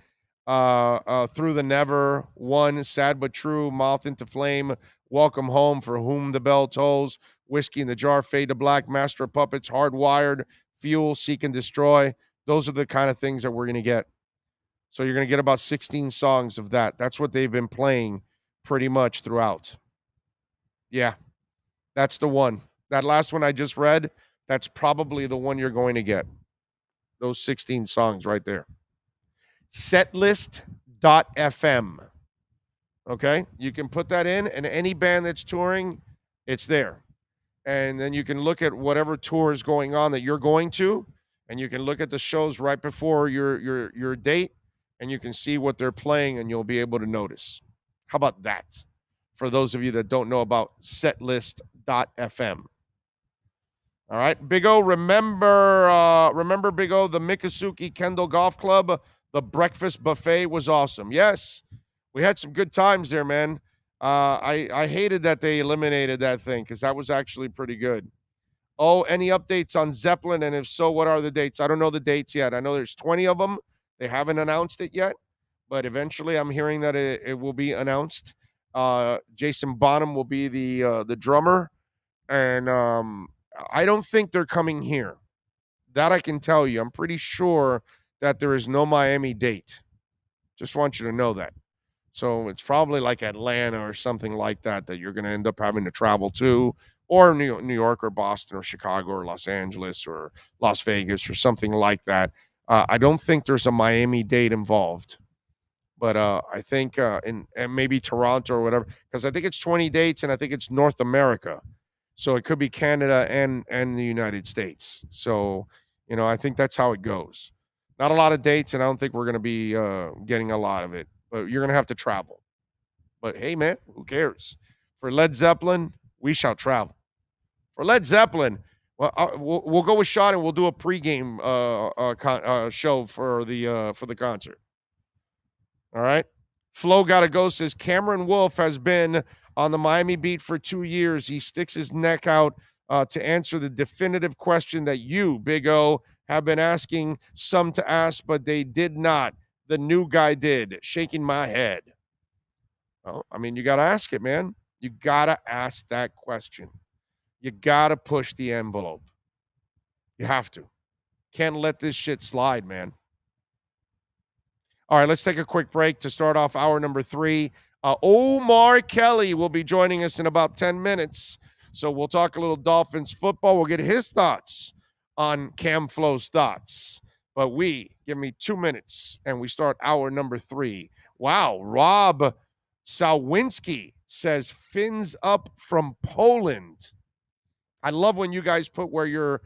Through the Never, One, Sad But True, Moth into Flame, Welcome Home, For Whom the Bell Tolls, Whiskey in the Jar, Fade to Black, Master of Puppets, Hardwired, Fuel, Seek and Destroy. Those are the kind of things that we're going to get. So you're going to get about 16 songs of that. That's what they've been playing pretty much throughout. Yeah, that's the one. That last one I just read, that's probably the one you're going to get. Those 16 songs right there. Setlist.fm. Okay? You can put that in, and any band that's touring, it's there. And then you can look at whatever tour is going on that you're going to, and you can look at the shows right before your date, and you can see what they're playing, and you'll be able to notice. How about that? For those of you that don't know about Setlist.fm. All right, Big O, remember Big O, the Miccosukee Kendall Golf Club, the breakfast buffet was awesome. Yes, we had some good times there, man. I hated that they eliminated that thing because that was actually pretty good. Oh, any updates on Zeppelin? And if so, what are the dates? I don't know the dates yet. I know there's 20 of them. They haven't announced it yet, but eventually I'm hearing that it will be announced. Jason Bonham will be the drummer, and I don't think they're coming here. That I can tell you. I'm pretty sure that there is no Miami date. Just want you to know that. So it's probably like Atlanta or something like that you're going to end up having to travel to, or New York or Boston or Chicago or Los Angeles or Las Vegas or something like that. I don't think there's a Miami date involved, but I think and maybe Toronto or whatever, because I think it's 20 dates and I think it's North America. So it could be Canada and the United States. So, I think that's how it goes. Not a lot of dates, and I don't think we're going to be getting a lot of it. But you're going to have to travel. But hey, man, who cares? For Led Zeppelin, we shall travel. For Led Zeppelin, well, we'll go with Shot and we'll do a pregame show for the concert. All right? Flo Gotta Go says Cameron Wolf has been on the Miami beat for 2 years. He sticks his neck out to answer the definitive question that you, Big O, have been asking some to ask, but they did not. The new guy did. Shaking my head. Well, I mean, you got to ask it, man. You got to ask that question. You got to push the envelope. You have to. Can't let this shit slide, man. All right, let's take a quick break to start off hour number 3. Omar Kelly will be joining us in about 10 minutes. So we'll talk a little Dolphins football. We'll get his thoughts on Cam Flo's thoughts. But give me 2 minutes, and we start hour number 3. Wow, Rob Sawinski says, fins up from Poland. I love when you guys put where you're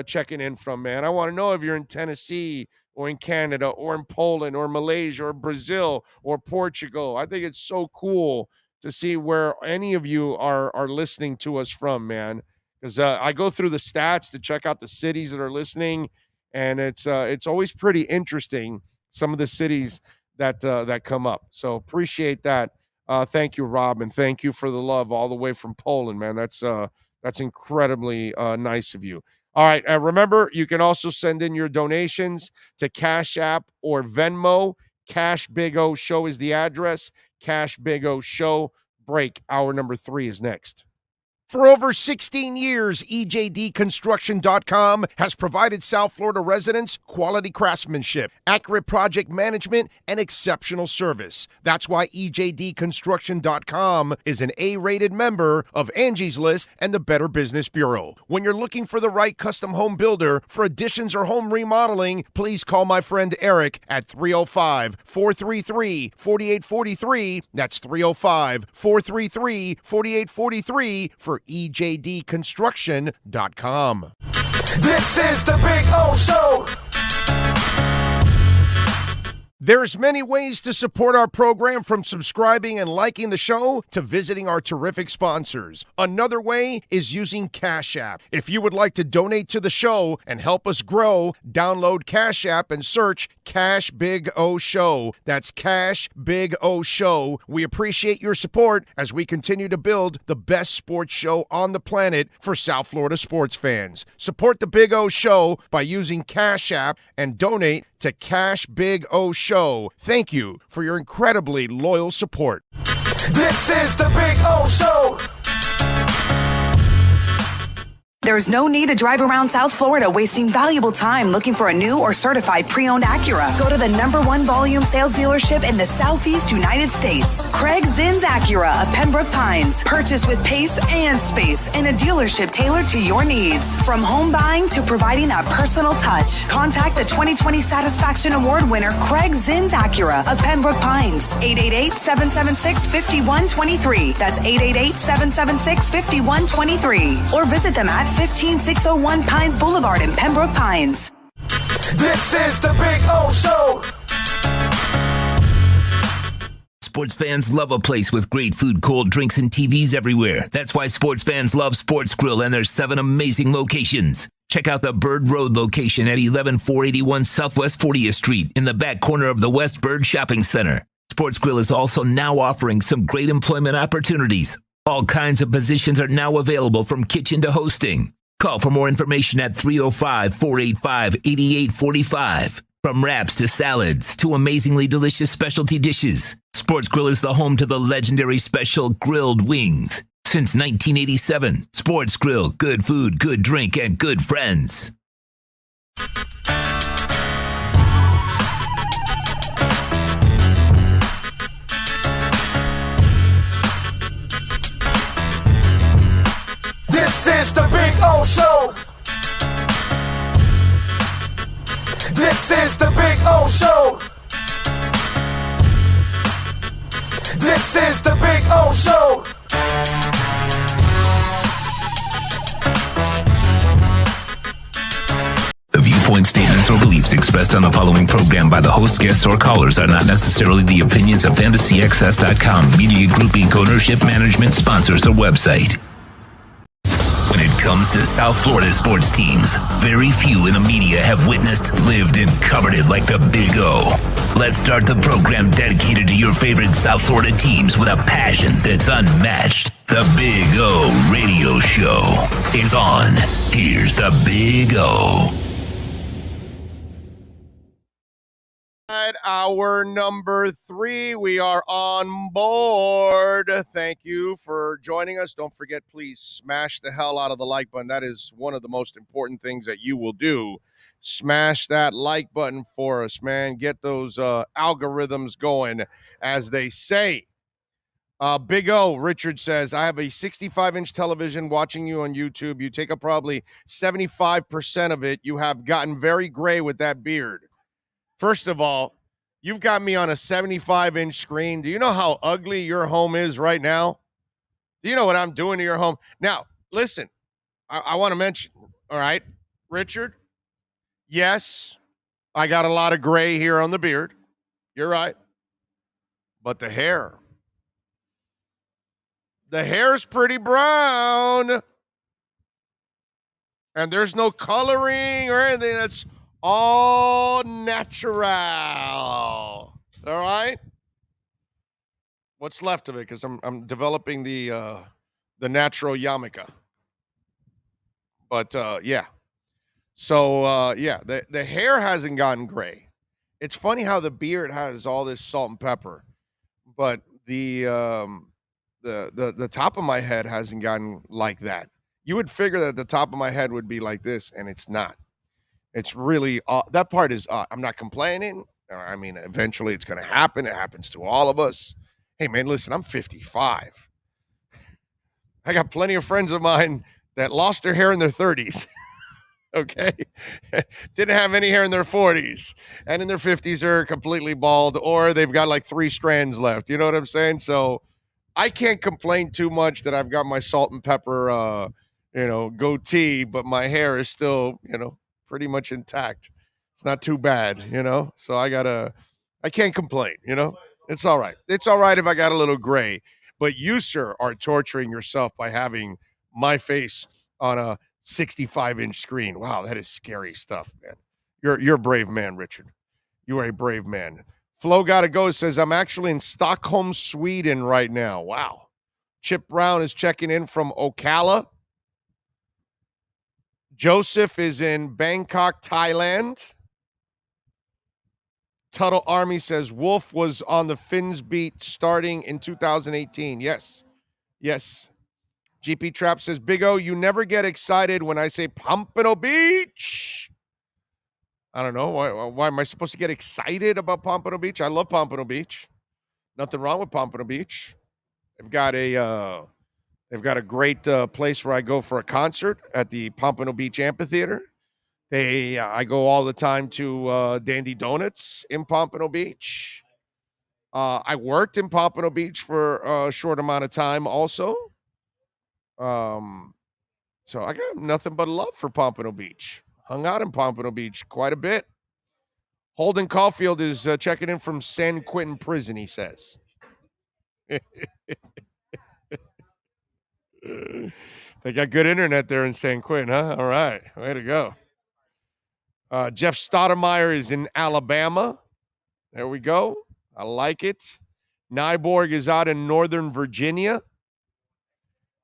checking in from, man. I want to know if you're in Tennessee or in Canada or in Poland or Malaysia or Brazil or Portugal. I think it's so cool to see where any of you are listening to us from, man. Because I go through the stats to check out the cities that are listening, and it's always pretty interesting, some of the cities that come up. So appreciate that. Thank you, Rob, and thank you for the love all the way from Poland, man. That's incredibly nice of you. All right, remember, you can also send in your donations to Cash App or Venmo. Cash Big O Show is the address. Cash Big O Show. Break. Hour number 3 is next. For over 16 years, EJD Construction.com has provided South Florida residents quality craftsmanship, accurate project management, and exceptional service. That's why EJD Construction.com is an A-rated member of Angie's List and the Better Business Bureau. When you're looking for the right custom home builder for additions or home remodeling, please call my friend Eric at 305-433-4843. That's 305-433-4843 for EJDConstruction.com. This is the Big O Show. There's many ways to support our program, from subscribing and liking the show to visiting our terrific sponsors. Another way is using Cash App. If you would like to donate to the show and help us grow, download Cash App and search Cash Big O Show. That's Cash Big O Show. We appreciate your support as we continue to build the best sports show on the planet for South Florida sports fans. Support the Big O Show by using Cash App and donate to Cash Big O Show. Thank you for your incredibly loyal support. This is the Big O Show. There's no need to drive around South Florida wasting valuable time looking for a new or certified pre-owned Acura. Go to the #1 volume sales dealership in the Southeast United States. Craig Zinn's Acura of Pembroke Pines. Purchase with pace and space in a dealership tailored to your needs. From home buying to providing that personal touch. Contact the 2020 Satisfaction Award winner Craig Zinn's Acura of Pembroke Pines. 888-776-5123. That's 888-776-5123. Or visit them at 15601 Pines Boulevard in Pembroke Pines. This is the Big O Show. Sports fans love a place with great food, cold drinks, and TVs everywhere. That's why sports fans love Sports Grill and their 7 amazing locations. Check out the Bird Road location at 11481 Southwest 40th Street in the back corner of the West Bird Shopping Center. Sports Grill is also now offering some great employment opportunities. All kinds of positions are now available, from kitchen to hosting. Call for more information at 305-485-8845. From wraps to salads to amazingly delicious specialty dishes, Sports Grill is the home to the legendary special grilled wings. Since 1987, Sports Grill, good food, good drink, and good friends. This is the Big O Show. This is the Big O Show. The viewpoint statements or beliefs expressed on the following program by the host, guests, or callers are not necessarily the opinions of FantasyXS.com, Media Group Inc. ownership, management, sponsors, or website. When it comes to South Florida sports teams, very few in the media have witnessed, lived, and covered it like the Big O. Let's start the program dedicated to your favorite South Florida teams with a passion that's unmatched. The Big O Radio Show is on. Here's the Big O. Hour number 3, we are on board. Thank you for joining us. Don't forget, please smash the hell out of the like button. That is one of the most important things that you will do. Smash that like button for us, man. Get those algorithms going, as they say. Big O, Richard says, I have a 65-inch television watching you on YouTube. You take up probably 75% of it. You have gotten very gray with that beard. First of all, you've got me on a 75-inch screen. Do you know how ugly your home is right now? Do you know what I'm doing to your home? Now, listen, I want to mention, all right, Richard, yes, I got a lot of gray here on the beard. You're right. But the hair's pretty brown. And there's no coloring or anything. That's all natural. All right? What's left of it? Because I'm developing the natural yarmulke. But yeah. So yeah, the hair hasn't gotten gray. It's funny how the beard has all this salt and pepper, but the top of my head hasn't gotten like that. You would figure that the top of my head would be like this, and it's not. It's really that part is I'm not complaining. I mean, eventually it's going to happen. It happens to all of us. Hey, man, listen, I'm 55. I got plenty of friends of mine that lost their hair in their 30s. Okay? Didn't have any hair in their 40s. And in their 50s are completely bald, or they've got like 3 strands left. You know what I'm saying? So I can't complain too much that I've got my salt and pepper, goatee, but my hair is still, pretty much intact. It's not too bad, so I can't complain, it's all right. It's all right if I got a little gray, but you, sir, are torturing yourself by having my face on a 65-inch screen. Wow, that is scary stuff, man. You're a brave man, Richard. You are a brave man. Flo Gotta Go says, I'm actually in Stockholm, Sweden right now. Wow. Chip Brown is checking in from Ocala. Joseph is in Bangkok, Thailand. Tuttle Army says Wolf was on the Finns beat starting in 2018. Yes. GP Trap says, Big O, you never get excited when I say Pompano Beach. I don't know. Why am I supposed to get excited about Pompano Beach? I love Pompano Beach. Nothing wrong with Pompano Beach. They've got a great place where I go for a concert at the Pompano Beach Amphitheater. I go all the time to Dandy Donuts in Pompano Beach. I worked in Pompano Beach for a short amount of time also. So I got nothing but love for Pompano Beach. Hung out in Pompano Beach quite a bit. Holden Caulfield is checking in from San Quentin Prison, he says. They got good internet there in San Quentin, huh? All right. Way to go. Jeff Stoudemire is in Alabama. There we go. I like it. Nyborg is out in Northern Virginia.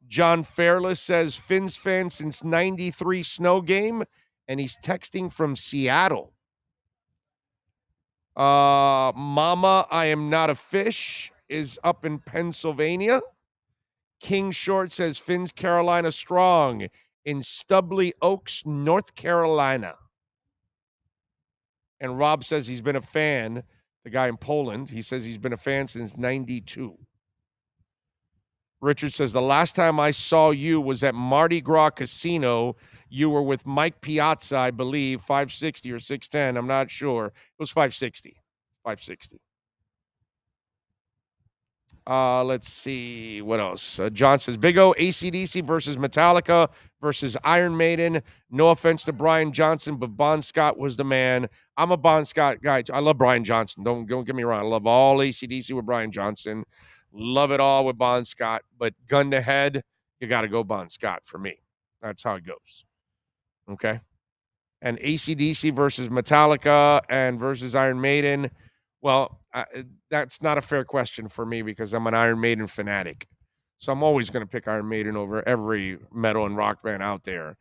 John Fairless says, Finns fan since 93 snow game, and he's texting from Seattle. Mama, I am not a fish is up in Pennsylvania. King Short says, Finns Carolina strong in Stubbly Oaks, North Carolina. And Rob says he's been a fan, the guy in Poland. He says he's been a fan since 92. Richard says, the last time I saw you was at Mardi Gras Casino. You were with Mike Piazza, I believe, 560 or 610. I'm not sure. It was 560. 560. Let's see. What else? John says, Big O, AC/DC versus Metallica versus Iron Maiden. No offense to Brian Johnson, but Bon Scott was the man. I'm a Bon Scott guy. I love Brian Johnson. Don't get me wrong. I love all AC/DC with Brian Johnson. Love it all with Bon Scott. But gun to head, you got to go Bon Scott for me. That's how it goes. Okay? And AC/DC versus Metallica and versus Iron Maiden. Well, that's not a fair question for me because I'm an Iron Maiden fanatic. So I'm always going to pick Iron Maiden over every metal and rock band out there.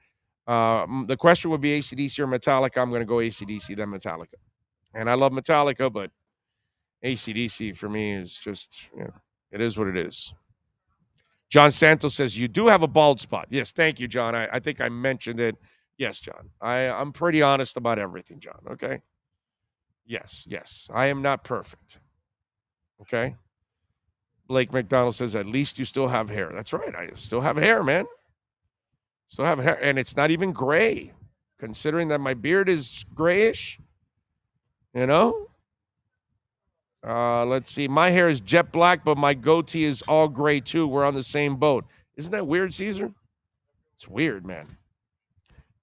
The question would be AC/DC or Metallica. I'm going to go AC/DC, then Metallica. And I love Metallica, but AC/DC for me is just, it is what it is. John Santos says, you do have a bald spot. Yes, thank you, John. I think I mentioned it. Yes, John. I'm pretty honest about everything, John, okay? Yes. I am not perfect. Okay? Blake McDonald says, at least you still have hair. That's right. I still have hair, man. Still have hair. And it's not even gray, considering that my beard is grayish. Let's see. My hair is jet black, but my goatee is all gray, too. We're on the same boat. Isn't that weird, Caesar? It's weird, man.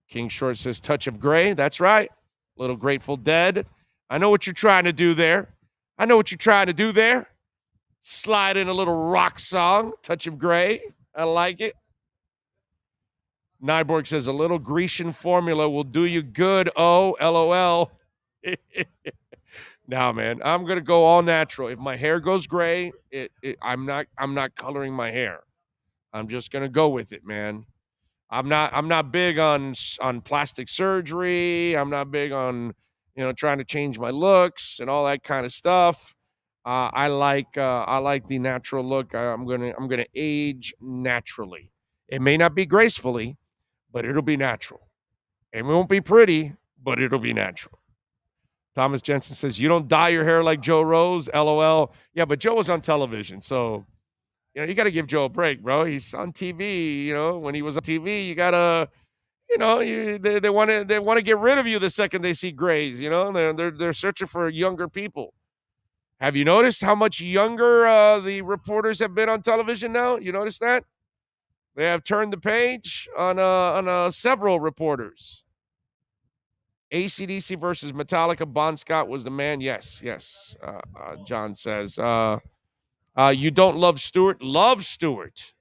King Short says, touch of gray. That's right. Little Grateful Dead. I know what you're trying to do there. Slide in a little rock song, Touch of Gray. I like it. Nyborg says, a little Grecian formula will do you good. Oh, LOL. Now, man, I'm going to go all natural. If my hair goes gray, I'm not coloring my hair. I'm just going to go with it, man. I'm not big on plastic surgery. I'm not big on, trying to change my looks and all that kind of stuff. I like the natural look. I'm gonna age naturally. It may not be gracefully, but it'll be natural. It won't be pretty, but it'll be natural. Thomas Jensen says, you don't dye your hair like Joe Rose, LOL. Yeah, but Joe was on television, so you got to give Joe a break, bro. He's on TV. When he was on TV, you gotta. They want to get rid of you the second they see grays. They're searching for younger people. Have you noticed how much younger the reporters have been on television now? You notice that? They have turned the page on several reporters. AC/DC versus Metallica. Bon Scott was the man. Yes. John says, you don't love Stewart? Love Stewart.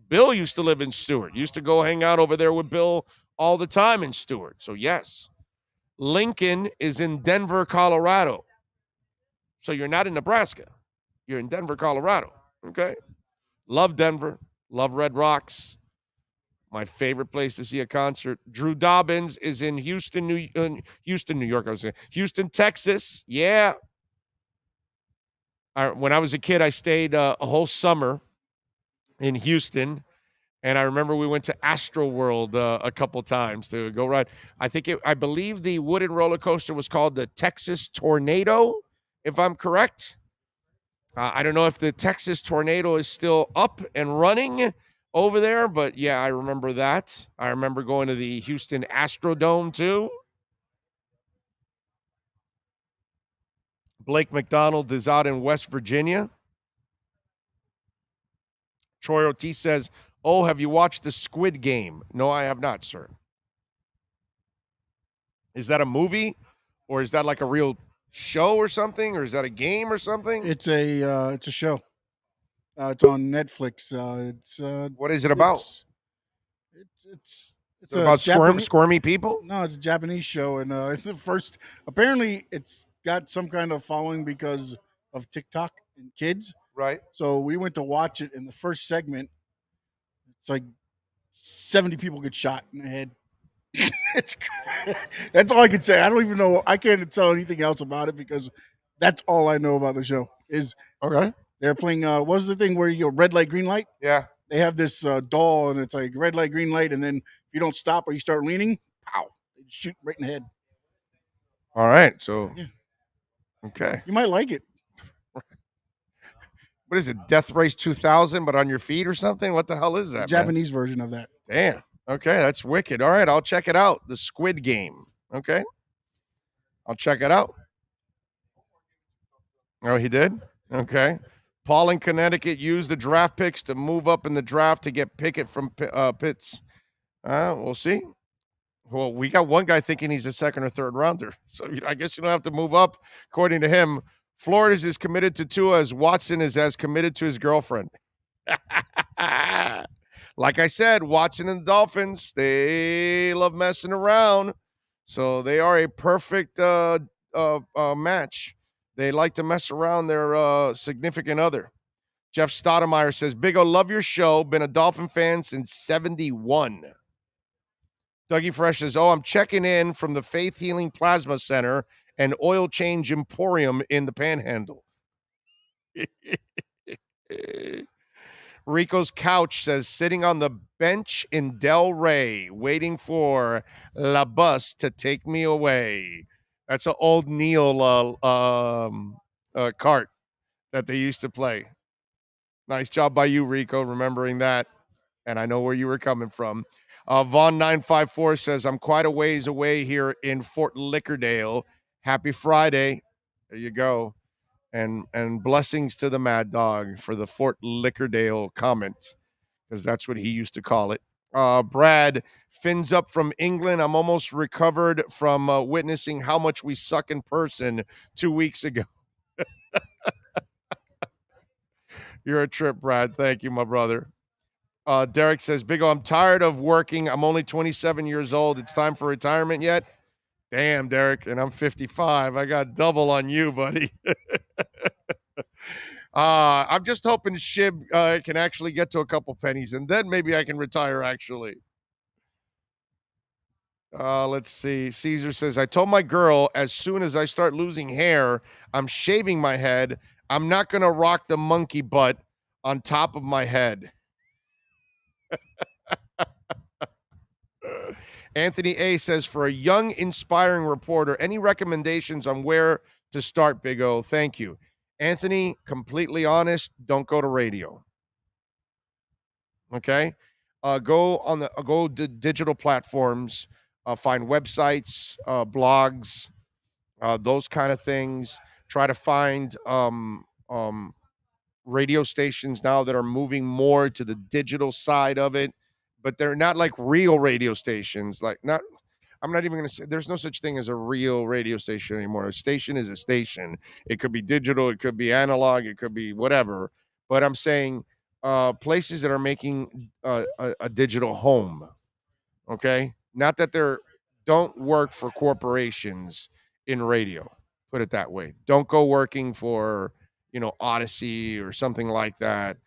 Bill used to live in Stewart. Used to go hang out over there with Bill all the time in Stewart. So, yes. Lincoln is in Denver, Colorado. So you're not in Nebraska. You're in Denver, Colorado. Okay? Love Denver. Love Red Rocks. My favorite place to see a concert. Drew Dobbins is in Houston, New York. I was saying Houston, Texas. Yeah. When I was a kid, I stayed a whole summer in Houston. And I remember we went to Astro World a couple times to go ride. I believe the wooden roller coaster was called the Texas Tornado, if I'm correct. I don't know if the Texas Tornado is still up and running over there, but yeah, I remember that. I remember going to the Houston Astrodome too. Blake McDonald is out in West Virginia. Troy Ortiz says, oh, have you watched the Squid Game? No, I have not, sir. Is that a movie or is that like a real show or something, or is that a game or something? It's a show. It's on Netflix. What is it about? It's about squirmy people? No, it's a Japanese show, and apparently it's got some kind of following because of TikTok and kids. Right. So we went to watch it, in the first segment, it's like 70 people get shot in the head. That's all I can say. I don't even know. I can't tell anything else about it because that's all I know about the show. Is okay. They're playing. What was the thing where you go red light, green light? Yeah. They have this doll, and it's like red light, green light, and then if you don't stop or you start leaning, pow, they shoot right in the head. All right. So, yeah. Okay. You might like it. what is it, Death Race 2000, but on your feet or something? What the hell is that, Japanese version of that. Damn. Okay, that's wicked. All right, I'll check it out. The Squid Game. Okay. I'll check it out. Oh, he did? Okay. Paul in Connecticut used the draft picks to move up in the draft to get Pickett from Pitts. We'll see. Well, we got one guy thinking he's a second or third rounder. So I guess you don't have to move up. According to him, Flores is committed to Tua as Watson is as committed to his girlfriend. Like I said, Watson and the Dolphins, they love messing around. So they are a perfect match. They like to mess around their significant other. Jeff Stoudemire says, Big O, love your show. Been a Dolphin fan since 71. Dougie Fresh says, I'm checking in from the Faith Healing Plasma Center and Oil Change Emporium in the Panhandle. Rico's Couch says, sitting on the bench in Del Rey, waiting for La Bus to take me away. That's an old Neil cart that they used to play. Nice job by you, Rico, remembering that. And I know where you were coming from. Vaughn954 says, I'm quite a ways away here in Fort Lickerdale. Happy Friday. There you go. And blessings to the Mad Dog for the Fort Lickerdale comment, because that's what he used to call it. Brad, fins up from England. I'm almost recovered from witnessing how much we suck in person 2 weeks ago. You're a trip, Brad. Thank you, my brother. Derek says, Big O, I'm tired of working. I'm only 27 years old. It's time for retirement yet? Damn, Derek, and I'm 55. I got double on you, buddy. I'm just hoping Shib can actually get to a couple pennies, and then maybe I can retire, actually. Let's see. Caesar says, I told my girl as soon as I start losing hair, I'm shaving my head. I'm not going to rock the monkey butt on top of my head. Anthony A says, for a young, inspiring reporter, any recommendations on where to start, Big O? Thank you. Anthony, completely honest, don't go to radio. Okay? Go to digital platforms, find websites, blogs, those kind of things. Try to find radio stations now that are moving more to the digital side of it, but they're not like real radio stations. I'm not even going to say there's no such thing as a real radio station anymore. A station is a station. It could be digital, it could be analog, it could be whatever. But I'm saying places that are making a digital home. Okay, not that don't work for corporations in radio. Put it that way. Don't go working for Odyssey or something like that.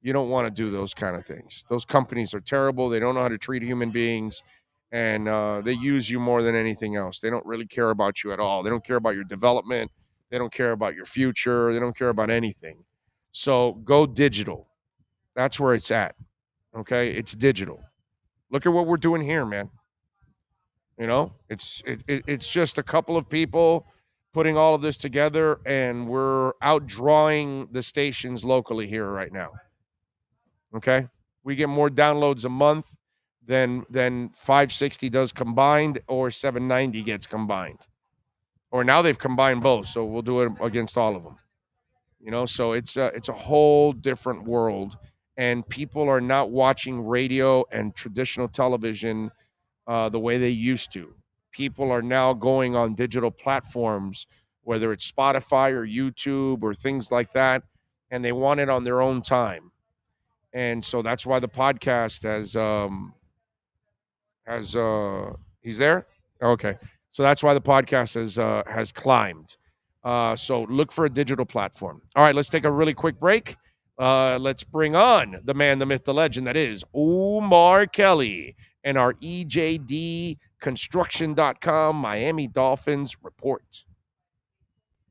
You don't want to do those kind of things. Those companies are terrible. They don't know how to treat human beings, and they use you more than anything else. They don't really care about you at all. They don't care about your development. They don't care about your future. They don't care about anything. So go digital. That's where it's at. Okay? It's digital. Look at what we're doing here, man. It's just a couple of people putting all of this together, and we're outdrawing the stations locally here right now. Okay? We get more downloads a month than 560 does combined, or 790 gets combined. Or now they've combined both, so we'll do it against all of them. So it's a whole different world, and people are not watching radio and traditional television the way they used to. People are now going on digital platforms, whether it's Spotify or YouTube or things like that, and they want it on their own time. And so that's why the podcast he's there? Okay. So that's why the podcast has climbed. So look for a digital platform. All right, let's take a really quick break. Let's bring on the man, the myth, the legend that is Omar Kelly and our EJD Construction.com Miami Dolphins report.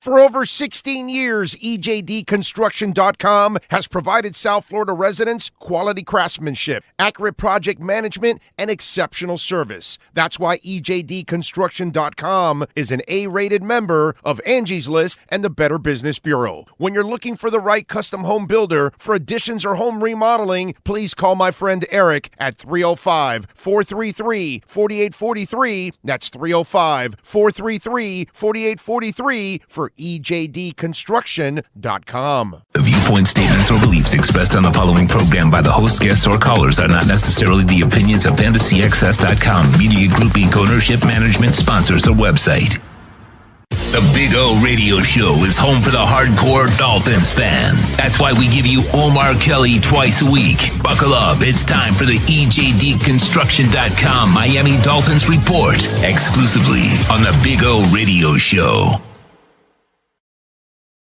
For over 16 years, EJD Construction.com has provided South Florida residents quality craftsmanship, accurate project management, and exceptional service. That's why EJD Construction.com is an A-rated member of Angie's List and the Better Business Bureau. When you're looking for the right custom home builder for additions or home remodeling, please call my friend Eric at 305-433-4843. That's 305-433-4843 for EJDconstruction.com. The viewpoint statements or beliefs expressed on the following program by the host, guests, or callers are not necessarily the opinions of FantasyXS.com, Media Group Inc. ownership, management, sponsors, or website. The Big O Radio Show is home for the hardcore Dolphins fan. That's why we give you Omar Kelly twice a week. Buckle up. It's time for the EJDconstruction.com Miami Dolphins Report, exclusively on the Big O Radio Show.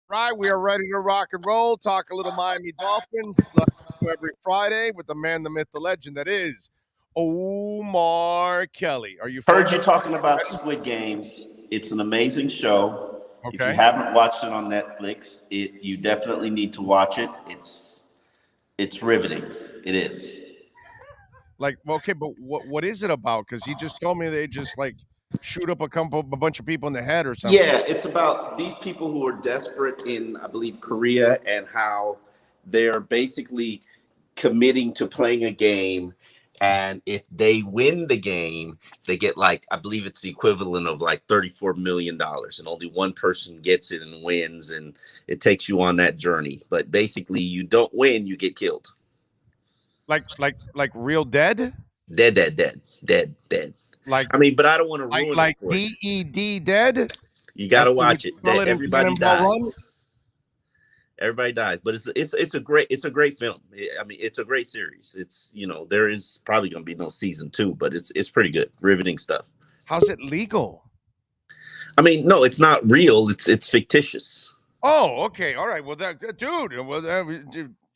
Right, we are ready to rock and roll, talk a little Miami Dolphins every Friday with the man, the myth, the legend that is Omar Kelly. Are you heard you talking about Squid Games? It's an amazing show. Okay. If you haven't watched it on Netflix, you definitely need to watch it. It's riveting. It is. Like, okay, but what is it about? Because he just told me they just like shoot up a bunch of people in the head or something. Yeah, it's about these people who are desperate in, I believe, Korea, and how they're basically committing to playing a game. And if they win the game, they get like, I believe it's the equivalent of like $34 million, and only one person gets it and wins, and it takes you on that journey. But basically, you don't win, you get killed. Like real dead? Dead. Like, I mean, but I don't want to ruin it. Like DED dead? You got to watch it. Everybody dies. Everybody dies, but it's a great film. I mean, it's a great series. It's, there is probably going to be no season 2, but it's pretty good, riveting stuff. How's it legal? I mean, no, it's not real. It's fictitious. Oh, okay, all right. Well,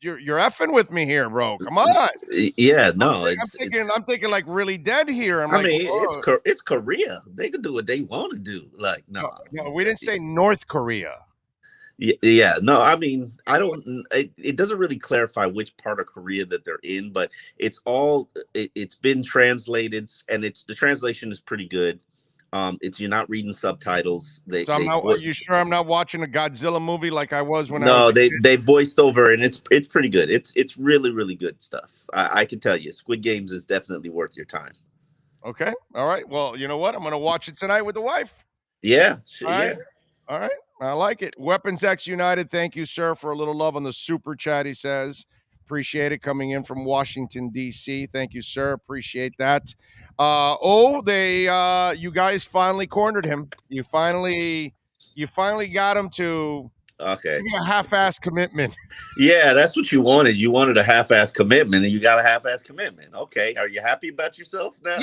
you're effing with me here, bro. Come on. Yeah, no, I'm thinking like really dead here. It's Korea. They can do what they want to do. Like, no, we didn't say North Korea. Yeah, no, I mean, it doesn't really clarify which part of Korea that they're in, but it's been translated, and the translation is pretty good. You're not reading subtitles. Are you sure I'm not watching a Godzilla movie like I was when they voiced over, and it's pretty good. It's really, really good stuff. I can tell you, Squid Games is definitely worth your time. Okay, all right. Well, you know what? I'm going to watch it tonight with the wife. Yeah, All right. I like it. Weapons X United, thank you, sir, for a little love on the super chat, he says. Appreciate it, coming in from Washington, D.C. Thank you, sir. Appreciate that. You guys finally cornered him. You finally got him to give you a half-ass commitment. Yeah, that's what you wanted. You wanted a half-ass commitment, and you got a half-ass commitment. Okay, are you happy about yourself now?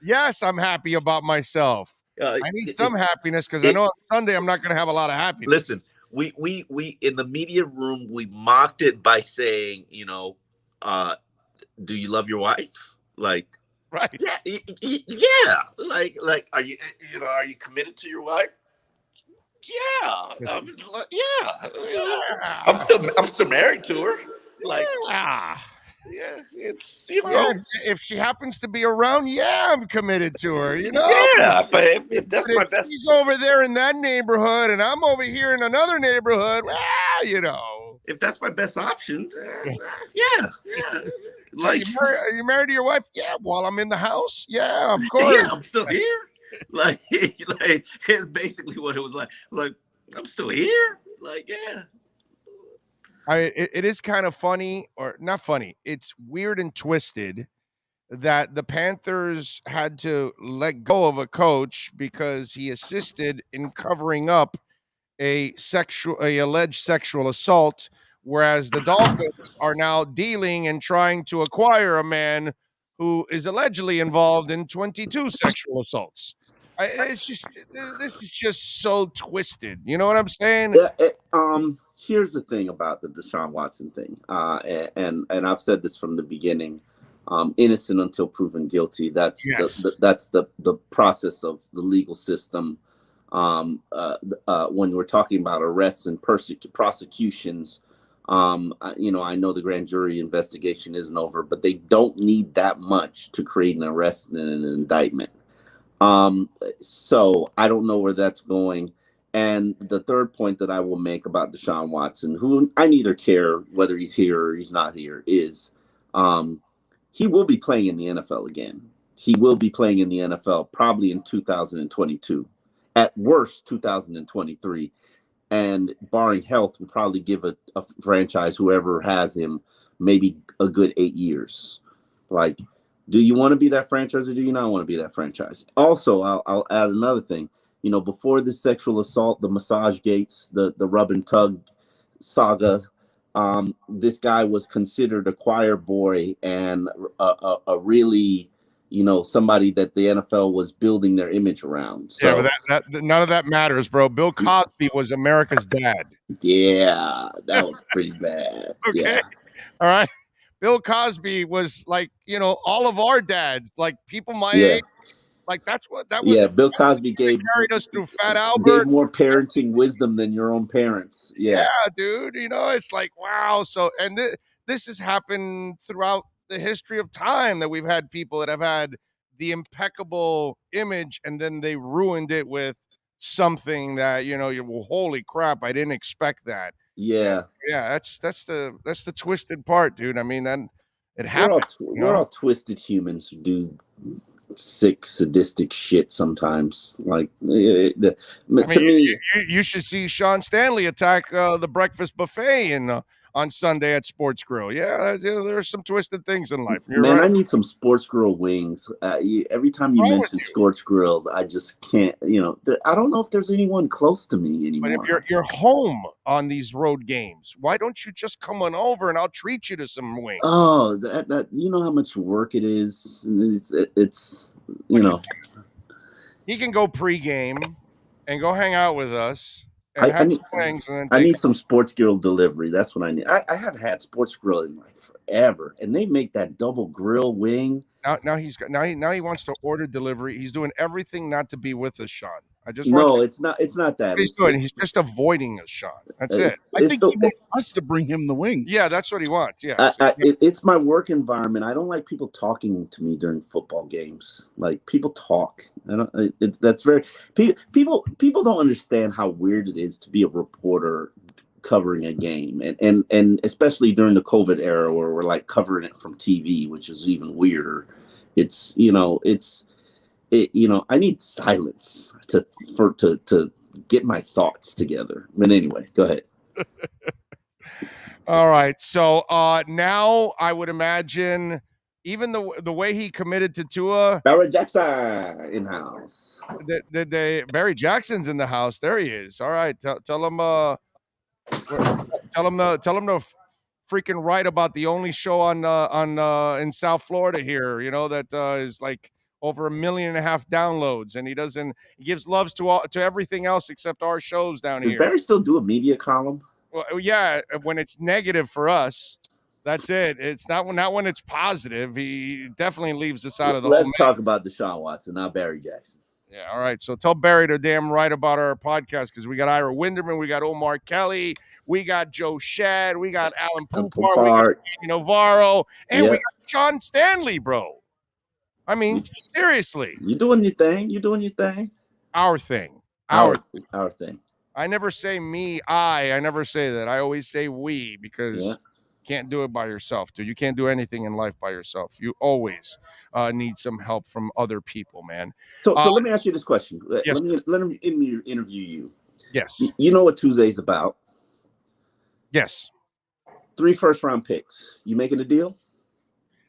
Yes, I'm happy about myself. I need some happiness because I know on Sunday I'm not going to have a lot of happiness. Listen, we in the media room, we mocked it by saying, do you love your wife? Like, right? Yeah. Like, are you committed to your wife? Yeah. I'm still married to her. Like, yeah, it's if she happens to be around, I'm committed to her. Yeah, but if that's my best. She's over there in that neighborhood, and I'm over here in another neighborhood. If that's my best option, yeah. Like, are you married to your wife? Yeah. While I'm in the house, yeah, of course. Yeah, I'm still here. like it's basically what it was like. Like, I'm still here. Like, yeah. It is kind of funny, or not funny. It's weird and twisted that the Panthers had to let go of a coach because he assisted in covering up a alleged sexual assault, whereas the Dolphins are now dealing and trying to acquire a man who is allegedly involved in 22 sexual assaults. This is just so twisted. You know what I'm saying? Here's the thing about the Deshaun Watson thing, and I've said this from the beginning: innocent until proven guilty. That's the process of the legal system. when we're talking about arrests and prosecutions. I know the grand jury investigation isn't over, but they don't need that much to create an arrest and an indictment. So I don't know where that's going. And the third point that I will make about Deshaun Watson, who I neither care whether he's here or he's not here, is he will be playing in the NFL again. He will be playing in the NFL probably in 2022, at worst 2023. And barring health, will probably give a franchise, whoever has him, maybe a good 8 years. Like, do you want to be that franchise or do you not want to be that franchise? Also, I'll add another thing. Before the sexual assault, the massage gates, the rub and tug saga, this guy was considered a choir boy and a really, somebody that the NFL was building their image around. So, yeah, but that none of that matters, bro. Bill Cosby was America's dad. Yeah, that was pretty bad. Okay. Yeah. All right. Bill Cosby was like, all of our dads, like people my age. Like that's what that was. Yeah, Bill Cosby carried us through Fat Albert. Gave more parenting wisdom than your own parents. Yeah, dude. It's like, wow. So, and this has happened throughout the history of time, that we've had people that have had the impeccable image and then they ruined it with something that, well, holy crap, I didn't expect that. Yeah. Yeah, that's the twisted part, dude. I mean, then it happens. We're all twisted humans who do sick, sadistic shit sometimes. Like, to me, you should see Sean Stanley attack the breakfast buffet on Sunday at Sports Grill. Yeah, there are some twisted things in life. You're man, right. I need some Sports Grill wings. Every time you mention Sports Grills, I just can't. I don't know if there's anyone close to me anymore. But if you're home on these road games, why don't you just come on over and I'll treat you to some wings? Oh, that you know how much work it is. It's He can go pregame and go hang out with us. I need some Sports Grill delivery. That's what I need. I have had Sports Grill in like forever, and they make that double grill wing. Now he wants to order delivery. He's doing everything not to be with us, Sean. It's not that. He's doing. He's just avoiding us, Sean. That's it. I think he wants us to bring him the wings. Yeah, that's what he wants. Yeah, it's my work environment. I don't like people talking to me during football games. Like, people talk. That's very people don't understand how weird it is to be a reporter covering a game, and especially during the COVID era where we're like covering it from TV, which is even weirder. I need silence to get my thoughts together. But anyway, go ahead. All right. So now I would imagine even the way he committed to Tua. Barry Jackson in house. Barry Jackson's in the house. There he is. All right. Tell him to freaking write about the only show on in South Florida here, that is like over 1.5 million downloads, and he gives loves to everything else except our shows down here. Does Barry still do a media column? Well, yeah, when it's negative for us, that's it. It's not when it's positive. He definitely leaves us out of the. Let's talk about Deshaun Watson, not Barry Jackson. Yeah, all right. So tell Barry to damn right about our podcast, because we got Ira Winderman, we got Omar Kelly, we got Joe Shad, we got Alan Poupart, we got Manny Navarro, and we got Sean Stanley, bro. I mean, seriously. You're doing your thing. Our thing. Our thing. I never say me, I never say that. I always say we, because you can't do it by yourself, dude. You can't do anything in life by yourself. You always need some help from other people, man. So let me ask you this question. Yes. Let me interview you. Yes. You know what Tuesday's about? Yes. 3 first-round picks. You making a deal?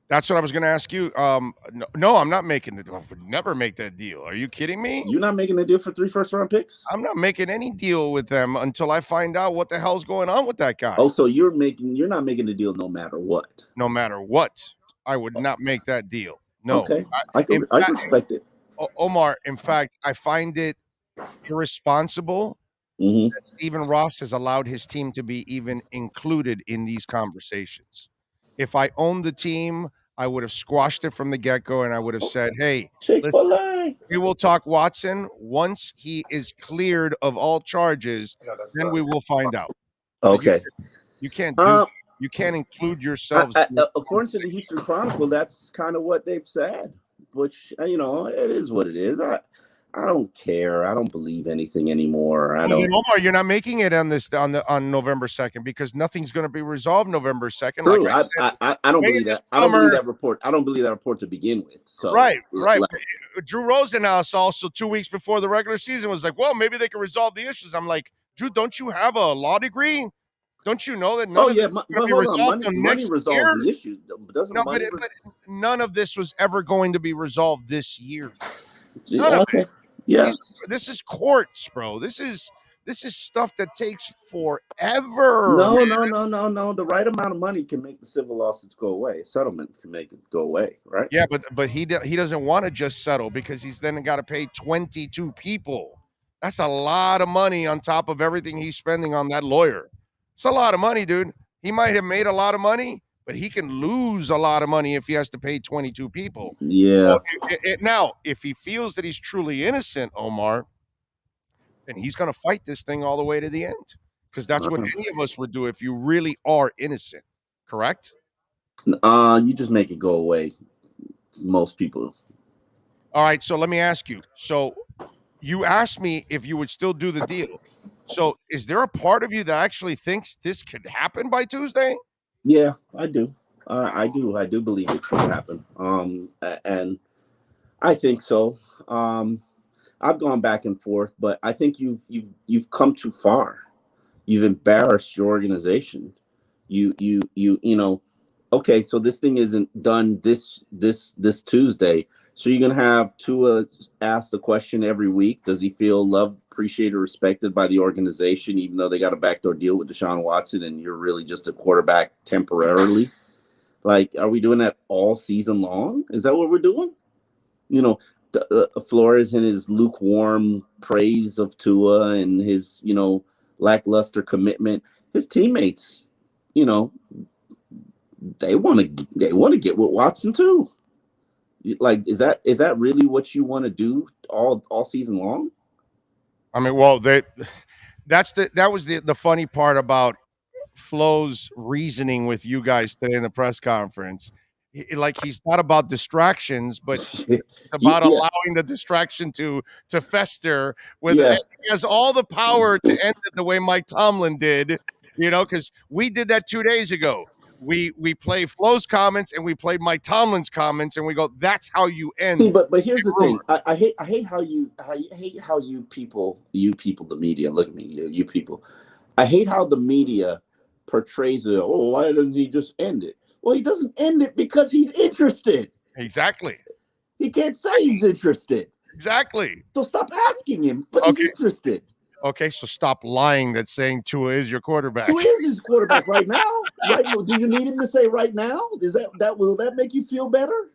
That's what I was going to ask you. No, I'm not making the deal. I would never make that deal. Are you kidding me? You're not making a deal for 3 first-round picks? I'm not making any deal with them until I find out what the hell's going on with that guy. Oh, so you're not making a deal no matter what? No matter what. I would not make that deal. No. Okay. I respect it. Omar, in fact, I find it irresponsible that Stephen Ross has allowed his team to be even included in these conversations. If I owned the team, I would have squashed it from the get-go, and I would have said, hey, Chick-fil-A. we will talk Watson once he is cleared of all charges, then we will find out. Okay. You can't do you can't include yourselves. According to the Houston Chronicle, that's kind of what they've said, which, you know, it is what it is. I don't care. I don't believe anything anymore. I don't. Omar, you're not making it on November 2nd because nothing's going to be resolved November 2nd. True. Like I said, I don't believe that. I don't believe that report. I don't believe that report to begin with. So right. Drew Rosenhaus also 2 weeks before the regular season was like, well, maybe they can resolve the issues. I'm like, Drew, don't you have a law degree? Don't you know that none of this is going to be resolved until next resolves year? the issue. Doesn't but none of this was ever going to be resolved this year. None of it. Yeah. This is courts, bro. This is stuff that takes forever. No. The right amount of money can make the civil lawsuits go away. Settlement can make it go away, right? Yeah, but he doesn't want to just settle because he's then got to pay 22 people. That's a lot of money on top of everything he's spending on that lawyer. It's a lot of money, dude. He might have made a lot of money, but he can lose a lot of money if he has to pay 22 people. Yeah. Now, if he feels that he's truly innocent, Omar, then he's going to fight this thing all the way to the end because that's what any of us would do if you really are innocent, correct? You just make it go away. Most people. All right, so let me ask you. So you asked me if you would still do the deal. So is there a part of you that actually thinks this could happen by Tuesday? Yeah, I do. I do believe it could happen. And I think so. I've gone back and forth, but I think you've come too far. You've embarrassed your organization. You know. Okay, so this thing isn't done this Tuesday. So you're gonna have Tua ask the question every week: does he feel loved, appreciated, respected by the organization, even though they got a backdoor deal with Deshaun Watson, and you're really just a quarterback temporarily? Like, are we doing that all season long? Is that what we're doing? You know, Flores and his lukewarm praise of Tua and his, you know, lackluster commitment. His teammates, you know, they want to get with Watson too. Like, is that really what you want to do all season long? I mean, well, that was the funny part about Flo's reasoning with you guys today in the press conference. Like, he's not about distractions, but about allowing the distraction to fester. He has all the power to end it the way Mike Tomlin did, you know, because we did that 2 days ago. We play Flo's comments and we played Mike Tomlin's comments, and we go, that's how you end. See, but here's the thing. I hate how you people, the media, look at me, you people. I hate how the media portrays it. Oh, why doesn't he just end it? Well, he doesn't end it because he's interested. Exactly. He can't say he's interested. Exactly. So stop asking him, but he's interested. Okay, so stop lying that saying Tua is your quarterback. Tua is his quarterback right now. Right? Do you need him to say right now? Will that make you feel better?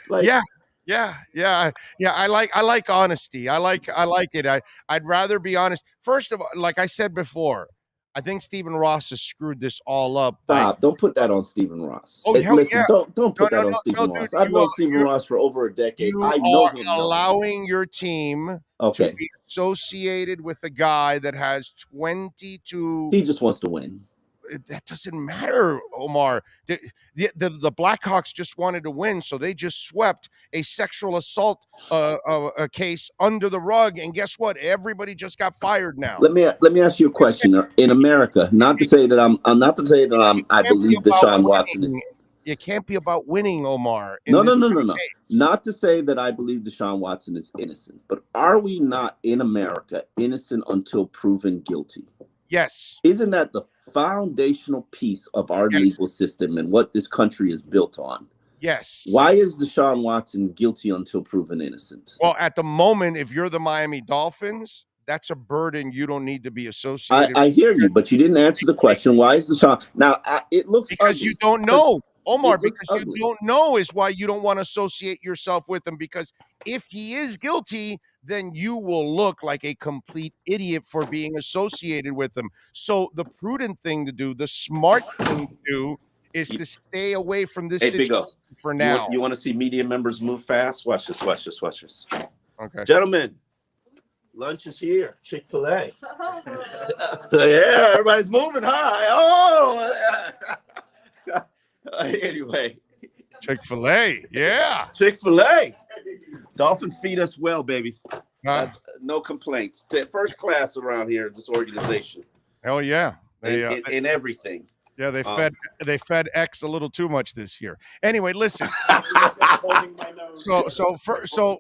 Like, yeah. I like honesty. I like it. I'd rather be honest. First of all, like I said before, I think Stephen Ross has screwed this all up. Stop! Don't put that on Stephen Ross. Oh, listen, don't put that on Stephen Ross. I've known Stephen Ross for over a decade. I know him. Allowing your team to be associated with a guy that has 22. He just wants to win. That doesn't matter, Omar. The Blackhawks just wanted to win, so they just swept a sexual assault a case under the rug, and guess what? Everybody just got fired now. Let me ask you a question. In America, not to say that I believe Deshaun Watson is. It can't be about winning, Omar. No. Not to say that I believe Deshaun Watson is innocent, but are we not in America innocent until proven guilty? Yes. Isn't that the foundational piece of our legal system and what this country is built on? Yes. Why is Deshaun Watson guilty until proven innocent? Well, at the moment, if you're the Miami Dolphins, that's a burden you don't need to be associated with. I hear you, but you didn't answer the question. Why is Deshaun? Now, it looks because ugly. You don't know. Omar, because you don't know is why you don't want to associate yourself with him, because if he is guilty, then you will look like a complete idiot for being associated with him. So the prudent thing to do, the smart thing to do, is to stay away from this Hey, Big situation O, for now. You want to see media members move fast? Watch this. Okay. Gentlemen, lunch is here. Chick-fil-A. Yeah, everybody's moving high. Oh, anyway. Chick-fil-A, yeah. Chick-fil-A. Dolphins feed us well, baby. No complaints. First class around here, this organization. Hell yeah. In everything. Yeah, they fed X a little too much this year. Anyway, listen. So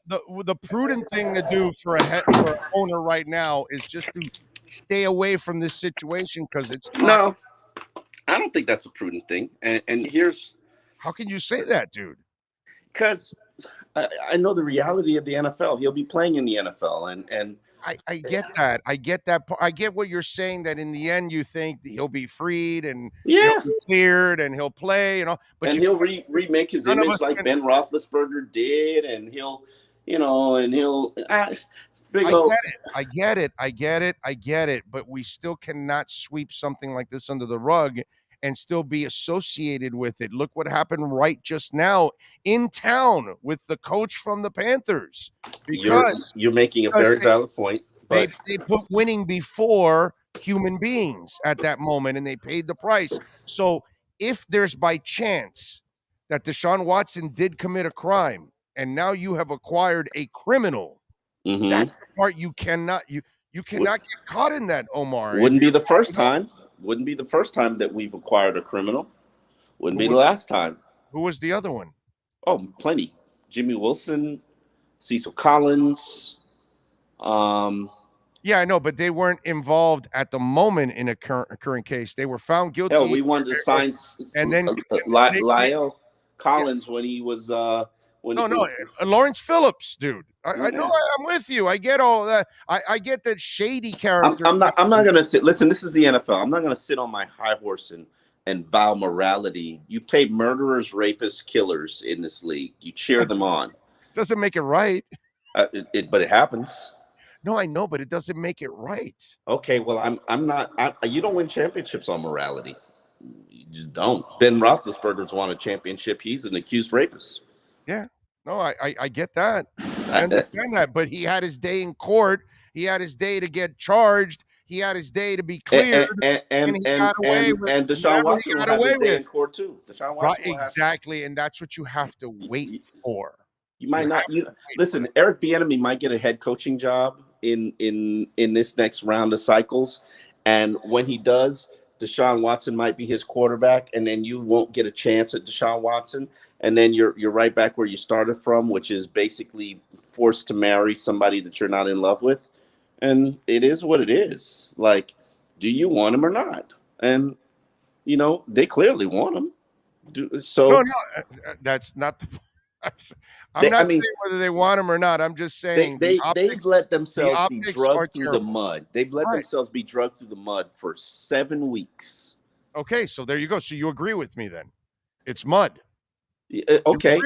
the prudent thing to do for an owner right now is just to stay away from this situation because it's no. I don't think that's a prudent thing. And here's how can you say that, dude? Because I know the reality of the NFL. He'll be playing in the NFL, and I get that. I get that. I get what you're saying. That in the end, you think he'll be freed and he'll be cleared and he'll play, But he'll remake his image like Ben Roethlisberger did, and he'll. I get it. But we still cannot sweep something like this under the rug and still be associated with it. Look what happened right just now in town with the coach from the Panthers. Because you're making a very valid point. But they put winning before human beings at that moment, and they paid the price. So if there's by chance that Deshaun Watson did commit a crime, and now you have acquired a criminal, that's the part you cannot get caught in that, Omar. Wouldn't be the first time. Wouldn't be the first time that we've acquired a criminal. Wouldn't be the last time. Who was the other one? Oh, plenty. Jimmy Wilson, Cecil Collins. Yeah, I know, but they weren't involved at the moment in a current case. They were found guilty. Hell, we wanted to sign and then Lyle Collins when he was Lawrence Phillips, dude. I know. I'm with you. I get all that. I get that shady character. I'm not gonna sit. Listen, this is the NFL. I'm not gonna sit on my high horse and vow morality. You pay murderers, rapists, killers in this league. You cheer them on. Doesn't make it right. But it happens. No, I know, but it doesn't make it right. Okay, well, I'm not. You don't win championships on morality. You just don't. Ben Roethlisberger's won a championship. He's an accused rapist. Yeah. No, I get that. I understand that. But he had his day in court. He had his day to get charged. He had his day to be cleared. And Deshaun Watson will have his day in court too. Deshaun Watson exactly. And that's what you have to wait for. You might not. Listen, Eric Bieniemy might get a head coaching job in this next round of cycles, and when he does, Deshaun Watson might be his quarterback, and then you won't get a chance at Deshaun Watson, and then you're right back where you started from, which is basically forced to marry somebody that you're not in love with, and it is what it is. Like, do you want him or not? And they clearly want him. No, that's not the. I'm not saying whether they want him or not. I'm just saying they've let themselves be drugged through the mud. They've let themselves be drugged through the mud for 7 weeks. Okay, so there you go. So you agree with me then? It's mud. Okay,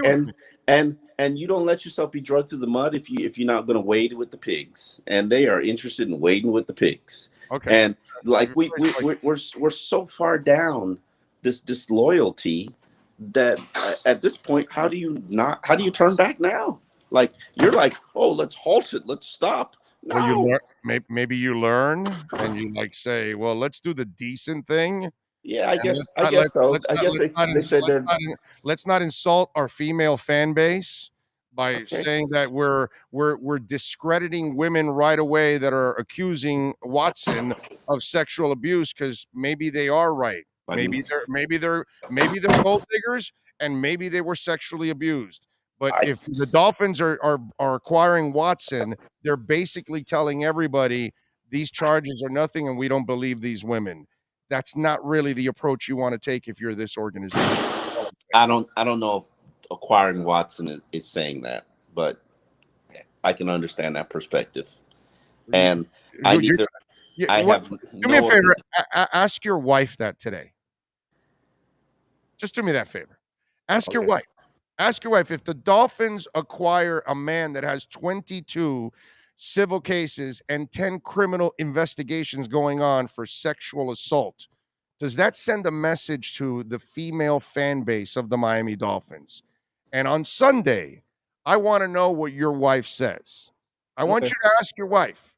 and you don't let yourself be drugged through the mud if you're not going to wade with the pigs, and they are interested in wading with the pigs. Okay, and like we're so far down this loyalty that at this point, how do you turn back now? Like, you're like, oh, let's halt it, let's stop. No. Well, maybe you learn and you say, well, let's do the decent thing. Yeah, I guess so. Let's not insult our female fan base by saying that we're discrediting women right away that are accusing Watson of sexual abuse, because maybe they are right. Maybe they're gold diggers, and maybe they were sexually abused. But if the Dolphins are acquiring Watson, they're basically telling everybody these charges are nothing, and we don't believe these women. That's not really the approach you want to take if you're this organization. I don't know if acquiring Watson is saying that, but I can understand that perspective. And do me a favor. Ask your wife that today. Just do me that favor. Ask your wife. Ask your wife if the Dolphins acquire a man that has 22 civil cases and 10 criminal investigations going on for sexual assault. does that send a message to the female fan base of the Miami Dolphins? And on Sunday, I want to know what your wife says. I want you to ask your wife,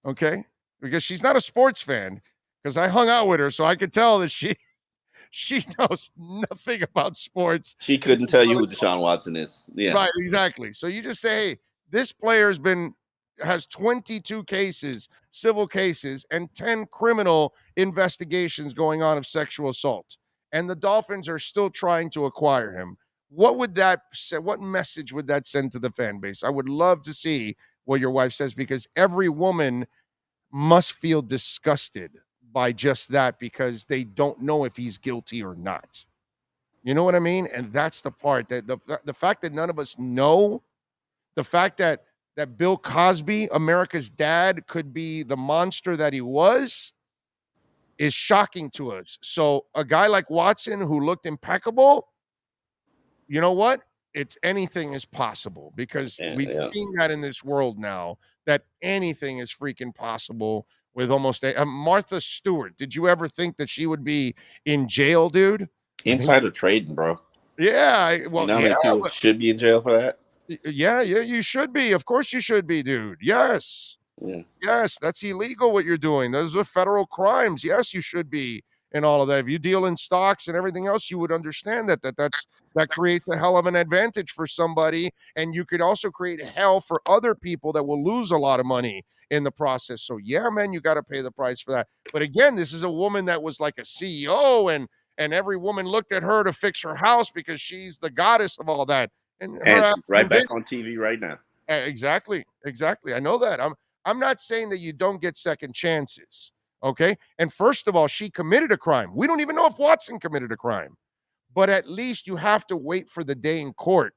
okay? Because she's not a sports fan, because I hung out with her, so I could tell that she knows nothing about sports. She couldn't tell you who Deshaun Watson is. Yeah. Right, exactly. So you just say, hey, this player has 22 cases, civil cases, and 10 criminal investigations going on of sexual assault. And the Dolphins are still trying to acquire him. What would that say? What message would that send to the fan base? I would love to see what your wife says, because every woman must feel disgusted by just that, because they don't know if he's guilty or not. You know what I mean? And that's the part that the fact that none of us know, the fact that Bill Cosby, America's dad, could be the monster that he was, is shocking to us. So a guy like Watson, who looked impeccable, you know what? Anything is possible, because we've seen that in this world now, that anything is freaking possible with almost Martha Stewart. Did you ever think that she would be in jail, dude? Insider trading, bro. Yeah. Well, you know how many people should be in jail for that? Yeah, you should be. Of course you should be, dude. Yes. Yeah. Yes, that's illegal what you're doing. Those are federal crimes. Yes, you should be in all of that. If you deal in stocks and everything else, you would understand that creates a hell of an advantage for somebody, and you could also create hell for other people that will lose a lot of money in the process. So yeah, man, you got to pay the price for that. But again, this is a woman that was like a CEO, and every woman looked at her to fix her house because she's the goddess of all that. And she's right back on TV right now. Exactly. I know that. I'm not saying that you don't get second chances, okay? And first of all, she committed a crime. We don't even know if Watson committed a crime, but at least you have to wait for the day in court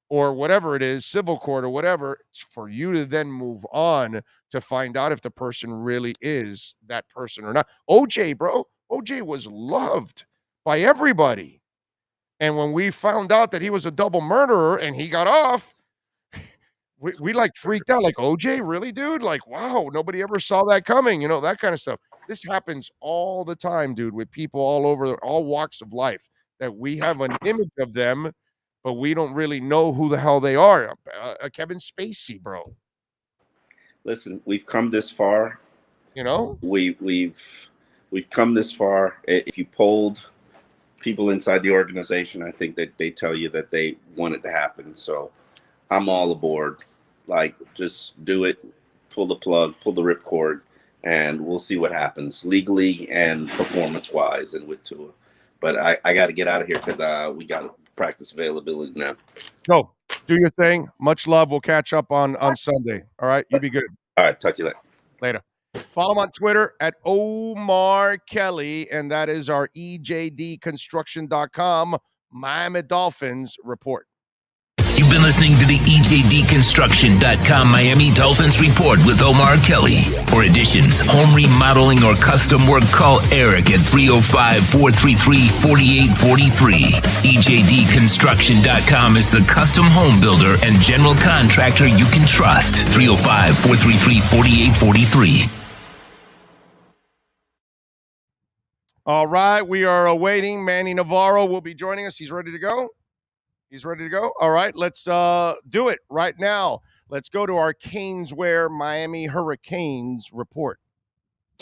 or whatever it is, civil court or whatever, for you to then move on to find out if the person really is that person or not. OJ was loved by everybody. And when we found out that he was a double murderer and he got off, we like freaked out. Like, OJ, really, dude? Like, wow, nobody ever saw that coming. You know, that kind of stuff. This happens all the time, dude, with people all over, all walks of life, that we have an image of them, but we don't really know who the hell they are. Kevin Spacey, bro. Listen, we've come this far. You know? We've come this far. If you polled people inside the organization, I think that they tell you that they want it to happen. So I'm all aboard. Like, just do it, pull the plug, pull the ripcord, and we'll see what happens legally and performance-wise and with Tua. But I got to get out of here because we got practice availability now. Go. Do your thing. Much love. We'll catch up on Sunday. All right? You be good. All right. Talk to you later. Later. Follow him on Twitter at Omar Kelly, and that is our EJD Construction.com Miami Dolphins report. You've been listening to the EJD Construction.com Miami Dolphins report with Omar Kelly. For additions, home remodeling, or custom work, call Eric at 305-433-4843. EJD Construction.com is the custom home builder and general contractor you can trust. 305-433-4843. All right, we are awaiting. Manny Navarro will be joining us. He's ready to go? All right, let's do it right now. Let's go to our Canesware Miami Hurricanes report.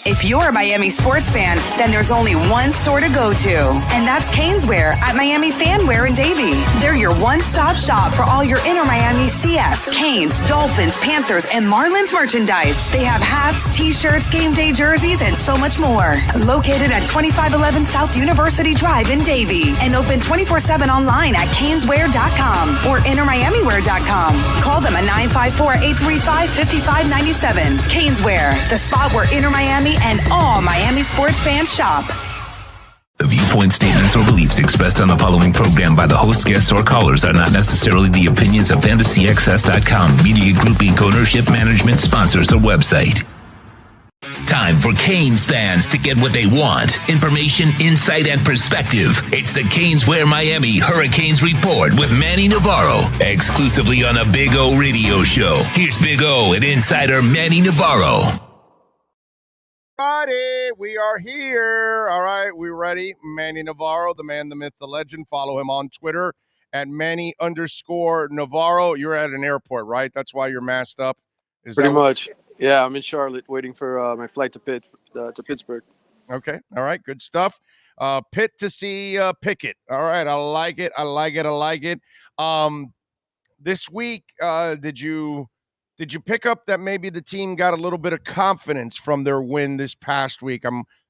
If you're a Miami sports fan, then there's only one store to go to, and that's Canesware at Miami Fanware in Davie. They're your one-stop shop for all your inner Miami CF, Canes, Dolphins, Panthers, and Marlins merchandise. They have hats, t-shirts, game day jerseys, and so much more. Located at 2511 South University Drive in Davie, and open 24/7 online at canesware.com or innermiamiwear.com. Call them at 954-835-5597. Canesware, the spot where inner Miami and all Miami sports fans shop. The viewpoint, statements, or beliefs expressed on the following program by the host, guests, or callers are not necessarily the opinions of FantasyXS.com, Media Group Inc. ownership, management, sponsors, or website. Time for Canes fans to get what they want. Information, insight, and perspective. It's the Canesware Miami Hurricanes Report with Manny Navarro, exclusively on the Big O Radio Show. Here's Big O and insider Manny Navarro. Friday. right, we are here. All right, we ready? Manny Navarro, the man, the myth, the legend. Follow him on Twitter at Manny_Navarro. You're at an airport, right? That's why you're masked up. Is Pretty that much. Yeah, I'm in Charlotte waiting for my flight to Pittsburgh. Okay. All right. Good stuff. Pitt to see Pickett. All right. I like it. I like it. I like it. This week, did you pick up that maybe the team got a little bit of confidence from their win this past week?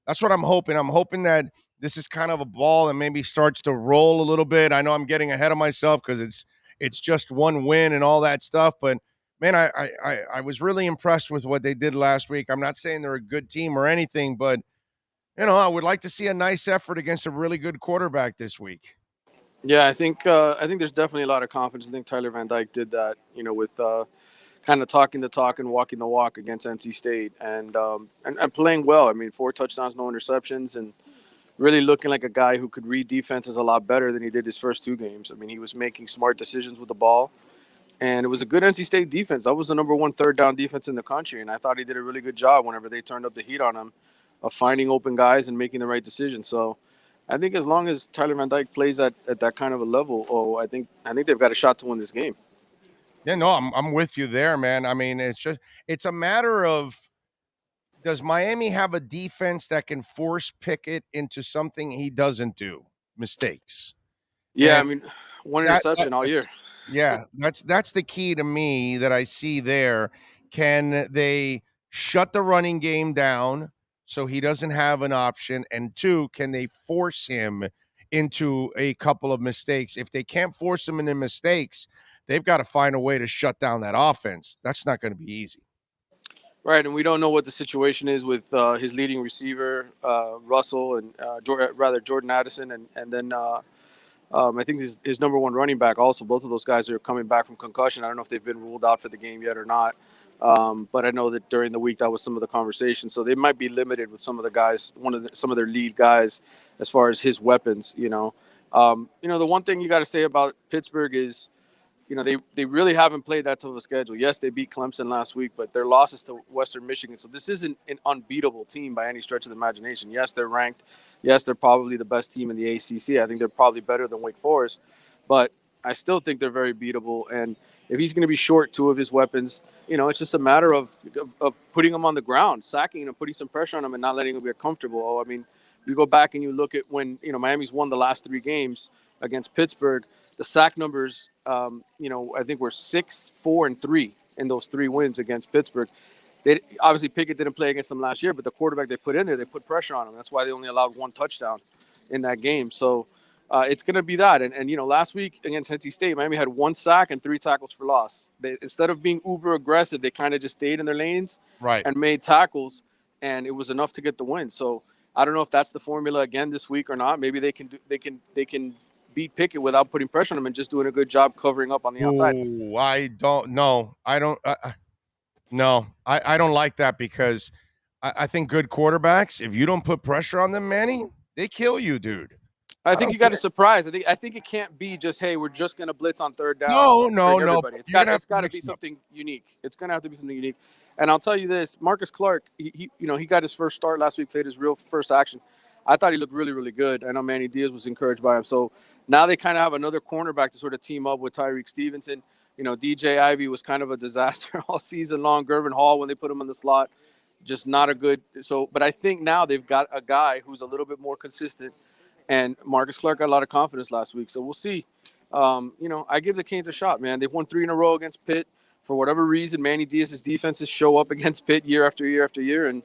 That's what I'm hoping. I'm hoping that this is kind of a ball and maybe starts to roll a little bit. I know I'm getting ahead of myself because it's just one win and all that stuff, but man, I was really impressed with what they did last week. I'm not saying they're a good team or anything, but I would like to see a nice effort against a really good quarterback this week. Yeah, I think there's definitely a lot of confidence. I think Tyler Van Dyke did that, with kind of talking the talk and walking the walk against NC State, and playing well. I mean, 4 touchdowns, no interceptions, and really looking like a guy who could read defenses a lot better than he did his first 2 games. I mean, he was making smart decisions with the ball, and it was a good NC State defense. That was the number 1 third down defense in the country, and I thought he did a really good job whenever they turned up the heat on him of finding open guys and making the right decisions. So I think as long as Tyler Van Dyke plays at that kind of a level, I think they've got a shot to win this game. Yeah, no, I'm with you there, man. I mean, it's a matter of, does Miami have a defense that can force Pickett into something he doesn't do? Mistakes. Yeah, And I mean, 1 interception all year. Yeah, that's the key to me that I see there. Can they shut the running game down so he doesn't have an option? And 2, can they force him into a couple of mistakes? If they can't force him into mistakes, they've got to find a way to shut down that offense. That's not going to be easy. Right, and we don't know what the situation is with his leading receiver, Russell, and Jordan Addison, and then I think his number 1 running back also. Both of those guys are coming back from concussion. I don't know if they've been ruled out for the game yet or not, but I know that during the week that was some of the conversation. So they might be limited with some of the guys, some of their lead guys, as far as his weapons. The one thing you got to say about Pittsburgh is, they really haven't played that tough of a schedule. Yes, they beat Clemson last week, but their losses to Western Michigan. So this isn't an unbeatable team by any stretch of the imagination. Yes, they're ranked. Yes, they're probably the best team in the ACC. I think they're probably better than Wake Forest, but I still think they're very beatable. And if he's going to be short 2 of his weapons, it's just a matter of putting him on the ground, sacking him, putting some pressure on him, and not letting him get comfortable. I mean, you go back and you look at when Miami's won the last 3 games against Pittsburgh. The sack numbers, I think were 6, 4, and 3 in those 3 wins against Pittsburgh. Obviously, Pickett didn't play against them last year, but the quarterback they put in there, they put pressure on him. That's why they only allowed 1 touchdown in that game. So it's going to be that. And last week against NC State, Miami had 1 sack and 3 tackles for loss. Instead of being uber aggressive, they kind of just stayed in their lanes and made tackles, and it was enough to get the win. So I don't know if that's the formula again this week or not. Maybe they can beat Pickett without putting pressure on him and just doing a good job covering up on the outside. Ooh, I don't know. I don't like that, because I think good quarterbacks, if you don't put pressure on them, Manny, they kill you, dude. I think you got to surprise. I think it can't be just, hey, we're just going to blitz on 3rd down. No. It's got to be something unique. It's going to have to be something unique. And I'll tell you this, Marcus Clark, he got his first start last week, played his real first action. I thought he looked really, really good. I know Manny Diaz was encouraged by him. So now they kind of have another cornerback to sort of team up with Tyreek Stevenson. DJ Ivey was kind of a disaster all season long. Gervin Hall, when they put him in the slot, just not a good. But I think now they've got a guy who's a little bit more consistent. And Marcus Clark got a lot of confidence last week. So we'll see. I give the Canes a shot, man. They've won 3 in a row against Pitt. For whatever reason, Manny Diaz's defenses show up against Pitt year after year after year. And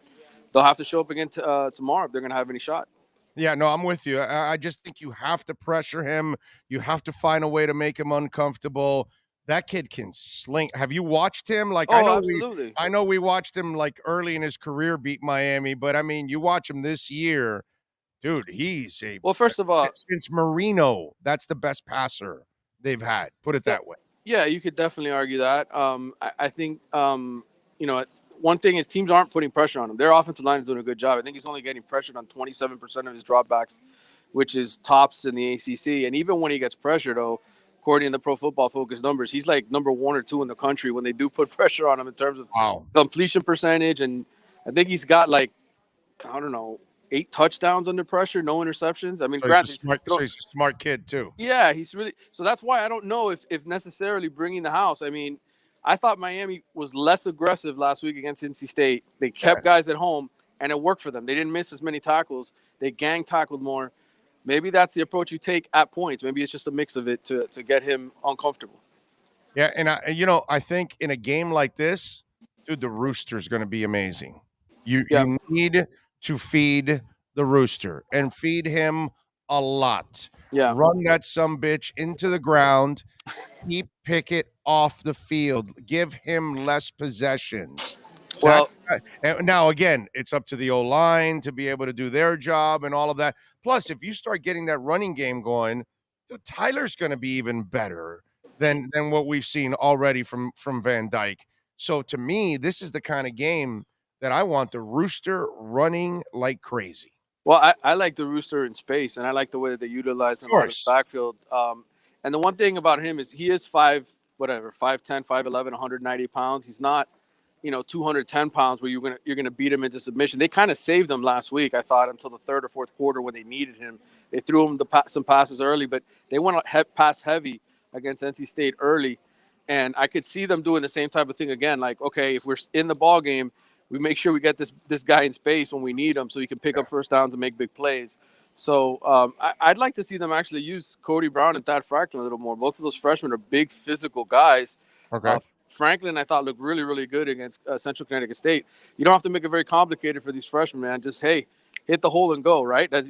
they'll have to show up again tomorrow if they're going to have any shot. Yeah, no, I'm with you. I just think you have to pressure him. You have to find a way to make him uncomfortable. That kid can sling. Have you watched him? Absolutely. I know we watched him early in his career beat Miami, but I mean, you watch him this year, dude. First of all, since Marino, that's the best passer they've had. Put it that way. Yeah, you could definitely argue that. I think one thing is teams aren't putting pressure on him. Their offensive line is doing a good job. I think he's only getting pressured on 27% of his dropbacks, which is tops in the ACC. And even when he gets pressured, according to the Pro Football Focus numbers, he's like number 1 or 2 in the country when they do put pressure on him in terms of completion percentage. And I think he's got I don't know, 8 touchdowns under pressure, no interceptions. I mean, So he's a granted, smart. So he's a smart kid too. yeah, he's really so that's why I don't know if necessarily bringing the house. I mean, I thought Miami was less aggressive last week against NC State. They kept guys at home, and it worked for them. They didn't miss as many tackles. They gang tackled more. Maybe that's the approach you take at points. Maybe it's just a mix of it to get him uncomfortable. Yeah, and I think in a game like this, dude, the rooster's going to be amazing. You need to feed the rooster and feed him a lot. Yeah. Run that sumbitch into the ground. Keep Pickett off the field. Give him less possessions. Well, now again, it's up to the O-line to be able to do their job and all of that. Plus, if you start getting that running game going, dude, Tyler's going to be even better than what we've seen already from Van Dyke. So to me, this is the kind of game that I want the rooster running like crazy. Well, I like the rooster in space, and I like the way that they utilize him on the backfield. And the one thing about him is he is 5'10", 5'11", 190 pounds. He's not, 210 pounds where you're gonna beat him into submission. They kind of saved him last week, I thought, until the third or fourth quarter when they needed him. They threw him some passes early, but they went pass heavy against NC State early, and I could see them doing the same type of thing again. Like, okay, if we're in the ball game, we make sure we get this guy in space when we need him so he can pick up first downs and make big plays. So I'd like to see them actually use Cody Brown and Thad Franklin a little more. Both of those freshmen are big physical guys. Okay. Franklin, I thought, looked really, really good against Central Connecticut State. You don't have to make it very complicated for these freshmen, man. Just, hey, hit the hole and go, right? That's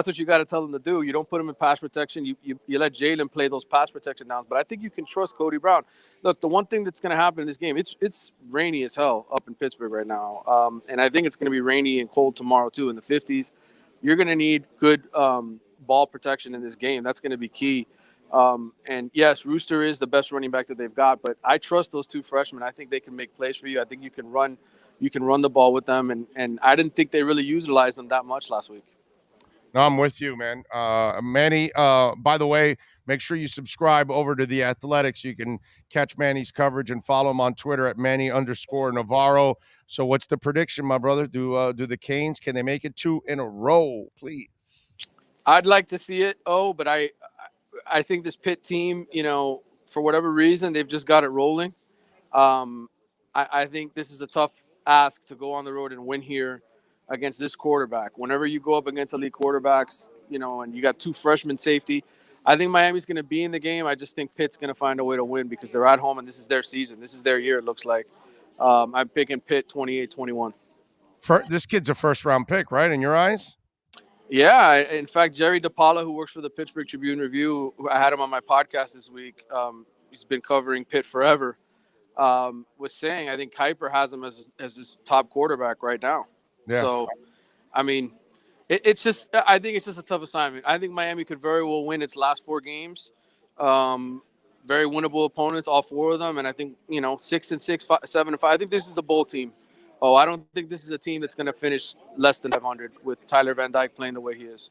what you got to tell them to do. You don't put them in pass protection. You let Jalen play those pass protection downs. But I think you can trust Cody Brown. Look, the one thing that's going to happen in this game, it's rainy as hell up in Pittsburgh right now. And I think it's going to be rainy and cold tomorrow, too, in the 50s. You're going to need good ball protection in this game. That's going to be key. And yes, Rooster is the best running back that they've got, but I trust those two freshmen. I think they can make plays for you. I think you can run the ball with them. And I didn't think they really utilized them that much last week. No, I'm with you, man. Manny, by the way, make sure you subscribe over to The Athletic so you can catch Manny's coverage and follow him on Twitter at Manny_Navarro. So what's the prediction, my brother? Do the Canes, can they make it 2 in a row, please? I'd like to see it, but I think this Pitt team, for whatever reason, they've just got it rolling. I think this is a tough ask to go on the road and win here against this quarterback. Whenever you go up against elite quarterbacks, and you got two freshman safety, I think Miami's going to be in the game. I just think Pitt's going to find a way to win because they're at home and this is their season. This is their year, it looks like. I'm picking Pitt 28-21. This kid's a first-round pick, right, in your eyes? Yeah. In fact, Jerry DePaula, who works for the Pittsburgh Tribune Review, I had him on my podcast this week. He's been covering Pitt forever. Was saying I think Kuiper has him as his top quarterback right now. Yeah. So, I mean, it's just I think it's just a tough assignment. I think Miami could very well win its last 4 games. Very winnable opponents, all 4 of them, and I think 6-6, 7-5. I think this is a bowl team. I don't think this is a team that's going to finish less than 500 with Tyler Van Dyke playing the way he is.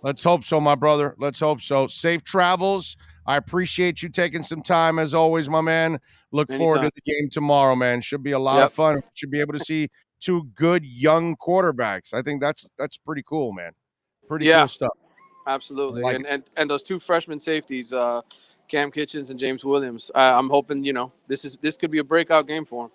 Let's hope so, my brother. Let's hope so. Safe travels. I appreciate you taking some time, as always, my man. Look forward to the game tomorrow, man. Should be a lot of fun. Should be able to see 2 good young quarterbacks. I think that's pretty cool, man. Pretty cool stuff. Absolutely. And those 2 freshman safeties, Cam Kitchens and James Williams. I'm hoping, this could be a breakout game for them.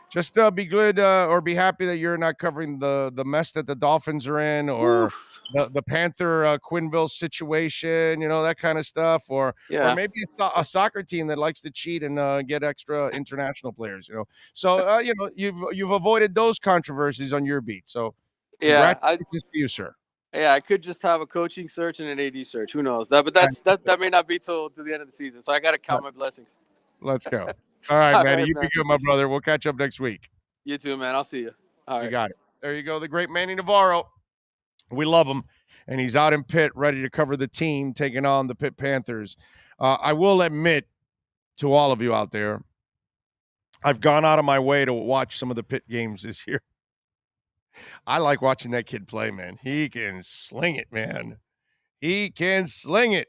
Just be good or be happy that you're not covering the mess that the Dolphins are in, or the Panther Quinnville situation, that kind of stuff, or maybe a soccer team that likes to cheat and get extra international players, So you've avoided those controversies on your beat. So congratulations to you, sir. Yeah, I could just have a coaching search and an AD search. Who knows? That may not be till to the end of the season. So I got to count my blessings. Let's go. All right, Manny. You be good, my brother. We'll catch up next week. You too, man. I'll see you. All right. You got it. There you go. The great Manny Navarro. We love him. And he's out in Pitt ready to cover the team taking on the Pitt Panthers. I will admit to all of you out there, I've gone out of my way to watch some of the Pitt games this year. I like watching that kid play, man. He can sling it, man. He can sling it.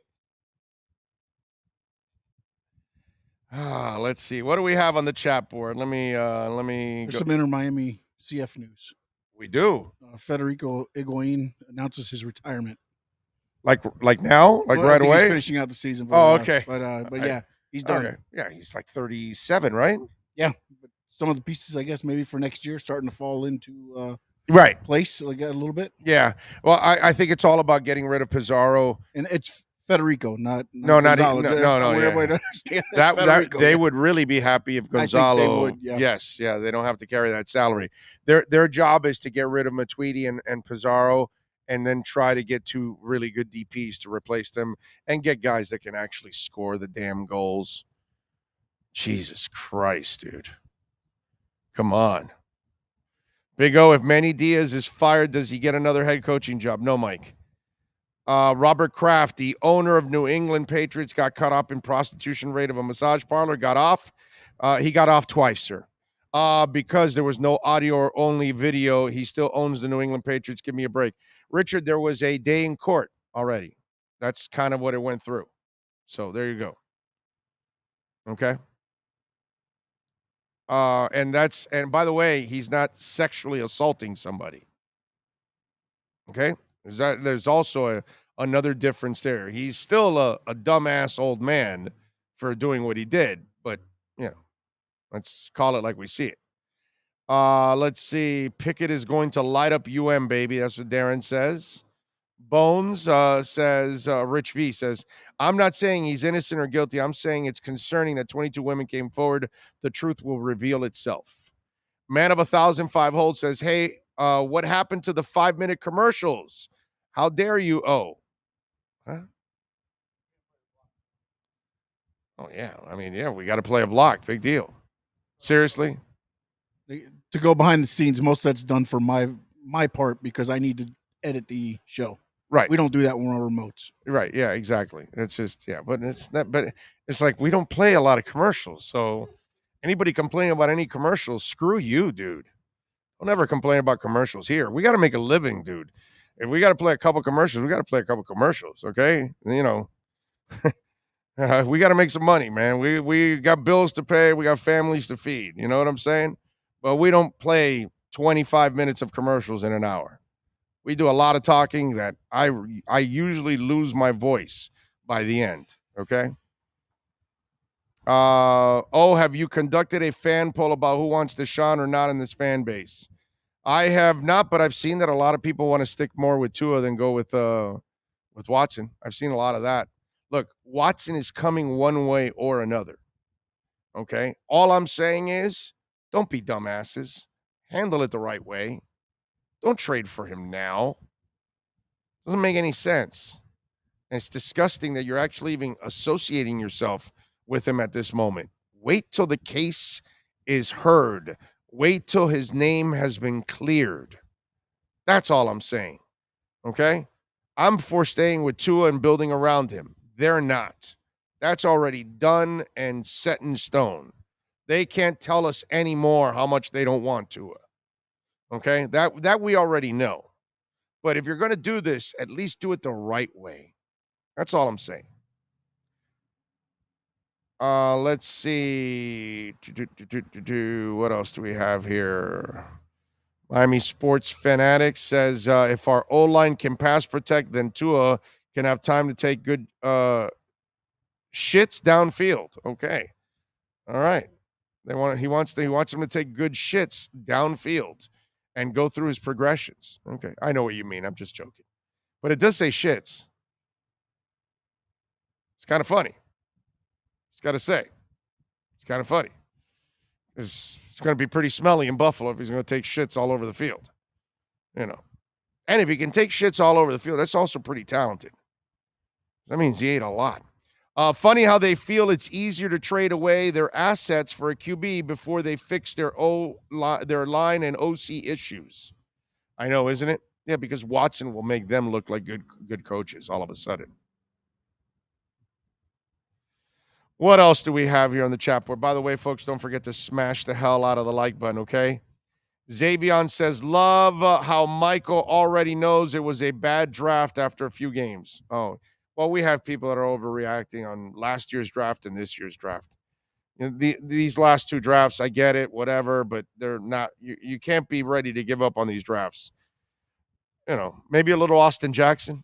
Let's see. What do we have on the chat board? Let me There's some Inter Miami CF news. We do. Federico Higuain announces his retirement. Like now? Like Well, right I think away? He's finishing out the season. But, Oh, okay. But yeah, he's done. Okay. Yeah, he's like 37, right? Yeah. But some of the pieces, I guess, maybe for next year, starting to fall into right place like a little bit. Yeah. Well, I think it's all about getting rid of Pizarro. And it's Federico, not No, not Gonzalo. no. I want Yeah. everybody to understand That they would really be happy if Gonzalo. I think they would, yeah. Yes, yeah, they don't have to carry that salary. Their job is to get rid of Matuidi and Pizarro, and then try to get two really good DPs to replace them and get guys that can actually score the damn goals. Jesus Christ, dude. Come on. Big O, if Manny Diaz is fired, does he get another head coaching job? No, Mike. Robert Kraft, the owner of New England Patriots, got caught up in prostitution raid of a massage parlor, got off. He got off twice, sir. Because there was no audio or only video. He still owns the New England Patriots. Give me a break. Richard, there was a day in court already. That's kind of what it went through. So there you go. Okay. And by the way, he's not sexually assaulting somebody. Okay. There's also another difference there. He's still a dumbass old man for doing what he did, but let's call it like we see it. Let's see. Pickett is going to light up baby. That's what Darren says. Bones says, Rich V says, I'm not saying he's innocent or guilty. I'm saying it's concerning that 22 women came forward. The truth will reveal itself. Man of 1,005 Holes says, hey, what happened to the 5-minute commercials? How dare you? Oh, huh? Oh, yeah. I mean, yeah, we got to play a block. Big deal. Seriously? To go behind the scenes, most of that's done for my part because I need to edit the show. Right. We don't do that when we're on remotes. Right. Yeah, exactly. It's just, but it's not, but it's like we don't play a lot of commercials. So anybody complaining about any commercials, screw you, dude. Don't ever complain about commercials here. We got to make a living, dude. If we got to play a couple commercials, we got to play a couple commercials. Okay. We got to make some money, man. We got bills to pay. We got families to feed. You know what I'm saying? But we don't play 25 minutes of commercials in an hour. We do a lot of talking that I usually lose my voice by the end. Okay. Have you conducted a fan poll about who wants Deshaun or not in this fan base? I have not, but I've seen that a lot of people want to stick more with Tua than go with Watson. I've seen a lot of that. Look, Watson is coming one way or another. Okay. All I'm saying is don't be dumbasses. Handle it the right way. Don't trade for him now. Doesn't make any sense. And it's disgusting that you're actually even associating yourself with him at this moment. Wait till the case is heard. Wait till his name has been cleared. That's all I'm saying. Okay? I'm for staying with Tua and building around him. They're not. That's already done and set in stone. They can't tell us anymore how much they don't want Tua. Okay? That we already know. But if you're going to do this, at least do it the right way. That's all I'm saying. Let's see. What else do we have here? Miami Sports Fanatics says, if our O-line can pass protect, then Tua can have time to take good shits downfield. Okay. All right. He wants him to take good shits downfield and go through his progressions. Okay. I know what you mean. I'm just joking. But it does say shits. It's kind of funny. It's got to say. It's kind of funny. It's going to be pretty smelly in Buffalo if he's going to take shits all over the field. And if he can take shits all over the field, that's also pretty talented. That means he ate a lot. Funny how they feel it's easier to trade away their assets for a QB before they fix their line and OC issues. I know, isn't it? Yeah, because Watson will make them look like good coaches all of a sudden. What else do we have here on the chat board? By the way, folks, don't forget to smash the hell out of the like button, okay? Xavion says, love how Michael already knows it was a bad draft after a few games. Oh, well, we have people that are overreacting on last year's draft and this year's draft. These last two drafts, I get it, whatever, but they're not. You can't be ready to give up on these drafts. Maybe a little Austin Jackson.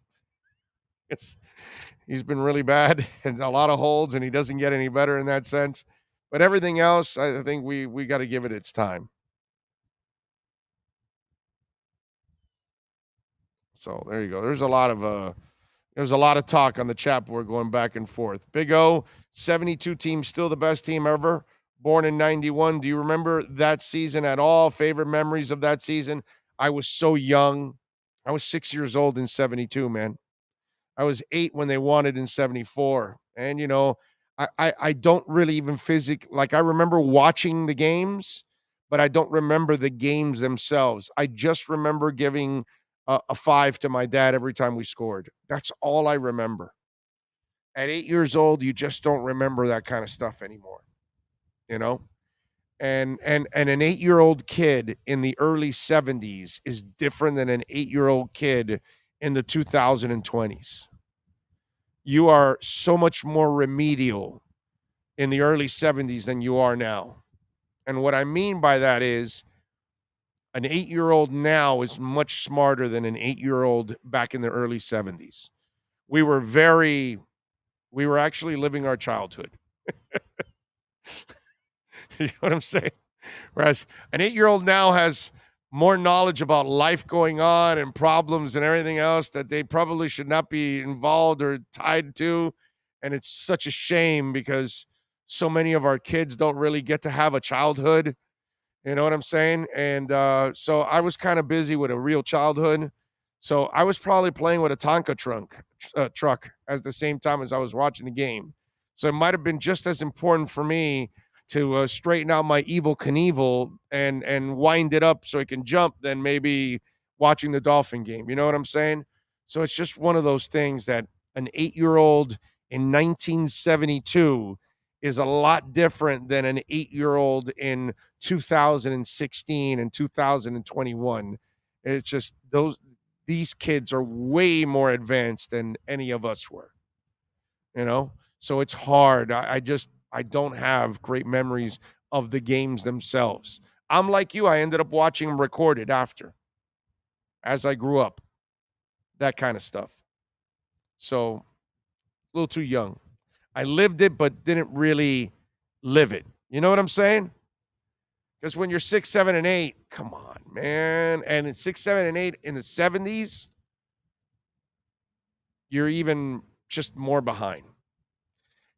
He's been really bad and a lot of holds, and he doesn't get any better in that sense. But everything else, I think we got to give it its time. So there you go. There's a lot of talk on the chat board going back and forth. Big O, 72 team, still the best team ever. Born in 91. Do you remember that season at all? Favorite memories of that season? I was so young. I was 6 years old in 72, man. I was 8 when they won it in 74. And, I don't really even I remember watching the games, but I don't remember the games themselves. I just remember giving a 5 to my dad every time we scored. That's all I remember. At 8 years old, you just don't remember that kind of stuff anymore, And an 8-year-old kid in the early 70s is different than an 8-year-old kid in the 2020s. You are so much more remedial in the early 70s than you are now. And what I mean by that is an 8-year-old now is much smarter than an 8-year-old back in the early 70s. We were actually living our childhood. You know what I'm saying? Whereas an 8-year-old now has more knowledge about life going on and problems and everything else that they probably should not be involved or tied to. And it's such a shame because so many of our kids don't really get to have a childhood. You know what I'm saying? And so I was kind of busy with a real childhood. So I was probably playing with a Tonka truck at the same time as I was watching the game. So it might have been just as important for me to straighten out my Evel Knievel and wind it up so it can jump than maybe watching the Dolphin game. You know what I'm saying? So it's just one of those things that an 8-year-old in 1972 is a lot different than an 8-year-old in 2016 and 2021. It's just these kids are way more advanced than any of us were, So it's hard. I don't have great memories of the games themselves. I'm like you. I ended up watching them recorded after, as I grew up, that kind of stuff. So a little too young. I lived it, but didn't really live it. You know what I'm saying? Because when you're 6, 7, and 8, come on, man. And in 6, 7, and 8 in the 70s, you're even just more behind.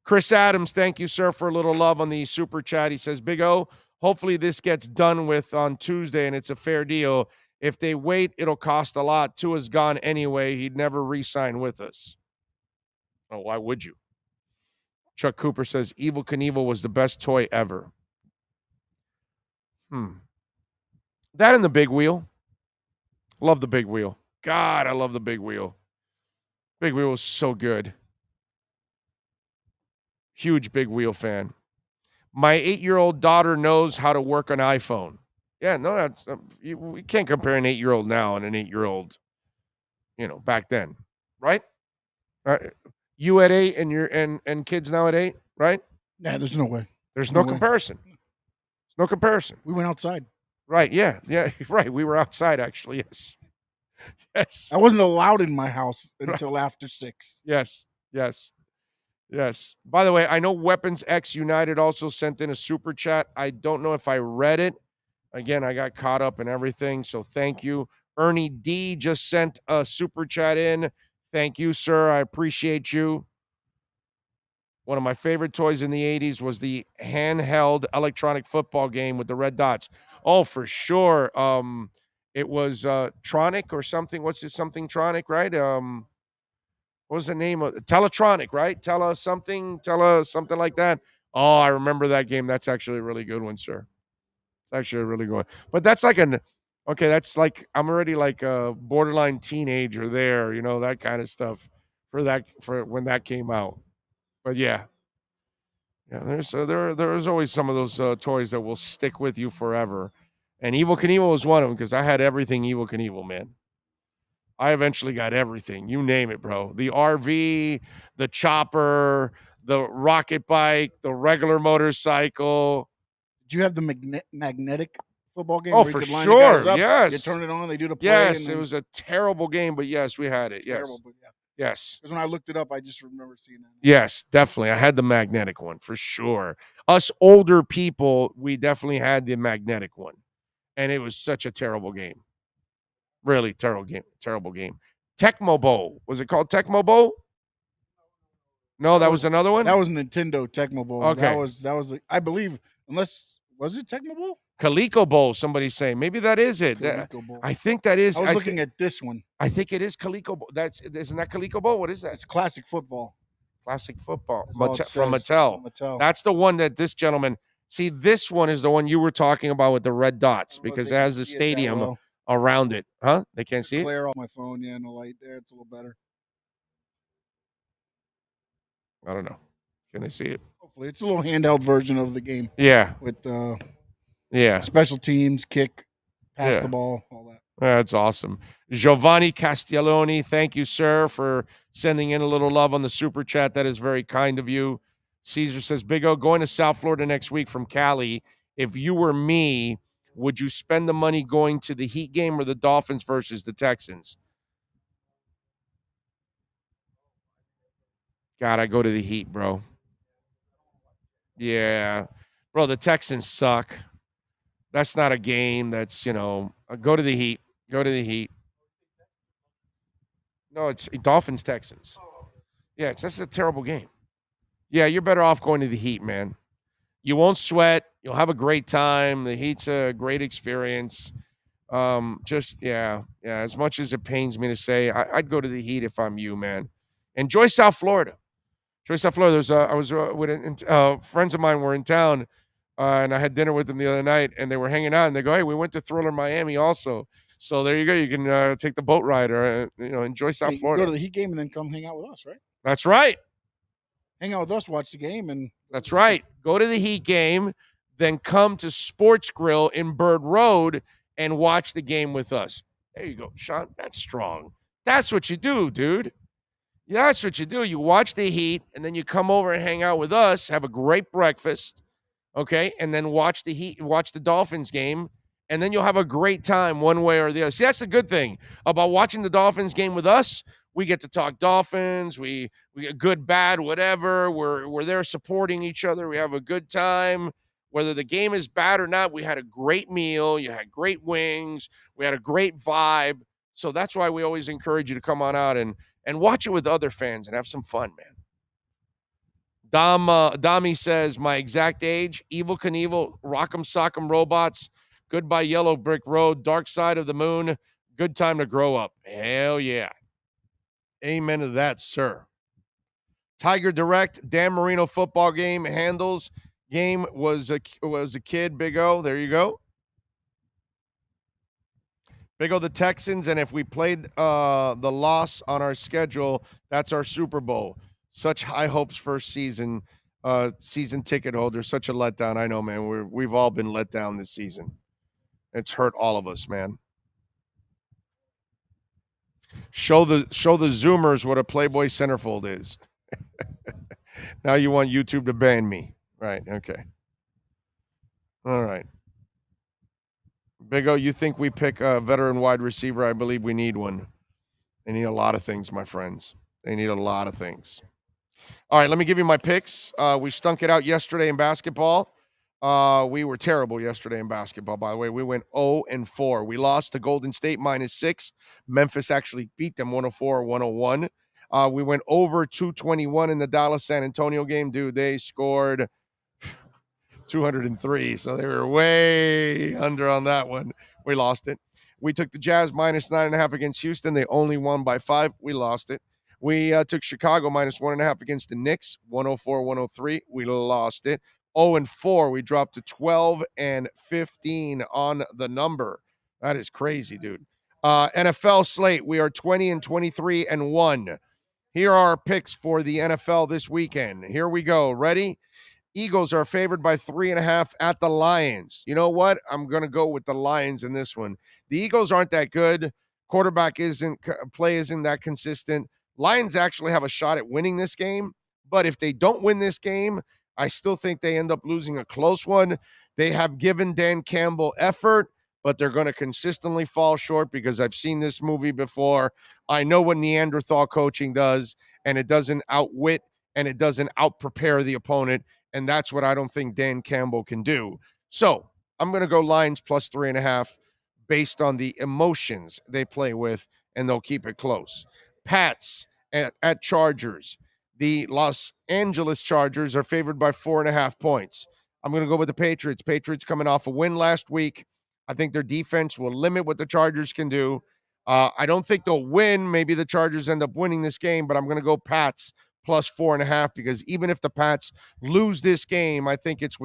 Chris Adams, thank you, sir, for a little love on the super chat. He says, Big O, hopefully this gets done with on Tuesday and it's a fair deal. If they wait, it'll cost a lot. Tua's gone anyway. He'd never re-sign with us. Oh, why would you? Chuck Cooper says, Evel Knievel was the best toy ever. That and the big wheel. Love the big wheel. God, I love the big wheel. Big wheel was so good. Huge big wheel fan. My 8-year-old daughter knows how to work an iPhone. Yeah, no, that's we can't compare an 8-year-old now and an 8-year-old, back then, right? You at 8 and kids now at 8, right? Yeah, there's no way. There's no comparison. There's no comparison. We went outside. Right? Yeah, right. We were outside actually. Yes. Yes. I wasn't allowed in my house until after 6. Yes. By the way, I know Weapons X United also sent in a super chat. I don't know if I read it. Again, I got caught up in everything, so thank you. Ernie D just sent a super chat in. Thank you, sir. I appreciate you. One of my favorite toys in the 80s was the handheld electronic football game with the red dots. Oh, for sure. It was Tronic or something. What's it? Something Tronic, right? What was the name of it? Teletronic, right? Tele something like that. Oh, I remember that game. That's actually a really good one, sir. It's actually a really good one. But that's like that's like I'm already like a borderline teenager there, that kind of stuff for when that came out. But yeah, there's always some of those toys that will stick with you forever. And Evel Knievel was one of them because I had everything Evel Knievel, man. I eventually got everything. You name it, bro. The RV, the chopper, the rocket bike, the regular motorcycle. Did you have the magnetic football game? Oh, where you for could line the guys sure. up, Yes. You turn it on, they do the play. Yes, and it was a terrible game, but yes, we had it. Yes. terrible, but yeah. Yes. Because when I looked it up, I just remember seeing that. Yes, definitely. I had the magnetic one for sure. Us older people, we definitely had the magnetic one. And it was such a terrible game. Really terrible game. Terrible game. Tecmo Bowl. Was it called Tecmo Bowl? No, that was another one? That was Nintendo Tecmo Bowl. Okay. That was I believe, was it Tecmo Bowl? Calico Bowl, somebody's saying. Maybe that is it. Calico Bowl. I think that is. I was looking at this one. I think it is Calico Bowl. Isn't that Calico Bowl? What is that? It's classic football. Classic football. That's all it From says. Mattel. Mattel. That's the one that this gentleman. See, this one is the one you were talking about with the red dots because it has the stadium around it. Huh? They can't see it? Glare off my phone, yeah, and the light there. It's a little better. I don't know. Can they see it? Hopefully. It's a little handheld version of the game. Yeah. With yeah. special teams, kick, pass the ball, all that. That's awesome. Giovanni Castelloni, thank you, sir, for sending in a little love on the super chat. That is very kind of you. Caesar says, Big O, going to South Florida next week from Cali. If you were me, would you spend the money going to the Heat game or the Dolphins versus the Texans? God, I go to the Heat, bro. Yeah. Bro, the Texans suck. That's not a game that's, go to the Heat. Go to the Heat. No, it's Dolphins, Texans. Yeah, that's a terrible game. Yeah, you're better off going to the Heat, man. You won't sweat. You'll have a great time. The Heat's a great experience. As much as it pains me to say, I'd go to the Heat if I'm you, man. Enjoy South Florida. Enjoy South Florida. I was with friends of mine were in town, and I had dinner with them the other night, and they were hanging out, and they go, hey, we went to Thriller Miami also. So there you go. You can take the boat ride or, enjoy South Florida. Go to the Heat game and then come hang out with us, right? That's right. Hang out with us, watch the game. And that's right. Go to the Heat game, then come to Sports Grill in Bird Road and watch the game with us. There you go, Sean. That's strong. That's what you do, dude. That's what you do. You watch the Heat, and then you come over and hang out with us, have a great breakfast, okay, and then watch the Dolphins game, and then you'll have a great time one way or the other. See, that's the good thing about watching the Dolphins game with us. We get to talk Dolphins. We get good, bad, whatever. We're there supporting each other. We have a good time. Whether the game is bad or not, we had a great meal. You had great wings. We had a great vibe. So that's why we always encourage you to come on out and watch it with other fans and have some fun, man. Dami says, my exact age, Evel Knievel, Rock'em Sock'em Robots, Goodbye Yellow Brick Road, Dark Side of the Moon, good time to grow up. Hell yeah. Amen to that, sir. Tiger Direct, Dan Marino football game, handles. Game was a kid, Big O. There you go. Big O, the Texans, and if we played the loss on our schedule, that's our Super Bowl. Such high hopes for season ticket holders. Such a letdown. I know, man. We've all been let down this season. It's hurt all of us, man. Show the Zoomers what a Playboy centerfold is. Now you want YouTube to ban me. Right, okay. All right. Big O, you think we pick a veteran wide receiver? I believe we need one. They need a lot of things, my friends. They need a lot of things. All right, let me give you my picks. We stunk it out yesterday in basketball. We were terrible yesterday in basketball, by the way. We went 0-4. We lost to Golden State -6. Memphis actually beat them 104-101. We went over 221 in the Dallas-San Antonio game. Dude, they scored 203, so they were way under on that one. We lost it. We took the Jazz -9.5 against Houston. They only won by 5. We lost it. We took Chicago -1.5 against the Knicks, 104-103. We lost it. 0-4. We dropped to 12-15 on the number. That is crazy, dude. NFL slate. We are 20-23-1. Here are our picks for the NFL this weekend. Here we go. Ready? Eagles are favored by 3.5 at the Lions. You know what? I'm going to go with the Lions in this one. The Eagles aren't that good. Play isn't that consistent. Lions actually have a shot at winning this game, But if they don't win this game, I still think they end up losing a close one. They have given Dan Campbell effort, but they're going to consistently fall short because I've seen this movie before. I know what Neanderthal coaching does, and it doesn't outwit and it doesn't out-prepare the opponent, and that's what I don't think Dan Campbell can do. So I'm going to go Lions plus 3.5 based on the emotions they play with, and they'll keep it close. Pats at Chargers. The Los Angeles Chargers are favored by 4.5 points. I'm going to go with the Patriots. Patriots coming off a win last week. I think their defense will limit what the Chargers can do. I don't think they'll win. Maybe the Chargers end up winning this game, but I'm going to go Pats plus 4.5 because even if the Pats lose this game, I think it's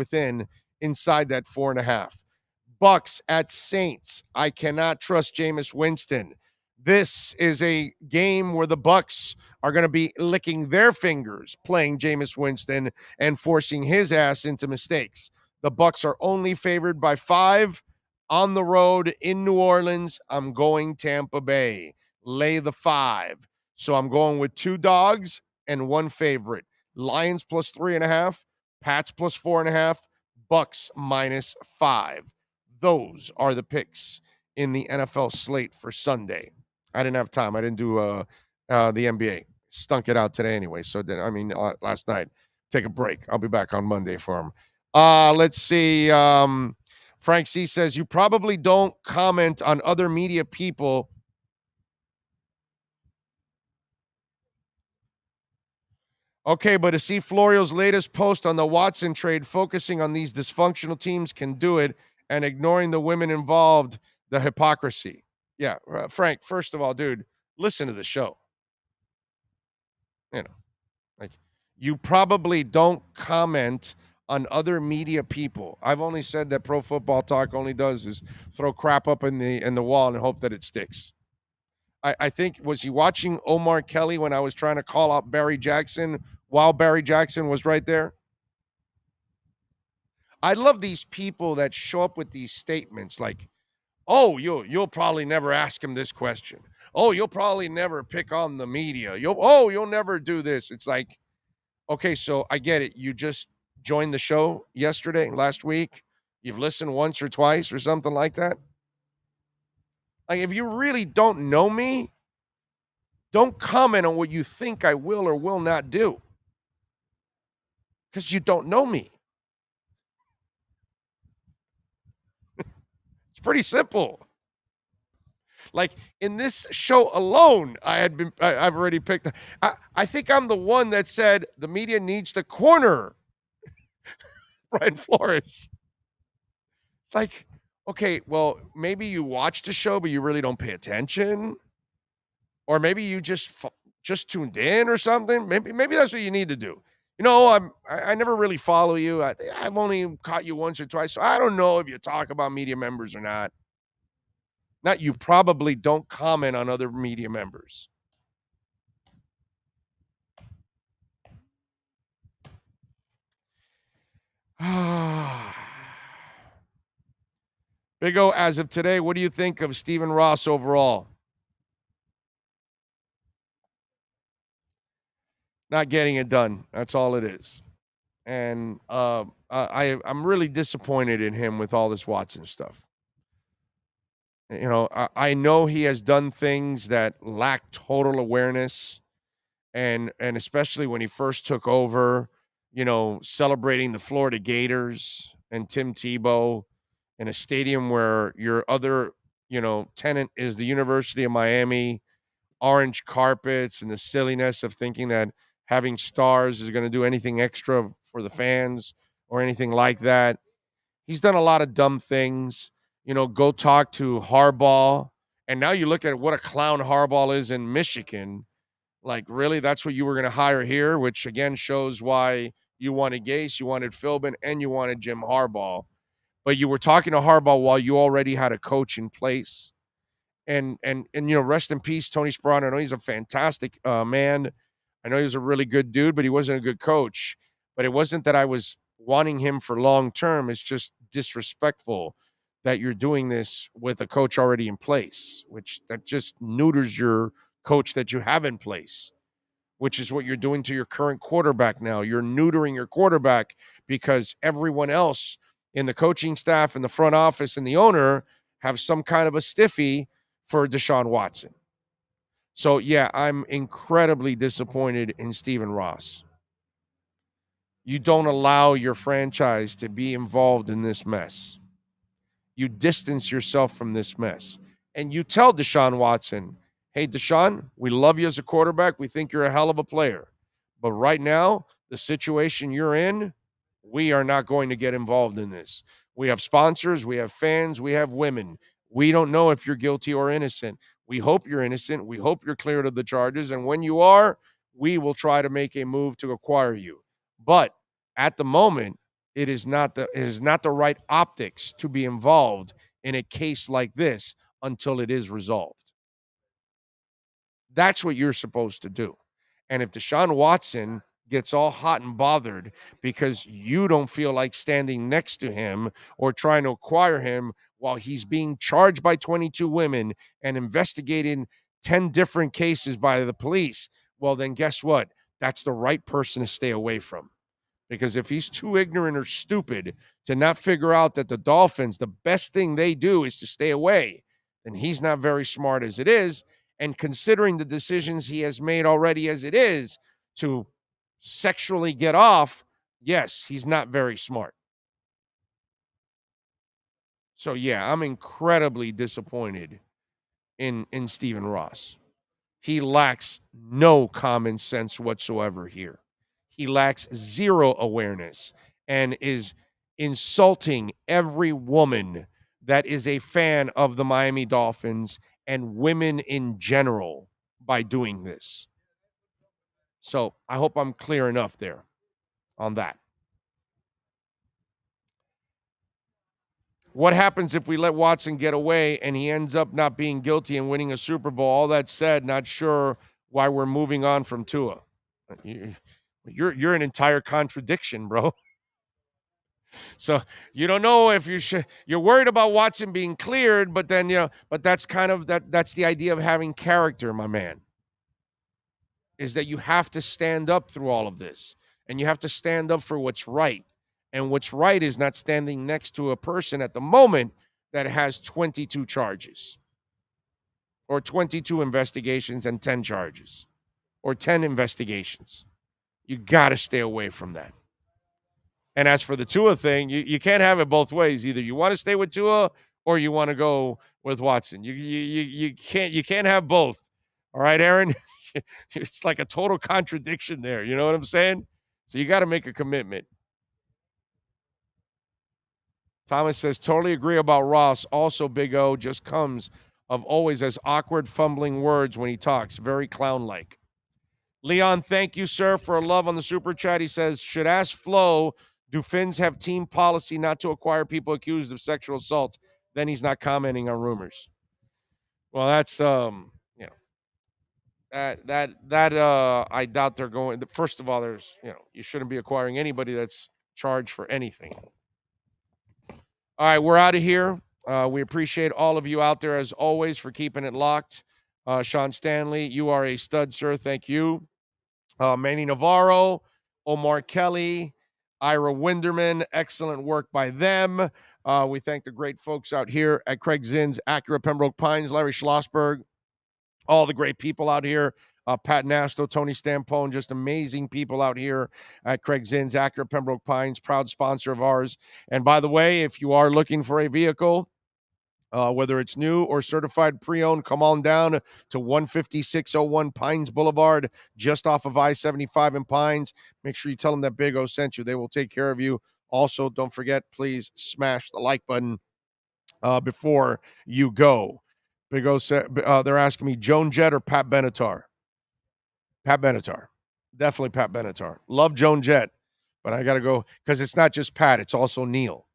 inside that 4.5. Bucks at Saints. I cannot trust Jameis Winston. This is a game where the Bucks are going to be licking their fingers playing Jameis Winston and forcing his ass into mistakes. The Bucks are only favored by 5 on the road in New Orleans. I'm going Tampa Bay. Lay the 5. So I'm going with 2 dogs and 1 favorite. Lions plus 3.5, Pats plus 4.5, Bucks minus 5. Those are the picks in the NFL slate for Sunday. I didn't have time. I didn't do the NBA. Stunk it out today anyway. So last night. Take a break. I'll be back on Monday for them. Let's see. Frank C says you probably don't comment on other media people. Okay, but to see Florio's latest post on the Watson trade focusing on these dysfunctional teams can do it and ignoring the women involved, the hypocrisy. Yeah, Frank, first of all, dude, listen to the show. You know, like you probably don't comment on other media people. I've only said that Pro Football Talk only does is throw crap up in the wall and hope that it sticks. I think, was he watching Omar Kelly when I was trying to call out Barry Jackson while Barry Jackson was right there? I love these people that show up with these statements like, oh, you'll probably never ask him this question. Oh, you'll probably never pick on the media. You'll never do this. It's like, okay, so I get it. You just joined the show last week. You've listened once or twice or something like that. Like, if you really don't know me, don't comment on what you think I will or will not do. Because you don't know me. It's pretty simple. Like in this show alone, I've already picked. I think I'm the one that said the media needs to corner Brian Flores. It's like, okay, well, maybe you watch the show, but you really don't pay attention, or maybe you just tuned in or something. Maybe that's what you need to do. You know, I never really follow you. I've only caught you once or twice, so I don't know if you talk about media members or not. Not you probably don't comment on other media members. Big O, as of today, what do you think of Stephen Ross overall? Not getting it done. That's all it is. And I'm really disappointed in him with all this Watson stuff. You know, I know he has done things that lack total awareness, and especially when he first took over, you know, celebrating the Florida Gators and Tim Tebow in a stadium where your other, you know, tenant is the University of Miami, orange carpets, and the silliness of thinking that having stars is going to do anything extra for the fans or anything like that. He's done a lot of dumb things. You know, go talk to Harbaugh. And now you look at what a clown Harbaugh is in Michigan. Like, really, that's what you were going to hire here, which again shows why you wanted Gase, you wanted Philbin, and you wanted Jim Harbaugh. But you were talking to Harbaugh while you already had a coach in place. And you know, rest in peace, Tony Sparano. I know he's a fantastic man. I know he was a really good dude, but he wasn't a good coach. But it wasn't that I was wanting him for long term. It's just disrespectful that you're doing this with a coach already in place, which that just neuters your coach that you have in place. which is what you're doing to your current quarterback now. You're neutering your quarterback because everyone else in the coaching staff and the front office and the owner have some kind of a stiffy for Deshaun Watson. So, yeah, I'm incredibly disappointed in Stephen Ross. You don't allow your franchise to be involved in this mess. You distance yourself from this mess. And you tell Deshaun Watson, hey, Deshaun, we love you as a quarterback. We think you're a hell of a player. But right now, the situation you're in, we are not going to get involved in this. We have sponsors, we have fans, we have women. We don't know if you're guilty or innocent. We hope you're innocent. We hope you're cleared of the charges. And when you are, we will try to make a move to acquire you. But at the moment, it is not the right optics to be involved in a case like this until it is resolved. That's what you're supposed to do. And if Deshaun Watson gets all hot and bothered because you don't feel like standing next to him or trying to acquire him while he's being charged by 22 women and investigating 10 different cases by the police, well, then guess what? That's the right person to stay away from. Because if he's too ignorant or stupid to not figure out that the Dolphins, the best thing they do is to stay away, then he's not very smart as it is. And considering the decisions he has made already as it is to sexually get off, yes, he's not very smart. So, yeah, I'm incredibly disappointed in Stephen Ross. He lacks no common sense whatsoever here. He lacks zero awareness and is insulting every woman that is a fan of the Miami Dolphins and women in general by doing this. So I hope I'm clear enough there on that. What happens if we let Watson get away and he ends up not being guilty and winning a Super Bowl? All that said, not sure why we're moving on from Tua. You're an entire contradiction, bro. So you don't know if you're worried about Watson being cleared, but then, but that's kind of that's the idea of having character, my man. Is that you have to stand up through all of this and you have to stand up for what's right. And what's right is not standing next to a person at the moment that has 22 charges or 22 investigations and 10 charges or 10 investigations. You got to stay away from that. And as for the Tua thing, you can't have it both ways. Either you want to stay with Tua or you want to go with Watson. You can't have both. All right, Aaron? It's like a total contradiction there. You know what I'm saying? So you got to make a commitment. Thomas says, totally agree about Ross. Also, Big O just comes of always as awkward, fumbling words when he talks. Very clown-like. Leon, thank you, sir, for a love on the super chat. He says, should ask Flo, do Finns have team policy not to acquire people accused of sexual assault? Then he's not commenting on rumors. Well, that's, I doubt they're going. First of all, there's, you shouldn't be acquiring anybody that's charged for anything. All right, we're out of here. We appreciate all of you out there, as always, for keeping it locked. Sean Stanley, you are a stud, sir. Thank you. Manny Navarro, Omar Kelly, Ira Winderman, excellent work by them. We thank the great folks out here at Craig Zinn's Acura Pembroke Pines, Larry Schlossberg, all the great people out here. Pat Nasto, Tony Stampone, just amazing people out here at Craig Zinn's Acura Pembroke Pines, proud sponsor of ours. And by the way, if you are looking for a vehicle, whether it's new or certified pre-owned, come on down to 15601 Pines Boulevard, just off of I-75 in Pines. Make sure you tell them that Big O sent you. They will take care of you. Also, don't forget, please smash the like button before you go. Big O said, they're asking me, Joan Jett or Pat Benatar? Pat Benatar. Definitely Pat Benatar. Love Joan Jett, but I got to go because it's not just Pat, it's also Neil.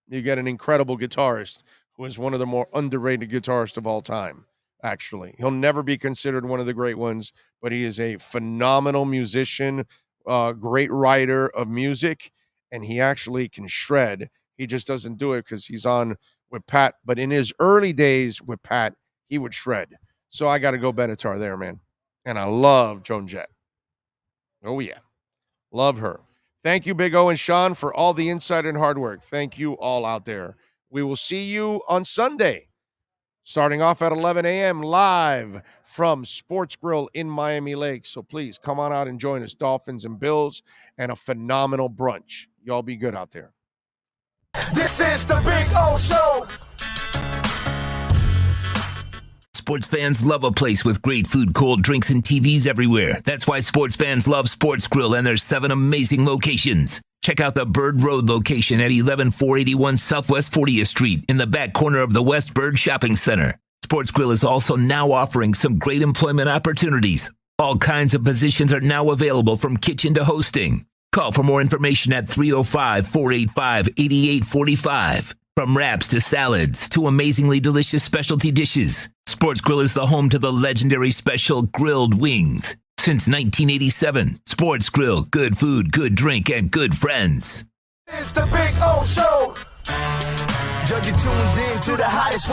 You get an incredible guitarist who is one of the more underrated guitarists of all time, actually. He'll never be considered one of the great ones, but he is a phenomenal musician, great writer of music, and he actually can shred. He just doesn't do it because he's on with Pat. But in his early days with Pat, he would shred. So I got to go Benatar there, man. And I love Joan Jett. Oh, yeah. Love her. Thank you, Big O and Sean, for all the insight and hard work. Thank you all out there. We will see you on Sunday, starting off at 11 a.m. live from Sports Grill in Miami Lakes. So please come on out and join us, Dolphins and Bills, and a phenomenal brunch. Y'all be good out there. This is the Big O Show. Sports fans love a place with great food, cold drinks, and TVs everywhere. That's why sports fans love Sports Grill and their 7 amazing locations. Check out the Bird Road location at 11481 Southwest 40th Street in the back corner of the West Bird Shopping Center. Sports Grill is also now offering some great employment opportunities. All kinds of positions are now available from kitchen to hosting. Call for more information at 305-485-8845. From wraps to salads to amazingly delicious specialty dishes, Sports Grill is the home to the legendary special grilled wings. Since 1987, Sports Grill, good food, good drink, and good friends. It's the Big O Show. Judge, you tuned in to the hottest.